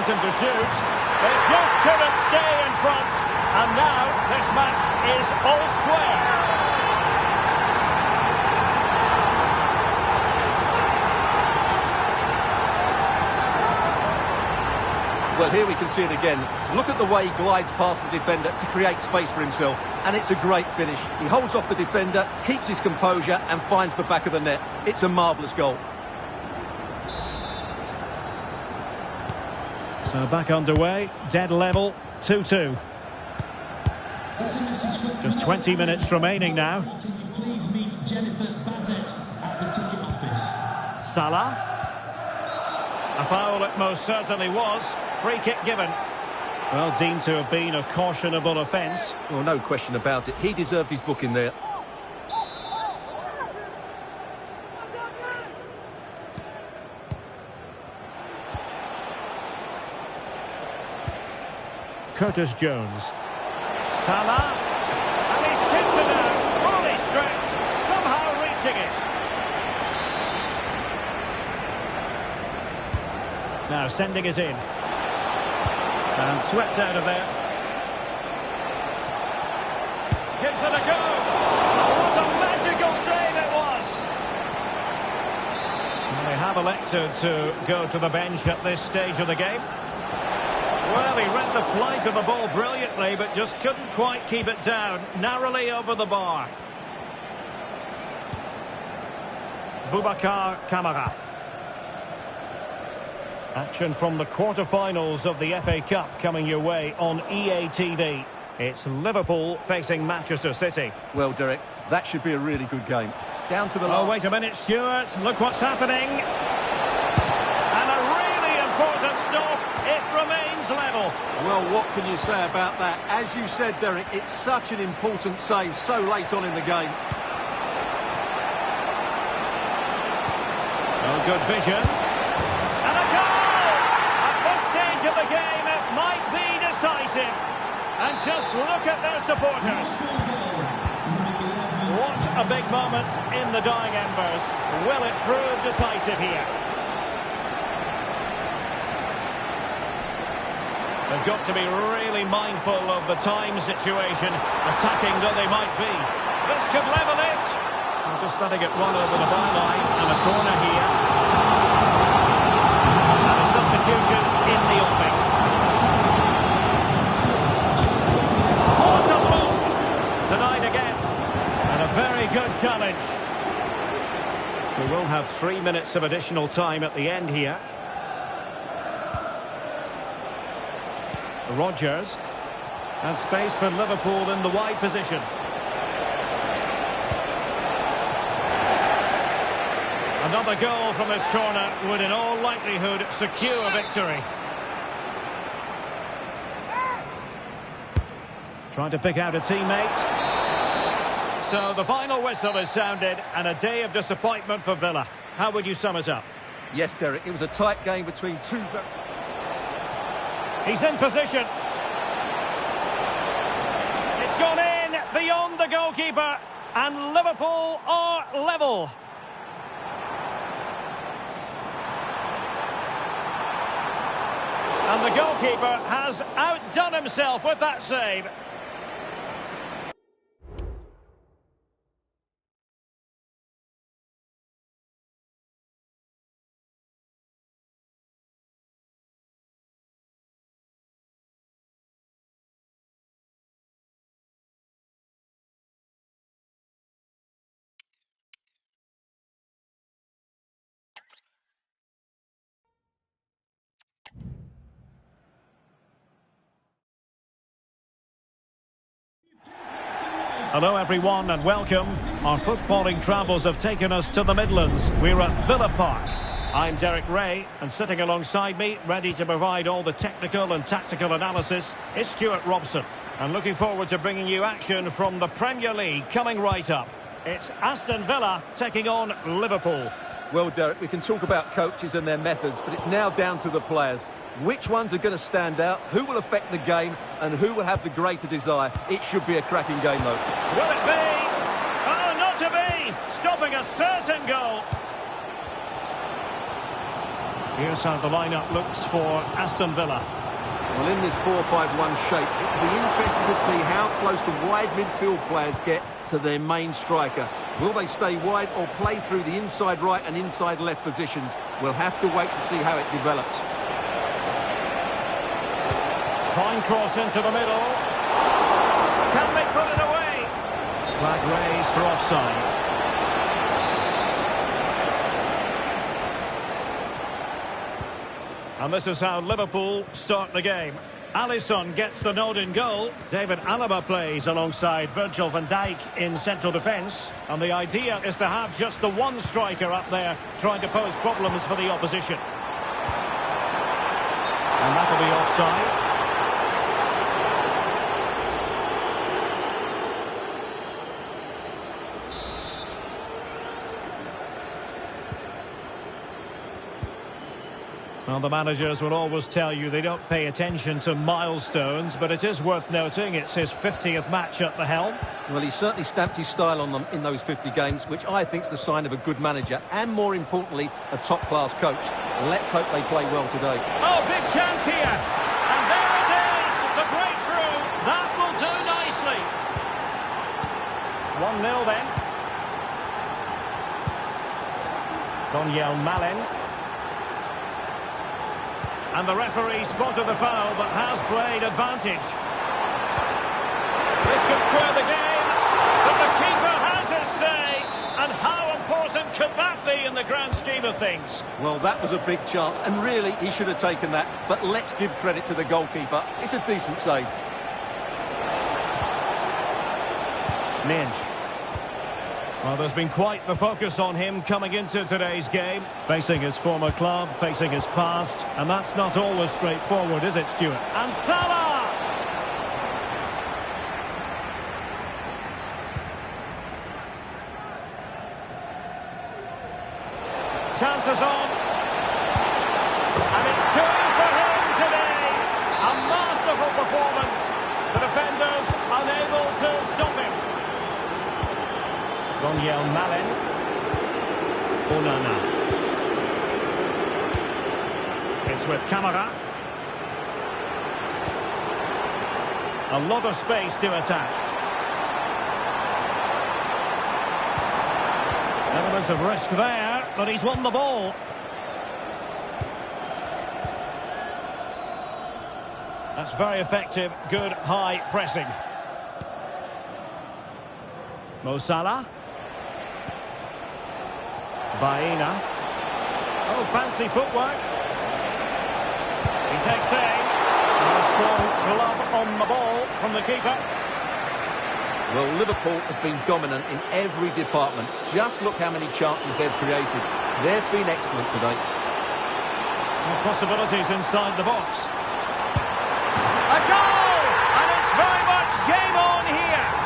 Him to shoot. They just couldn't stay in front, and now this match is all square. Well, here we can see it again. Look at the way he glides past the defender to create space for himself, and it's a great finish. He holds off the defender, keeps his composure, and finds the back of the net. It's a marvellous goal. So back underway, dead level, 2-2. Just 20 minutes remaining now. Salah. A foul it most certainly was. Free kick given. Well, deemed to have been a cautionable offence. Well, no question about it. He deserved his booking there. Curtis Jones. Salah. And he's tipped it out. Fully stretched. Somehow reaching it. Now sending it in. And swept out of there. Gives it a go. What a magical save it was. And they have elected to go to the bench at this stage of the game. Well, he read the flight of the ball brilliantly, but just couldn't quite keep it down. Narrowly over the bar. Boubacar Kamara. Action from the quarter-finals of the FA Cup coming your way on EA TV. It's Liverpool facing Manchester City. Well, Derek, that should be a really good game. Down to the last... Oh, wait a minute, Stuart. Look what's happening. And a really important stop. It remains level. Well, what can you say about that? As you said, Derek, it's such an important save so late on in the game. Oh, good vision. And a goal! At this stage of the game, it might be decisive. And just look at their supporters. What a big moment in the dying embers. Will it prove decisive here? They've got to be really mindful of the time situation, attacking though they might be. This could level it. I'm just letting it run over the byline, and a corner here. And a substitution in the offing. What a block! Denied again. And a very good challenge. We will have 3 minutes of additional time at the end here. Rodgers, and space for Liverpool in the wide position. Another goal from this corner would in all likelihood secure victory. Trying to pick out a teammate. So the final whistle is sounded and a day of disappointment for Villa. How would you sum it up? Yes, Derek, it was a tight game between two... He's in position. It's gone in beyond the goalkeeper, and Liverpool are level. And the goalkeeper has outdone himself with that save. Hello everyone and welcome. Our footballing travels have taken us to the Midlands. We're at Villa Park. I'm Derek Ray, and sitting alongside me, ready to provide all the technical and tactical analysis, is Stuart Robson. And looking forward to bringing you action from the Premier League coming right up. It's Aston Villa taking on Liverpool. Well, Derek, we can talk about coaches and their methods, but it's now down to the players. Which ones are going to stand out, who will affect the game, and who will have the greater desire? It should be a cracking game, though. Will it be? Oh, not to be! Stopping a certain goal. Here's how the lineup looks for Aston Villa. Well, in this 4-5-1 shape, it will be interesting to see how close the wide midfield players get to their main striker. Will they stay wide or play through the inside right and inside left positions? We'll have to wait to see how it develops. Fine cross into the middle. Can they put it away? Flag raised for offside. And this is how Liverpool start the game. Alisson gets the nod in goal. David Alaba plays alongside Virgil van Dijk in central defence. And the idea is to have just the one striker up there trying to pose problems for the opposition. And that'll be offside. Well, the managers will always tell you they don't pay attention to milestones, but it is worth noting it's his 50th match at the helm. Well, he certainly stamped his style on them in those 50 games, which I think is the sign of a good manager and, more importantly, a top-class coach. Let's hope they play well today. Oh, big chance here! And there it is! The breakthrough! That will do nicely! 1-0 then. Donyell Malen. And the referee spotted the foul, but has played advantage. This could square the game, but the keeper has his say. And how important could that be in the grand scheme of things? Well, that was a big chance, and really, he should have taken that. But let's give credit to the goalkeeper. It's a decent save. Minge. Well, there's been quite the focus on him coming into today's game. Facing his former club, facing his past. And that's not always straightforward, is it, Stuart? And Salah! Chances on. And it's two for him today. A masterful performance. The defenders unable to stop him. Donyell Malen. Onana. It's with Camara. A lot of space to attack. Element of risk there, but he's won the ball. That's very effective, good high pressing. Mo Salah. Baena. Oh, fancy footwork. He takes aim. And a strong glove on the ball from the keeper. Well, Liverpool have been dominant in every department. Just look how many chances they've created. They've been excellent today. More possibilities inside the box. A goal! And it's very much game on here.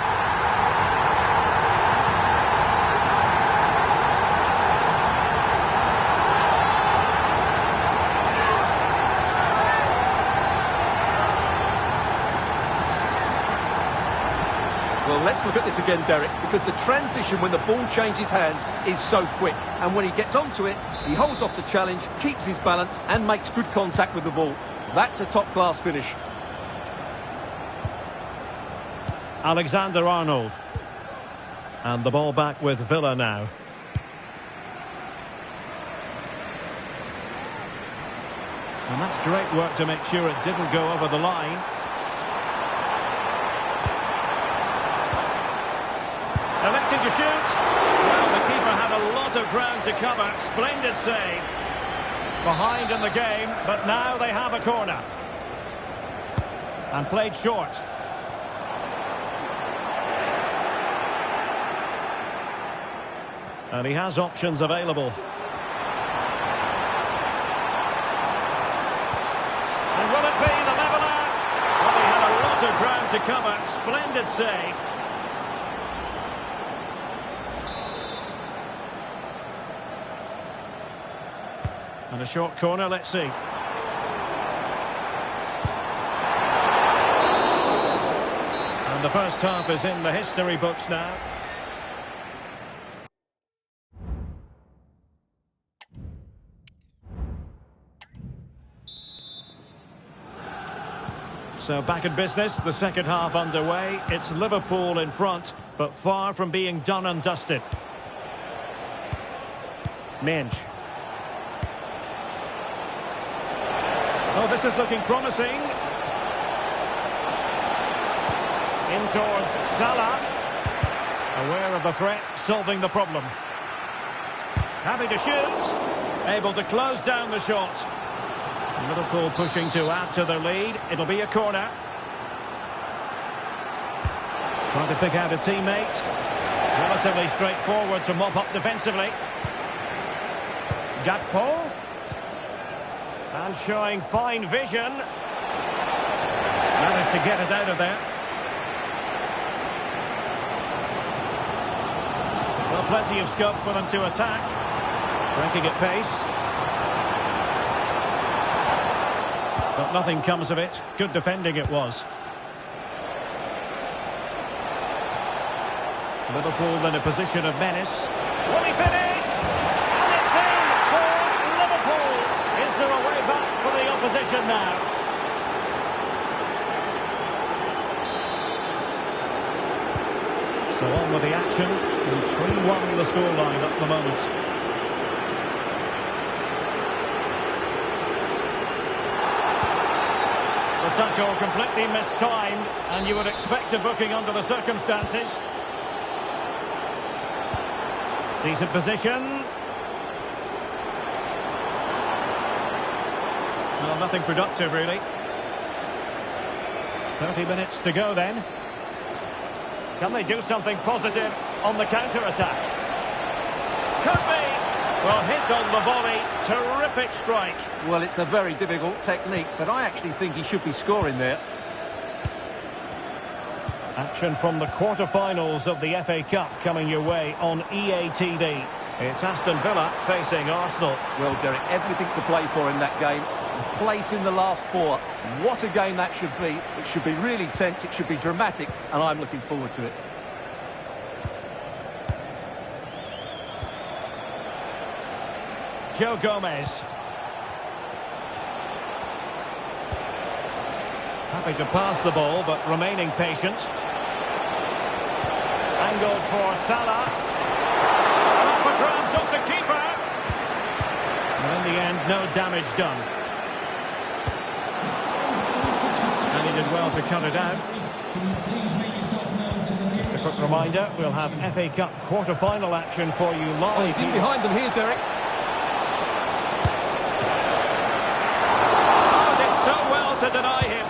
Well, let's look at this again, Derek, because the transition when the ball changes hands is so quick. And when he gets onto it, he holds off the challenge, keeps his balance and makes good contact with the ball. That's a top-class finish. Alexander-Arnold. And the ball back with Villa now. And that's great work to make sure it didn't go over the line. Electing to shoot. Well, the keeper had a lot of ground to cover. Splendid save. Behind in the game, but now they have a corner. And played short. And he has options available. And will it be the leveller? Well, he had a lot of ground to cover. Splendid save. And a short corner, let's see. And the first half is in the history books now. So back in business, the second half underway. It's Liverpool in front, but far from being done and dusted. Minge. Oh, this is looking promising. In towards Salah. Aware of the threat, solving the problem. Happy to shoot. Able to close down the shot. Liverpool pushing to add to their lead. It'll be a corner. Trying to pick out a teammate. Relatively straightforward to mop up defensively. Gakpo. And showing fine vision. Managed to get it out of there. Well, plenty of scope for them to attack. Breaking at pace. But nothing comes of it. Good defending it was. Liverpool in a position of menace. Will he finish? And it's in for Liverpool. Is there a way back for the opposition now? So on with the action. And 3-1 the scoreline at the moment. The tackle completely mistimed, and you would expect a booking under the circumstances. Decent position. Well, nothing productive, really. 30 minutes to go, then. Can they do something positive on the counter-attack? Could be. Well, hit on the volley. Terrific strike. Well, it's a very difficult technique, but I actually think he should be scoring there. Action from the quarter-finals of the FA Cup coming your way on EA TV. It's Aston Villa facing Arsenal. Well, Derek, everything to play for in that game. A place in the last four. What a game that should be. It should be really tense, it should be dramatic, and I'm looking forward to it. Joe Gomez. Happy to pass the ball, but remaining patient. Angled for Salah. And up for grabs off the keeper. And in the end, no damage done. And he did well to cut it out. Just a quick reminder, we'll have FA Cup quarter-final action for you live. Oh, he's in behind them here, Derek. To deny him.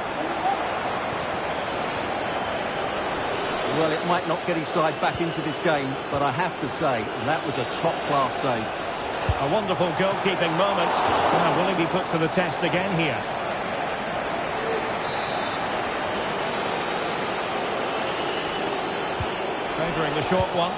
Well, it might not get his side back into this game, but I have to say, that was a top-class save. A wonderful goalkeeping moment. Now, will he be put to the test again here? Favouring the short one.